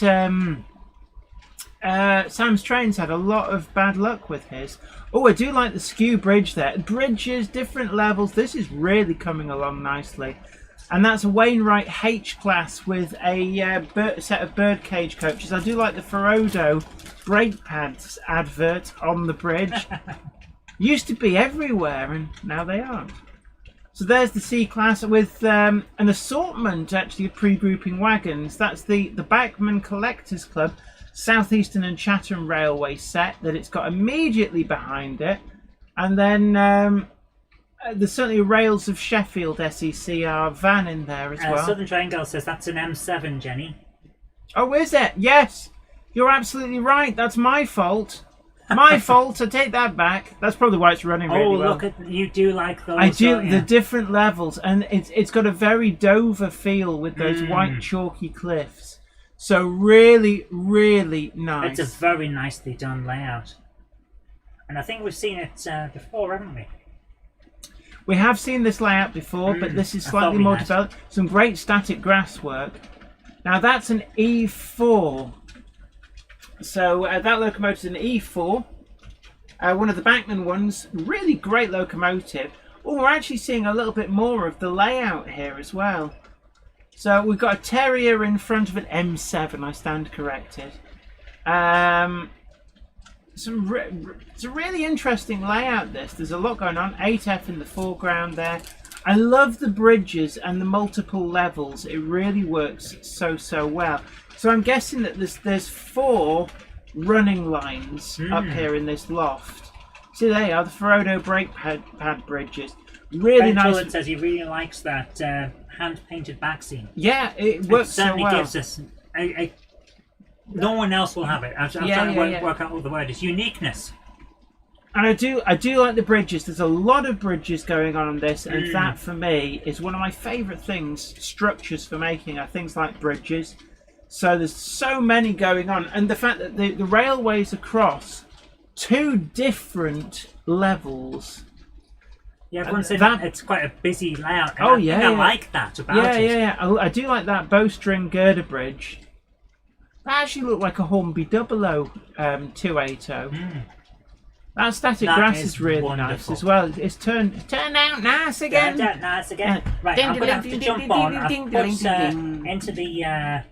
[SPEAKER 2] Sam's Trains had a lot of bad luck with his. Oh, I do like the skew bridge there. Bridges, different levels. This is really coming along nicely. And that's a Wainwright H-class with a set of birdcage coaches. I do like the Ferodo brake pads advert on the bridge. Used to be everywhere, and now they aren't. So there's the C-class with an assortment, actually, of pre-grouping wagons. That's the Backman Collectors Club Southeastern and Chatham Railway set that it's got immediately behind it. And then there's certainly Rails of Sheffield SECR van in there as well.
[SPEAKER 1] Southern Triangle says that's an M7, Jenny.
[SPEAKER 2] Oh, is it? Yes. You're absolutely right. That's my fault. My fault. I take that back. That's probably why it's running really well.
[SPEAKER 1] Oh, look at you! Do like those?
[SPEAKER 2] I do the different levels, and it's got a very Dover feel with those white chalky cliffs. So really, really nice.
[SPEAKER 1] It's a very nicely done layout, and I think we've seen it before, haven't we?
[SPEAKER 2] We have seen this layout before, but this is slightly more developed. Some great static grass work. Now that's an E4. So that locomotive is an E4, one of the Bachmann ones. Really great locomotive. Oh, we're actually seeing a little bit more of the layout here as well. So we've got a Terrier in front of an M7. I stand corrected. It's a really interesting layout. There's a lot going on. 8F in the foreground there. I love the bridges and the multiple levels. It really works so well. So I'm guessing that there's 4 running lines up here in this loft. See, they are the Ferodo brake pad bridges. Really
[SPEAKER 1] Ben
[SPEAKER 2] nice.
[SPEAKER 1] Tolan says he really likes that hand-painted back scene.
[SPEAKER 2] Yeah, it works so well.
[SPEAKER 1] It certainly gives us no one else will have it. I'm trying to work out what the word is. Uniqueness.
[SPEAKER 2] And I do like the bridges. There's a lot of bridges going on this, and that for me is one of my favourite things. Structures for making are things like bridges. So there's so many going on, and the fact that the railways across 2 different levels.
[SPEAKER 1] Yeah, everyone's saying it's quite a busy layout.
[SPEAKER 2] Oh,
[SPEAKER 1] I like that about it.
[SPEAKER 2] Yeah. I do like that bowstring girder bridge. That actually looked like a Hornby 00280. That static grass is really nice as well. It's turned out nice again.
[SPEAKER 1] Turned out nice again. Right, I'm going to have to jump on. I've put into the...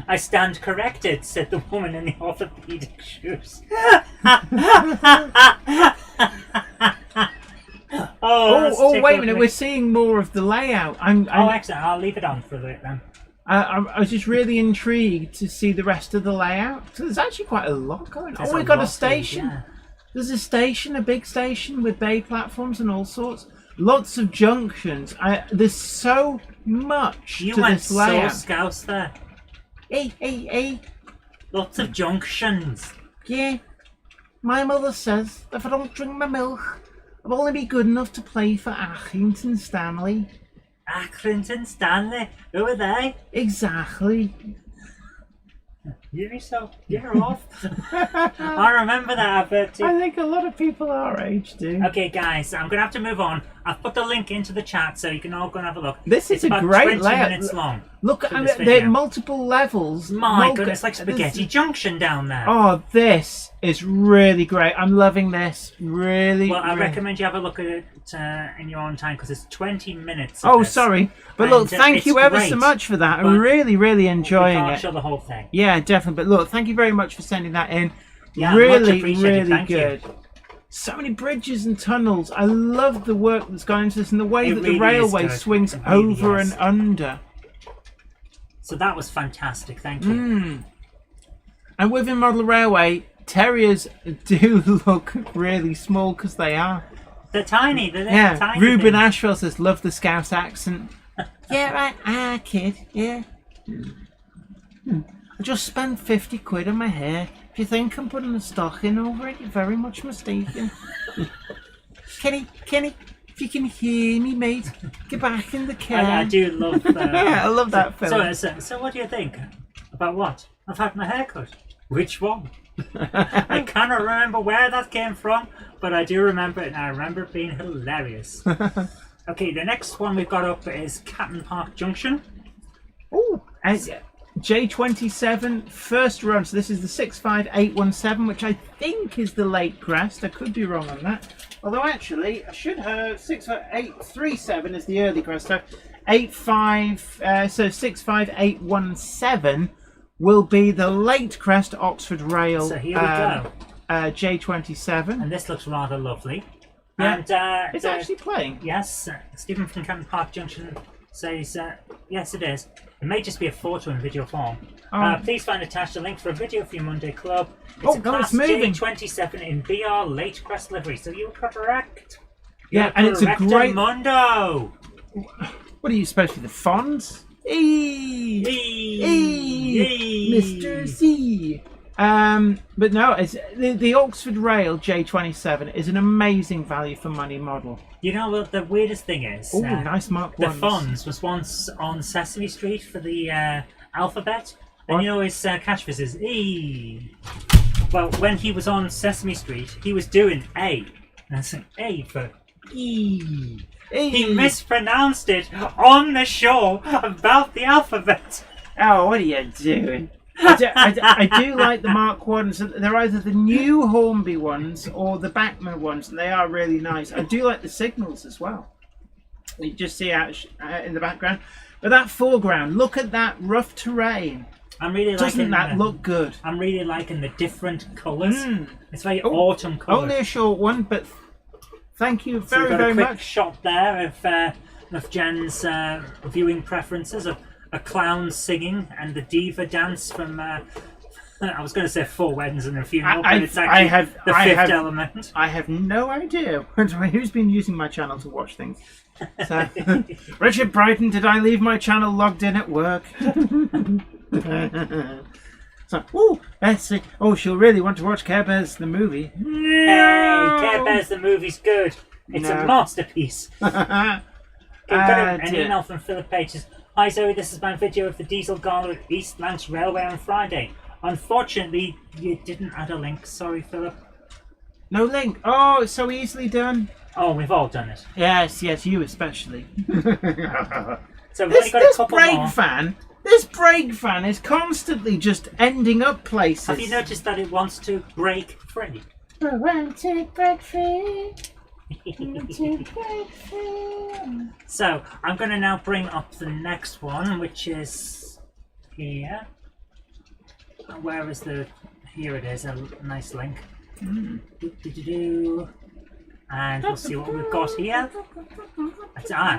[SPEAKER 1] I stand corrected, said the woman in the orthopedic shoes.
[SPEAKER 2] Oh, wait a minute. We're seeing more of the layout.
[SPEAKER 1] Excellent. I'll leave it on for a bit then.
[SPEAKER 2] I was just really intrigued to see the rest of the layout. So there's actually quite a lot going on. We've got a station. Yeah. There's a station, a big station with bay platforms and all sorts. Lots of junctions. There's so much to this layout.
[SPEAKER 1] You went so scouse there.
[SPEAKER 2] Hey.
[SPEAKER 1] Lots of junctions.
[SPEAKER 2] Yeah. My mother says if I don't drink my milk, I'll only be good enough to play for Accrington Stanley.
[SPEAKER 1] Accrington Stanley? Who are they?
[SPEAKER 2] Exactly.
[SPEAKER 1] You're off. I remember that advert too.
[SPEAKER 2] I think a lot of people our age do.
[SPEAKER 1] Okay, guys, I'm going to have to move on. I've put the link into the chat so you can all go and have a look.
[SPEAKER 2] This is a great layout.
[SPEAKER 1] It's about 20 minutes long.
[SPEAKER 2] Look, there are multiple levels.
[SPEAKER 1] My goodness, it's like Spaghetti Junction down there.
[SPEAKER 2] Oh, this is really great. I'm loving this. Really.
[SPEAKER 1] Well, I recommend you have a look at it in your own time because it's 20 minutes.
[SPEAKER 2] Sorry. But look, thank you ever so much for that. I'm really enjoying it.
[SPEAKER 1] We can't show the whole thing.
[SPEAKER 2] Yeah, definitely. But look, thank you very much for sending that in.
[SPEAKER 1] Yeah,
[SPEAKER 2] really
[SPEAKER 1] thank
[SPEAKER 2] good.
[SPEAKER 1] You.
[SPEAKER 2] So many bridges and tunnels. I love the work that's gone into this and the way that
[SPEAKER 1] really
[SPEAKER 2] the railway swings over and under.
[SPEAKER 1] So that was fantastic. Thank you.
[SPEAKER 2] And within Model Railway, Terriers do look really small because they are.
[SPEAKER 1] They're tiny.
[SPEAKER 2] They're
[SPEAKER 1] tiny.
[SPEAKER 2] Ruben Ashwell says, love the Scouse accent. Yeah, right. Kid. Yeah. I just spent 50 quid on my hair. If you think I'm putting a stocking over it, you're very much mistaken. Kenny, if you can hear me, mate, get back in the car.
[SPEAKER 1] I do love that.
[SPEAKER 2] I love that film.
[SPEAKER 1] So what do you think? About what? I've had my hair cut. Which one? I cannot remember where that came from, but I do remember it, and I remember it being hilarious. Okay, the next one we've got up is Captain Park Junction.
[SPEAKER 2] Oh, J27 first run. So this is the 65817, which I think is the late crest. I could be wrong on that. Although actually, I should have 65837 is the early crest. So 65817 will be the late crest Oxford Rail.
[SPEAKER 1] So here we go.
[SPEAKER 2] J27.
[SPEAKER 1] And this looks rather lovely.
[SPEAKER 2] Yeah.
[SPEAKER 1] And
[SPEAKER 2] it's actually playing.
[SPEAKER 1] Yes, Stephen from Captain Park Junction says yes, it is. It may just be a photo in video form. Please find attached a link for a video for your Monday Club. It's a Class
[SPEAKER 2] moving.
[SPEAKER 1] J27 in BR late crest livery, so you're correct.
[SPEAKER 2] Yeah, and it's a great.
[SPEAKER 1] Mundo.
[SPEAKER 2] What are you supposed to be? The Fonz? Mr. Z. But no, it's the Oxford Rail J27 is an amazing value for money model.
[SPEAKER 1] You know what the weirdest thing is?
[SPEAKER 2] Oh, nice Mark
[SPEAKER 1] The
[SPEAKER 2] ones.
[SPEAKER 1] Fonz was once on Sesame Street for the alphabet, and you know his catchphrase is E. Well, when he was on Sesame Street, he was doing A. And I said A for E. He mispronounced it on the show about the alphabet.
[SPEAKER 2] Oh, what are you doing? I do like the Mark ones. They're either the new Hornby ones or the Bachmann ones, and they are really nice. I do like the signals as well. You just see out in the background. But that foreground, look at that rough terrain.
[SPEAKER 1] I'm really
[SPEAKER 2] Doesn't that look good?
[SPEAKER 1] I'm really liking the different colours. It's very autumn colours.
[SPEAKER 2] Only a short one, but thank you
[SPEAKER 1] So we've got
[SPEAKER 2] very
[SPEAKER 1] a quick
[SPEAKER 2] much.
[SPEAKER 1] shot there of Jen's viewing preferences of a clown singing and the diva dance from. I was going to say 4 Weddings and a Funeral, but it's actually the Fifth Element.
[SPEAKER 2] I have no idea who's been using my channel to watch things. So, Richard Brighton, did I leave my channel logged in at work? So, let's see. Oh, she'll really want to watch Care Bears the movie.
[SPEAKER 1] Hey, Care Bears the movie's good. It's a masterpiece. Got an email from Philip Pages. Hi Zoe, this is my video of the Diesel Gala at East Lancs Railway on Friday. Unfortunately, you didn't add a link. Sorry, Philip.
[SPEAKER 2] No link. Oh, it's so easily done.
[SPEAKER 1] Oh, we've all done it.
[SPEAKER 2] Yes, you especially.
[SPEAKER 1] So we've only got a couple more.
[SPEAKER 2] This brake fan is constantly just ending up places.
[SPEAKER 1] Have you noticed that it wants to break free?
[SPEAKER 2] I want to break free.
[SPEAKER 1] So I'm going to now bring up the next one, which is here. Where is the? Here it is. A nice link. And we'll see what we've got here.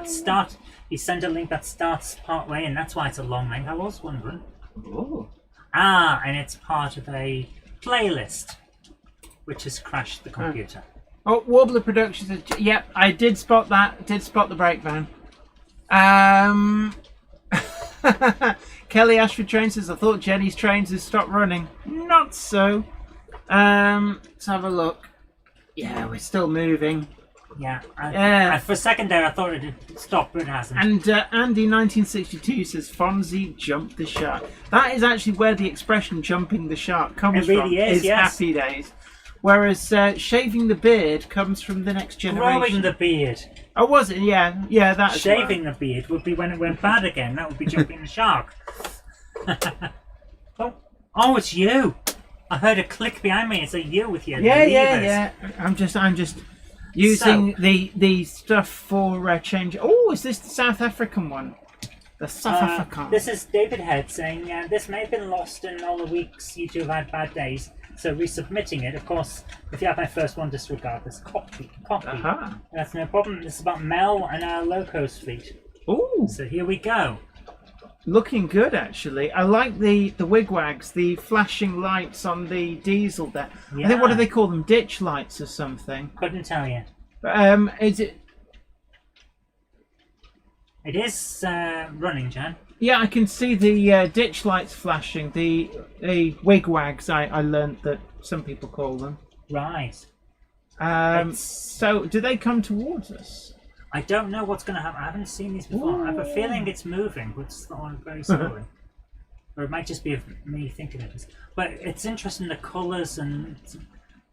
[SPEAKER 1] Start. He sent a link that starts part way, and that's why it's a long link. I was wondering.
[SPEAKER 2] Oh.
[SPEAKER 1] And it's part of a playlist, which has crashed the computer.
[SPEAKER 2] Oh, Warbler Productions. Yep, I did spot that. Did spot the brake van. Kelly Ashford Train says, I thought Jenny's trains had stopped running. Not so. Let's have a look. Yeah, we're still moving.
[SPEAKER 1] Yeah. For a second there, I thought it had stopped, but it hasn't.
[SPEAKER 2] And Andy 1962 says, Fonzie jumped the shark. That is actually where the expression "jumping the shark" comes from. It really is. Yes. Happy Days. Whereas shaving the beard comes from The Next Generation.
[SPEAKER 1] Growing the beard.
[SPEAKER 2] Oh, was it? Yeah, that.
[SPEAKER 1] Shaving the beard would be when it went bad again. That would be jumping the shark. Oh, it's you. I heard a click behind me. It's a you with your levers.
[SPEAKER 2] Yeah. I'm just using the stuff for change. Oh, is this the South African one? The South African.
[SPEAKER 1] This is David Head saying, this may have been lost in all the weeks you two have had bad days. So resubmitting it, of course, if you have my first one, disregard this. Copy. That's no problem. This is about Mel and our Locos fleet.
[SPEAKER 2] Ooh.
[SPEAKER 1] So here we go.
[SPEAKER 2] Looking good, actually. I like the wigwags, the flashing lights on the diesel there. Yeah. I think, what do they call them? Ditch lights or something?
[SPEAKER 1] Couldn't tell you.
[SPEAKER 2] Is it?
[SPEAKER 1] It is running, Jan. Yeah,
[SPEAKER 2] I can see the ditch lights flashing. The wigwags, I learned that some people call them.
[SPEAKER 1] Right.
[SPEAKER 2] So, do they come towards us?
[SPEAKER 1] I don't know what's going to happen. I haven't seen these before. Ooh. I have a feeling it's moving, but it's not very slowly. Or it might just be me thinking it is. But it's interesting, the colours and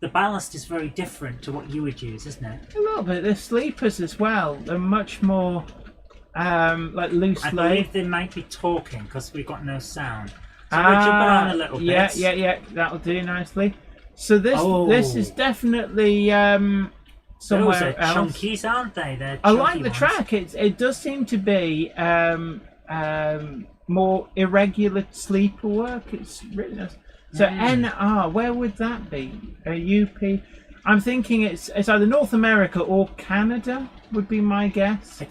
[SPEAKER 1] the ballast is very different to what you would use, isn't it?
[SPEAKER 2] A little bit. The sleepers as well. They're much more like loose.
[SPEAKER 1] I believe they might be talking because we've got no sound. So we'll jump around a little bit.
[SPEAKER 2] Yeah. That'll do nicely. So this is definitely somewhere
[SPEAKER 1] else. Chunkies, aren't they?
[SPEAKER 2] I like the track. It does seem to be more irregular sleeper work. It's really nice. So NR, where would that be? UP. I'm thinking it's either North America or Canada would be my guess.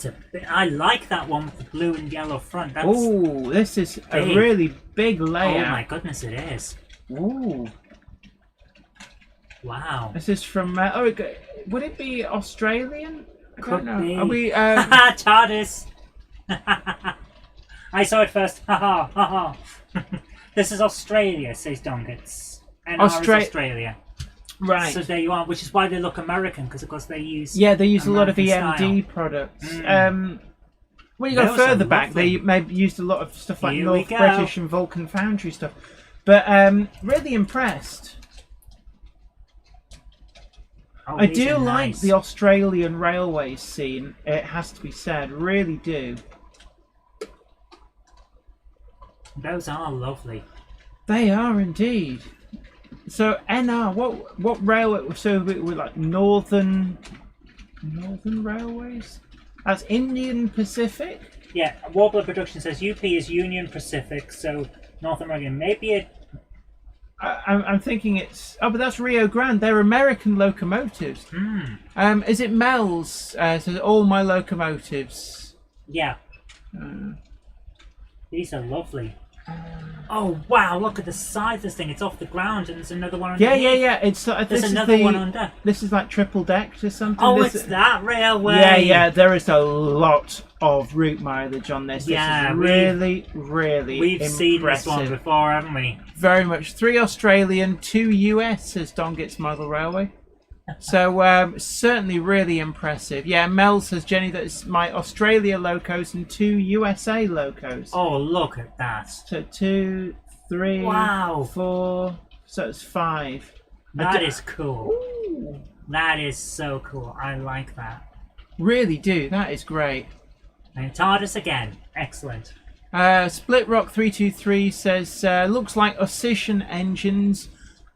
[SPEAKER 1] I like that one with the blue and yellow front.
[SPEAKER 2] Oh, this is a really big layout.
[SPEAKER 1] Oh my goodness, it is.
[SPEAKER 2] Ooh.
[SPEAKER 1] Wow.
[SPEAKER 2] This is from would it be Australian? don't know.
[SPEAKER 1] be.
[SPEAKER 2] Are we?
[SPEAKER 1] TARDIS. I saw it first. Ha ha. This is Australia, says Dongets. NR is Australia.
[SPEAKER 2] Right.
[SPEAKER 1] So there you are, which is why they look American, because of course they use.
[SPEAKER 2] Yeah, they use
[SPEAKER 1] American
[SPEAKER 2] a lot of EMD
[SPEAKER 1] style.
[SPEAKER 2] products.
[SPEAKER 1] Mm.
[SPEAKER 2] When you go
[SPEAKER 1] Those are
[SPEAKER 2] further back,
[SPEAKER 1] lovely.
[SPEAKER 2] they maybe used a lot of stuff like
[SPEAKER 1] Here
[SPEAKER 2] North
[SPEAKER 1] we go.
[SPEAKER 2] British and Vulcan Foundry stuff. But really impressed.
[SPEAKER 1] Oh,
[SPEAKER 2] I
[SPEAKER 1] these
[SPEAKER 2] do
[SPEAKER 1] are
[SPEAKER 2] like
[SPEAKER 1] nice.
[SPEAKER 2] the Australian railway scene, it has to be said. Really do.
[SPEAKER 1] Those are lovely.
[SPEAKER 2] They are indeed. So NR, what railway? So we're like Northern Railways. That's Indian Pacific.
[SPEAKER 1] Yeah, Warbler Production says UP is Union Pacific, so North American. Maybe it.
[SPEAKER 2] I'm thinking it's. Oh, but that's Rio Grande. They're American locomotives. Is it Mel's? Says all my locomotives.
[SPEAKER 1] Yeah. These are lovely. Oh wow! Look at the size of this thing. It's off the ground, and there's another one.
[SPEAKER 2] Yeah.
[SPEAKER 1] Underneath.
[SPEAKER 2] It's
[SPEAKER 1] There's another one under.
[SPEAKER 2] This is like triple decked or something.
[SPEAKER 1] Oh,
[SPEAKER 2] this,
[SPEAKER 1] it's that railway.
[SPEAKER 2] Yeah. There is a lot of route mileage on this.
[SPEAKER 1] Yeah,
[SPEAKER 2] this is really
[SPEAKER 1] We've
[SPEAKER 2] impressive.
[SPEAKER 1] seen this one before, haven't we?
[SPEAKER 2] Very much. 3 Australian, 2 US, says Dongets Model Railway. So certainly really impressive. Yeah, Mel says, Jenny, that it's my Australia locos and 2 USA locos.
[SPEAKER 1] Oh, look at that.
[SPEAKER 2] So 2, 3,
[SPEAKER 1] Wow.
[SPEAKER 2] 4, so it's 5.
[SPEAKER 1] That is cool.
[SPEAKER 2] Ooh.
[SPEAKER 1] That is so cool. I like that.
[SPEAKER 2] Really do. That is great.
[SPEAKER 1] And TARDIS again. Excellent.
[SPEAKER 2] Split Rock 323 says, looks like Ossition engines.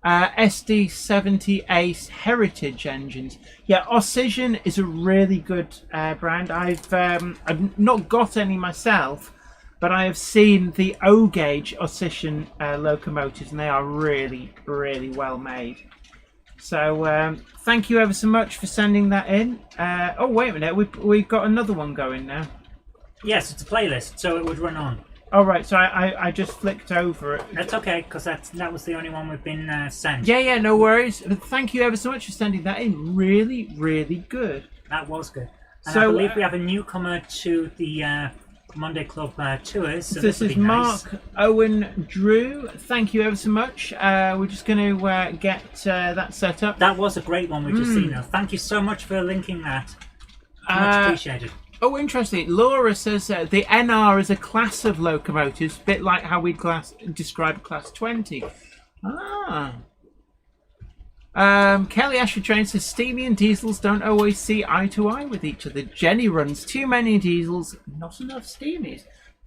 [SPEAKER 2] SD70 Ace Heritage engines. Yeah, Ossition is a really good brand. I've not got any myself, but I have seen the O gauge Ossition locomotives, and they are really well made. So thank you ever so much for sending that in. Oh wait a minute, we've got another one going now.
[SPEAKER 1] Yes, it's a playlist, so it would run on.
[SPEAKER 2] Oh right, so I just flicked over it.
[SPEAKER 1] That's okay, because that was the only one we've been sent.
[SPEAKER 2] Yeah, no worries. Thank you ever so much for sending that in. Really good.
[SPEAKER 1] That was good. And
[SPEAKER 2] So,
[SPEAKER 1] I believe we have a newcomer to the Monday Club tours. So
[SPEAKER 2] this is Mark Owen Drew. Thank you ever so much. We're just going to get that set up.
[SPEAKER 1] That was a great one we've just seen. Now, thank you so much for linking that. Much appreciated.
[SPEAKER 2] Oh, interesting. Laura says the NR is a class of locomotives, a bit like how we describe Class 20. Kelly Asher Train says steamy and diesels don't always see eye to eye with each other. Jenny runs too many diesels, not enough steamies.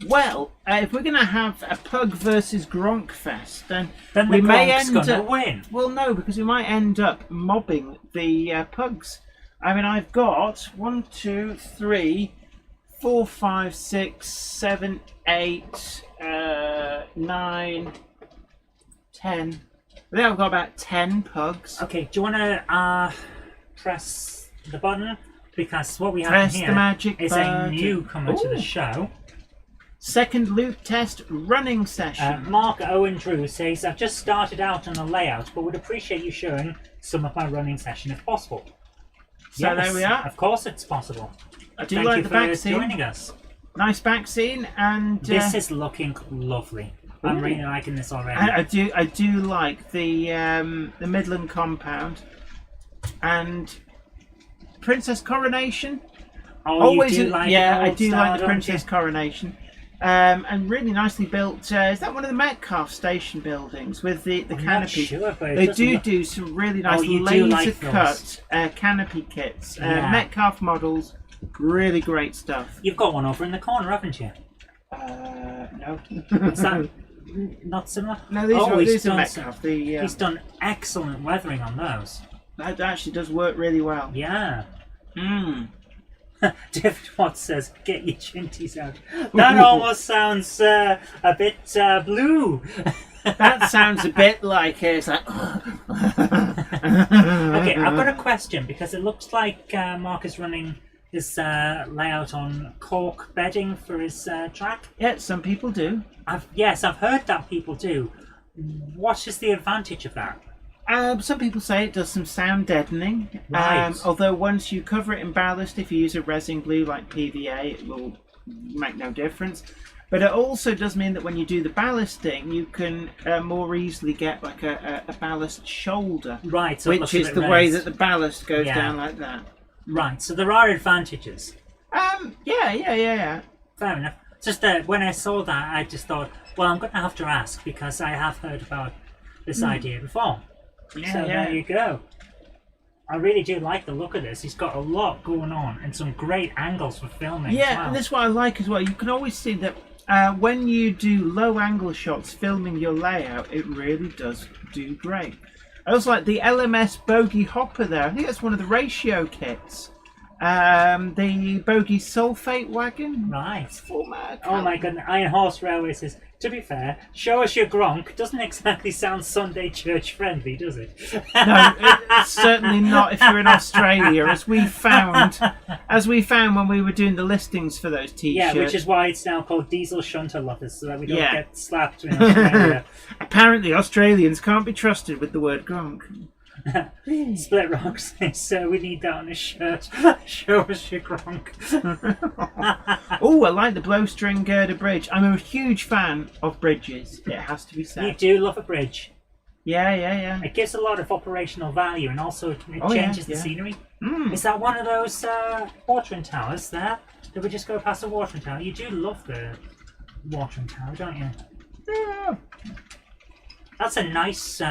[SPEAKER 2] Well, if we're going to have a Pug versus Gronk Fest, then we may end up
[SPEAKER 1] win.
[SPEAKER 2] Well, no, because we might end up mobbing the Pugs. I mean, I've got 1, 2, 3, 4, 5, 6, 7, 8, 9, 10. I think I've got about 10 Pugs.
[SPEAKER 1] Okay, do you want to press the button? Because what we have
[SPEAKER 2] Press
[SPEAKER 1] here
[SPEAKER 2] the magic
[SPEAKER 1] is
[SPEAKER 2] button.
[SPEAKER 1] a newcomer to the show.
[SPEAKER 2] Second loop test running session.
[SPEAKER 1] Mark Owen Drew says, I've just started out on a layout, but would appreciate you showing some of my running session if possible.
[SPEAKER 2] So
[SPEAKER 1] yes,
[SPEAKER 2] there we are.
[SPEAKER 1] Of course it's possible.
[SPEAKER 2] I do
[SPEAKER 1] Thank
[SPEAKER 2] like
[SPEAKER 1] you
[SPEAKER 2] the
[SPEAKER 1] for
[SPEAKER 2] back scene.
[SPEAKER 1] joining us.
[SPEAKER 2] Nice back scene, and
[SPEAKER 1] This is looking lovely. I'm really liking this already.
[SPEAKER 2] I do like the Midland compound and Princess Coronation.
[SPEAKER 1] Oh,
[SPEAKER 2] Always,
[SPEAKER 1] you do like
[SPEAKER 2] yeah,
[SPEAKER 1] the
[SPEAKER 2] I
[SPEAKER 1] old
[SPEAKER 2] do
[SPEAKER 1] style,
[SPEAKER 2] like the
[SPEAKER 1] don't
[SPEAKER 2] Princess
[SPEAKER 1] you?
[SPEAKER 2] Coronation. And really nicely built. Is that one of the Metcalfe station buildings with the
[SPEAKER 1] I'm not
[SPEAKER 2] canopy?
[SPEAKER 1] sure, but it
[SPEAKER 2] They
[SPEAKER 1] doesn't look-
[SPEAKER 2] do some really nice
[SPEAKER 1] you do
[SPEAKER 2] laser
[SPEAKER 1] like those.
[SPEAKER 2] cut canopy kits.
[SPEAKER 1] Yeah.
[SPEAKER 2] Metcalfe models, really great stuff.
[SPEAKER 1] You've got one over in the corner, haven't you?
[SPEAKER 2] No.
[SPEAKER 1] Is that not similar?
[SPEAKER 2] No, these are
[SPEAKER 1] he's done
[SPEAKER 2] Metcalfe.
[SPEAKER 1] He's done excellent weathering on those.
[SPEAKER 2] That actually does work really well.
[SPEAKER 1] Yeah.
[SPEAKER 2] Mm.
[SPEAKER 1] David Watts says, get your chinties out. That almost sounds a bit blue.
[SPEAKER 2] That sounds a bit like it's like.
[SPEAKER 1] Okay, I've got a question because it looks like Mark is running his layout on cork bedding for his track.
[SPEAKER 2] Yeah, some people do.
[SPEAKER 1] I've heard that people do. What is the advantage of that?
[SPEAKER 2] Some people say it does some sound deadening.
[SPEAKER 1] Right.
[SPEAKER 2] Although once you cover it in ballast, if you use a resin glue like PVA, it will make no difference. But it also does mean that when you do the ballasting, you can more easily get like a ballast shoulder.
[SPEAKER 1] Right. So
[SPEAKER 2] which is the way that the ballast goes down like that.
[SPEAKER 1] Right. So there are advantages.
[SPEAKER 2] Yeah.
[SPEAKER 1] Fair enough. Just that when I saw that, I just thought, well, I'm going to have to ask because I have heard about this idea before. There you go. I really do like the look of this. He's got a lot going on and some great angles for filming.
[SPEAKER 2] Yeah,
[SPEAKER 1] as well.
[SPEAKER 2] and that's what I like as well. You can always see that when you do low angle shots filming your layout, it really does do great. I also like the LMS Bogey Hopper there. I think that's one of the ratio kits. The Bogey Sulfate Wagon.
[SPEAKER 1] Right.
[SPEAKER 2] Format.
[SPEAKER 1] Oh my goodness. Iron Horse Railway says, to be fair, show us your gronk doesn't exactly sound Sunday church friendly, does it?
[SPEAKER 2] No, it's certainly not if you're in Australia, as we found when we were doing the listings for those t-shirts.
[SPEAKER 1] Yeah, which is why it's now called Diesel Shunter Lovers, so that we don't get slapped in Australia.
[SPEAKER 2] Apparently Australians can't be trusted with the word gronk.
[SPEAKER 1] Split Rocks says, so we need that on a shirt. Show us your gronk.
[SPEAKER 2] Oh, I like the blowstring girder bridge. I'm a huge fan of bridges, it has to be said.
[SPEAKER 1] You do love a bridge.
[SPEAKER 2] Yeah.
[SPEAKER 1] It gives a lot of operational value and also it changes the scenery. Is that one of those watering towers there? Did we just go past the watering tower? You do love the watering tower, don't you?
[SPEAKER 2] Yeah.
[SPEAKER 1] That's a nice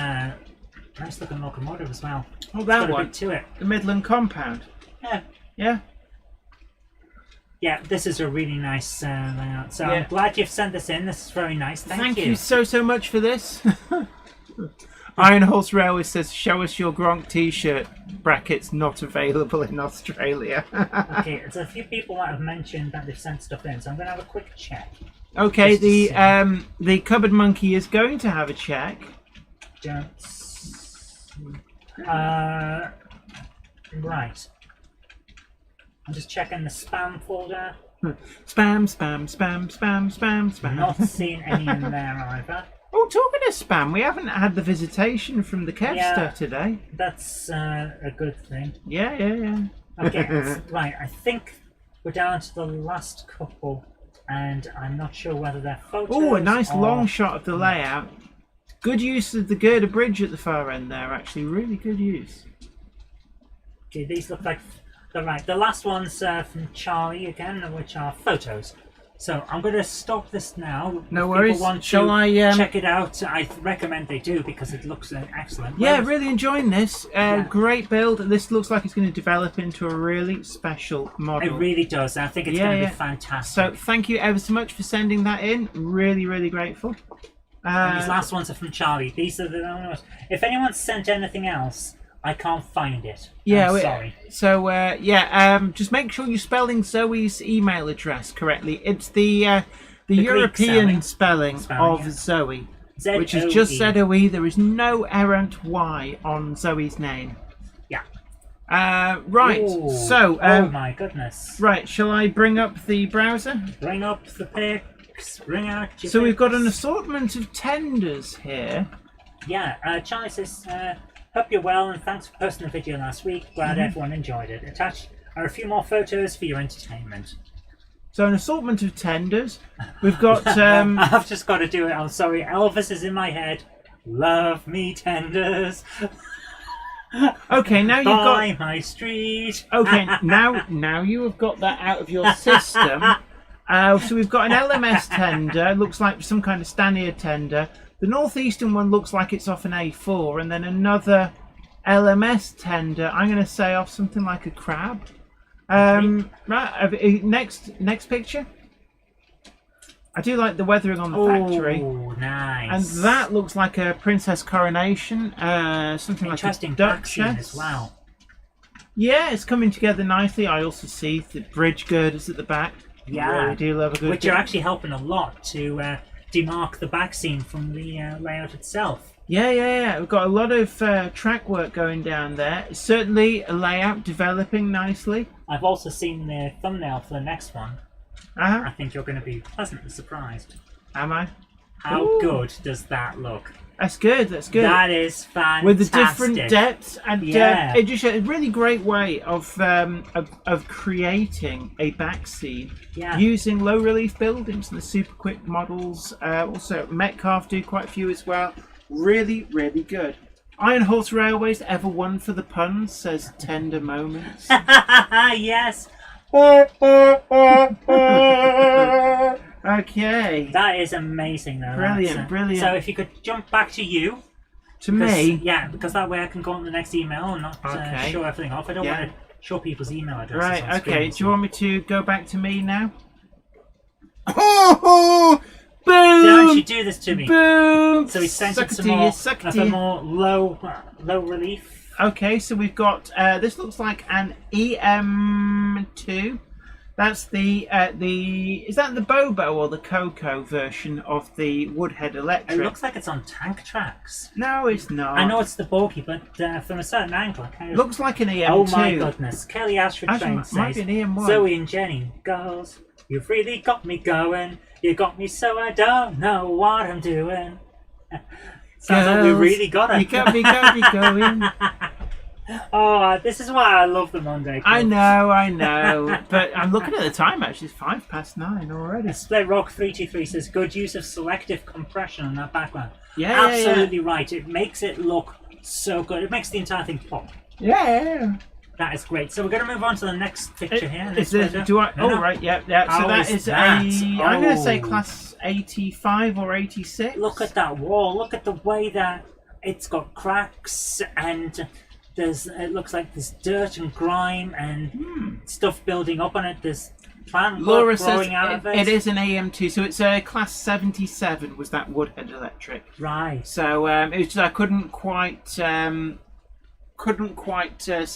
[SPEAKER 1] looking locomotive as well.
[SPEAKER 2] Oh, that
[SPEAKER 1] got
[SPEAKER 2] one.
[SPEAKER 1] A bit to it.
[SPEAKER 2] The Midland Compound.
[SPEAKER 1] Yeah, this is a really nice layout. So I'm glad you've sent this in. This is very nice. Thank you.
[SPEAKER 2] Thank you so much for this. Iron Horse Railway says, show us your Gronk t-shirt. Brackets not available in Australia.
[SPEAKER 1] Okay, there's a few people that have mentioned that they've sent stuff in, so I'm going to have a quick check.
[SPEAKER 2] Okay, the Cupboard Monkey is going to have a check.
[SPEAKER 1] Right. I'm just checking the spam folder.
[SPEAKER 2] Spam.
[SPEAKER 1] Not seeing any in there either.
[SPEAKER 2] Oh, talking of spam, we haven't had the visitation from the Kevster today.
[SPEAKER 1] That's a good thing.
[SPEAKER 2] Yeah.
[SPEAKER 1] Okay, right. I think we're down to the last couple, and I'm not sure whether they're photos.
[SPEAKER 2] Oh, a nice long shot of the layout. Good use of the girder bridge at the far end there, actually. Really good use.
[SPEAKER 1] Okay, these look like they're right. The last one's from Charlie again, which are photos. So I'm going to stop this now.
[SPEAKER 2] No worries.
[SPEAKER 1] Shall I check it out? I recommend they do because it looks excellent.
[SPEAKER 2] Yeah, really enjoying this. Great build. This looks like it's going to develop into a really special model.
[SPEAKER 1] It really does. I think it's going to be fantastic.
[SPEAKER 2] So thank you ever so much for sending that in. Really, really grateful.
[SPEAKER 1] And these last ones are from Charlie. These are the only ones. If anyone's sent anything else, I can't find it. I'm sorry.
[SPEAKER 2] So just make sure you're spelling Zoe's email address correctly. It's the European spelling of Zoe,
[SPEAKER 1] Z-O-E.
[SPEAKER 2] which is just ZOE. There is no errant Y on Zoe's name.
[SPEAKER 1] Yeah.
[SPEAKER 2] Right.
[SPEAKER 1] Ooh.
[SPEAKER 2] So.
[SPEAKER 1] Oh my goodness.
[SPEAKER 2] Right. Shall I bring up the browser?
[SPEAKER 1] Bring up the pics. Bring out your
[SPEAKER 2] So we've got an assortment of tenders here.
[SPEAKER 1] Yeah. Charlie says, hope you're well and thanks for posting the video last week. Glad everyone enjoyed it. Attached are a few more photos for your entertainment.
[SPEAKER 2] So an assortment of tenders. We've got...
[SPEAKER 1] I've just got to do it. I'm sorry. Elvis is in my head. Love me tenders.
[SPEAKER 2] Okay, now you've got...
[SPEAKER 1] my street.
[SPEAKER 2] Okay, now you have got that out of your system. So we've got an LMS tender. Looks like some kind of Stanier tender. The northeastern one looks like it's off an A4, and then another LMS tender. I'm going to say off something like a crab. Right. Next picture. I do like the weathering on the factory.
[SPEAKER 1] Oh, nice.
[SPEAKER 2] And that looks like a princess coronation. Something like a duchess
[SPEAKER 1] as well.
[SPEAKER 2] Yeah, it's coming together nicely. I also see the bridge girders at the back.
[SPEAKER 1] Yeah,
[SPEAKER 2] I really do love a good.
[SPEAKER 1] Which are actually helping a lot to demark the back scene from the layout itself.
[SPEAKER 2] Yeah. We've got a lot of track work going down there. Certainly a layout developing nicely.
[SPEAKER 1] I've also seen the thumbnail for the next one. I think you're going to be pleasantly surprised.
[SPEAKER 2] Am I?
[SPEAKER 1] How good does that look?
[SPEAKER 2] That's good. That's good.
[SPEAKER 1] That is fantastic.
[SPEAKER 2] With the different depths, and
[SPEAKER 1] Yeah.
[SPEAKER 2] it just shows a really great way of creating a back scene using low relief buildings and the super quick models. Also, Metcalf do quite a few as well. Really, really good. Iron Horse Railways ever one for the puns, says Tender Moments.
[SPEAKER 1] Yes.
[SPEAKER 2] Okay.
[SPEAKER 1] That is amazing, though.
[SPEAKER 2] Brilliant, brilliant.
[SPEAKER 1] So if you could jump back to you.
[SPEAKER 2] To me?
[SPEAKER 1] Yeah, because that way I can go on the next email and not show everything off. I don't want to show people's email addresses.
[SPEAKER 2] Right,
[SPEAKER 1] on
[SPEAKER 2] okay.
[SPEAKER 1] screen,
[SPEAKER 2] Do you want me to go back to me now? Oh, boom!
[SPEAKER 1] Don't you do this to me?
[SPEAKER 2] Boom!
[SPEAKER 1] So we sent it some more low relief.
[SPEAKER 2] Okay, so we've got this looks like an EM2. That's the is that the Bobo or the Coco version of the Woodhead Electric?
[SPEAKER 1] It looks like it's on tank tracks.
[SPEAKER 2] No, it's not.
[SPEAKER 1] I know it's the bulky, but from a certain angle, it kind of
[SPEAKER 2] looks like an EM2.
[SPEAKER 1] Oh my goodness! Kelly Ashford Train says,
[SPEAKER 2] might be an EM1.
[SPEAKER 1] Zoe and Jenny girls, you've really got me going. You got me so I don't know what I'm doing. Sounds like we really got it.
[SPEAKER 2] You got me going.
[SPEAKER 1] Oh, this is why I love the Monday Club.
[SPEAKER 2] I know. But I'm looking at the time, actually. It's 9:05 already.
[SPEAKER 1] Split Rock 323 says, good use of selective compression on that background.
[SPEAKER 2] Yeah,
[SPEAKER 1] absolutely right. It makes it look so good. It makes the entire thing pop.
[SPEAKER 2] Yeah.
[SPEAKER 1] That is great. So we're going to move on to the next picture here.
[SPEAKER 2] Is this, do I? No. Oh, right, yeah. So that is I'm going to say class 85 or 86.
[SPEAKER 1] Look at that wall. Look at the way that it's got cracks and it looks like there's dirt and grime and stuff building up on it. There's plant growing out of it.
[SPEAKER 2] It is an AM2, so it's a class 77 was that Woodhead Electric.
[SPEAKER 1] Right.
[SPEAKER 2] So it was just, I couldn't quite see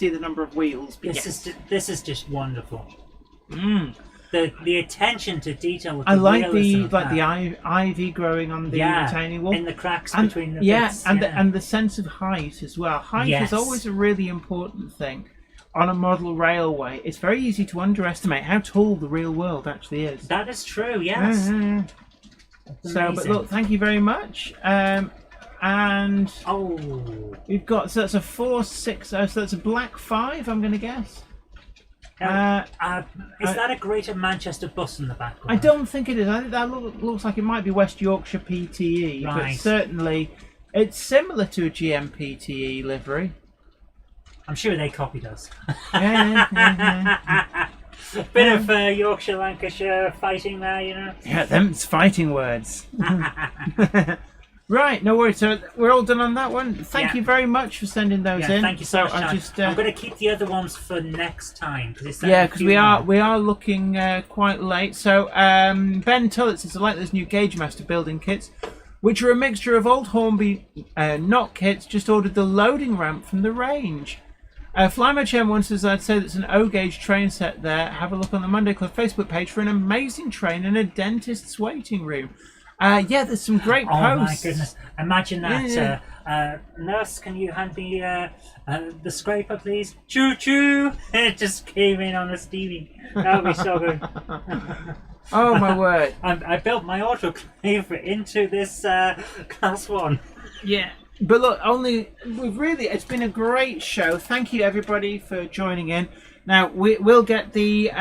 [SPEAKER 2] the number of wheels. But
[SPEAKER 1] this is just wonderful. The attention to detail. With
[SPEAKER 2] I
[SPEAKER 1] the
[SPEAKER 2] like the ivy growing on the retaining wall
[SPEAKER 1] in the cracks between the bits.
[SPEAKER 2] And the sense of height as well. Height is always a really important thing on a model railway. It's very easy to underestimate how tall the real world actually is.
[SPEAKER 1] That is true. Yes.
[SPEAKER 2] So, but look, thank you very much. And we've got that's a 460. So that's a black 5. I'm going to guess.
[SPEAKER 1] Is that a Greater Manchester bus in the background?
[SPEAKER 2] I don't think it is. I think that looks like it might be West Yorkshire PTE, but certainly it's similar to a GM PTE livery.
[SPEAKER 1] I'm sure they copied us.
[SPEAKER 2] Bit
[SPEAKER 1] of Yorkshire, Lancashire fighting there, you know.
[SPEAKER 2] Yeah, them's fighting words. Right, no worries. So we're all done on that one. Thank you very much for sending those in.
[SPEAKER 1] Thank you so much. I'm going to keep the other ones for next time. Because
[SPEAKER 2] we are looking quite late. So Ben Tullett says, I like those new Gauge Master building kits, which are a mixture of old Hornby knot kits. Just ordered the loading ramp from the range. Flymo1 says, I'd say that's an O-gauge train set there. Have a look on the Monday Club Facebook page for an amazing train and a dentist's waiting room. There's some great posts.
[SPEAKER 1] Oh my goodness! Imagine that. Nurse, can you hand me the scraper, please? Choo choo! It just came in on the Stevie. That would be so good.
[SPEAKER 2] Oh my word!
[SPEAKER 1] I built my autoclave into this class 1.
[SPEAKER 2] Yeah. But look, it's been a great show. Thank you everybody for joining in. Now, we'll get the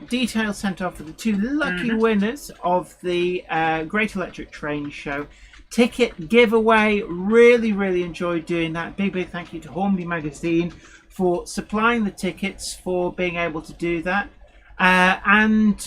[SPEAKER 2] details sent off for the 2 lucky winners of the Great Electric Train Show ticket giveaway. Really, really enjoyed doing that. Big thank you to Hornby Magazine for supplying the tickets, for being able to do that. And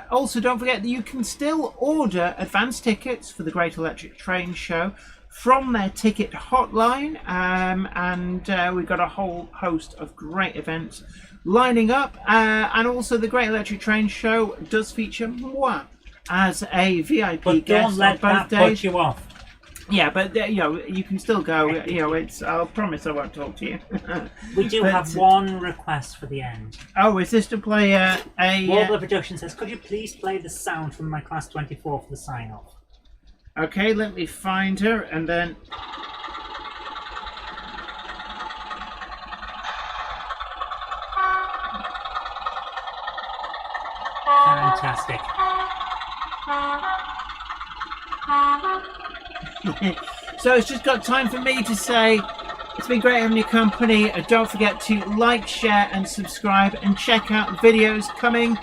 [SPEAKER 2] also, don't forget that you can still order advance tickets for the Great Electric Train Show from their ticket hotline. And we've got a whole host of great events lining up, and also the Great Electric Train Show does feature moi as a VIP
[SPEAKER 1] but
[SPEAKER 2] guest
[SPEAKER 1] don't let
[SPEAKER 2] on both
[SPEAKER 1] that
[SPEAKER 2] days.
[SPEAKER 1] put you off.
[SPEAKER 2] Yeah, but you can still go. I'll promise I won't talk to you.
[SPEAKER 1] We do have one request for the end.
[SPEAKER 2] Oh, is this to play
[SPEAKER 1] Warbler Production says, could you please play the sound from my class 24 for the sign off?
[SPEAKER 2] Okay, let me find her and then.
[SPEAKER 1] Fantastic.
[SPEAKER 2] So it's just got time for me to say it's been great having your company. Don't forget to like, share and subscribe, and check out the videos coming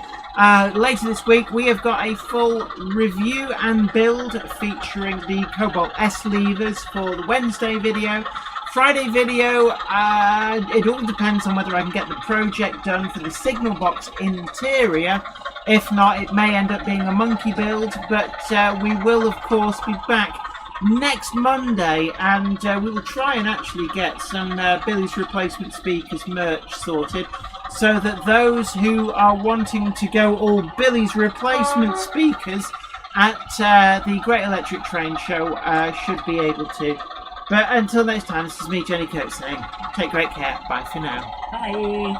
[SPEAKER 2] later this week. We have got a full review and build featuring the Cobalt S levers for the Wednesday video. Friday video, it all depends on whether I can get the project done for the signal box interior. If not, it may end up being a monkey build, but we will of course be back next Monday, and we will try and actually get some Billy's Replacement Speakers merch sorted, so that those who are wanting to go all Billy's Replacement Speakers at the Great Electric Train Show should be able to. But until next time, this is me, Jenny Kirk, saying take great care. Bye for now.
[SPEAKER 1] Bye.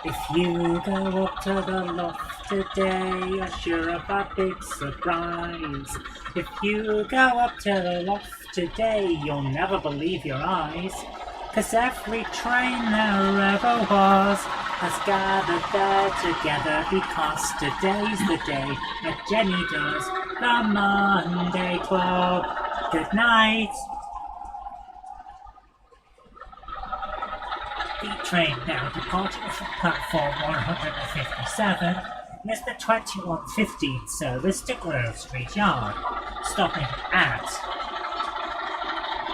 [SPEAKER 1] If you go up to the loft today, you're sure of a big surprise. If you go up to the loft today, you'll never believe your eyes. 'Cause every train there ever was has gathered there together, because today's the day that Jenny does the Monday Club. Good night. The train now departing from platform 157 is the 21:15 service to Grove Street Yard, stopping at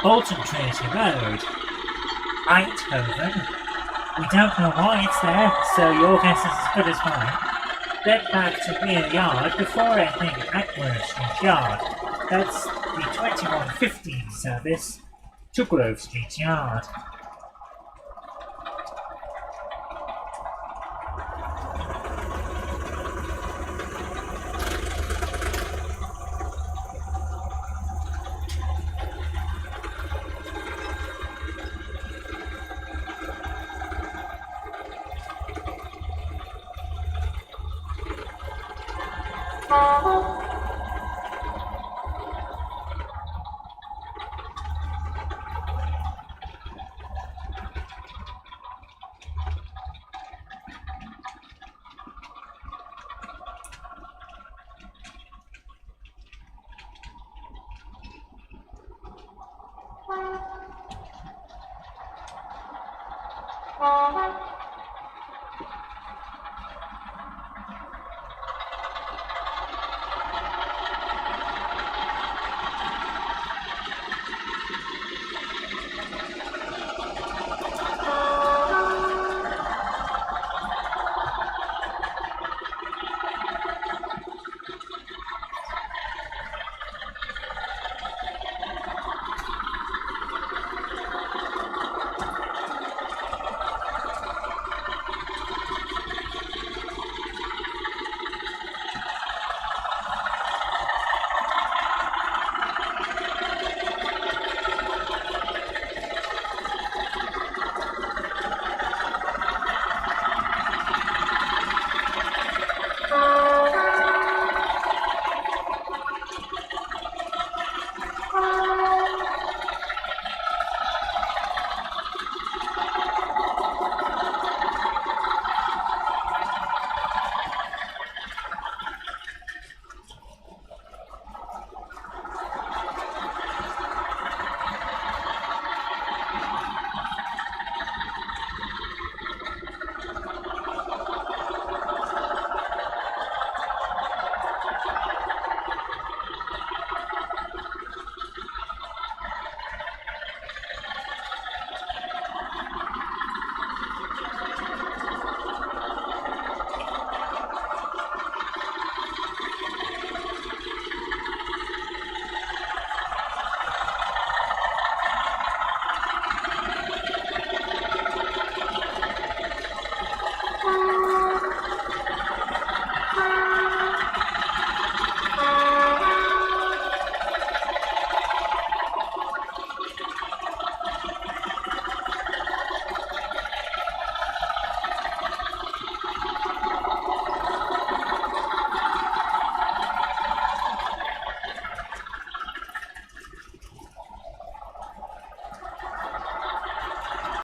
[SPEAKER 1] Bolton Trinity Road, Eindhoven. We don't know why it's there, so your guess is as good as mine. Then back to Mere Yard before ending at Grove Street Yard. That's the 21:15 service to Grove Street Yard.
[SPEAKER 3] Thank you.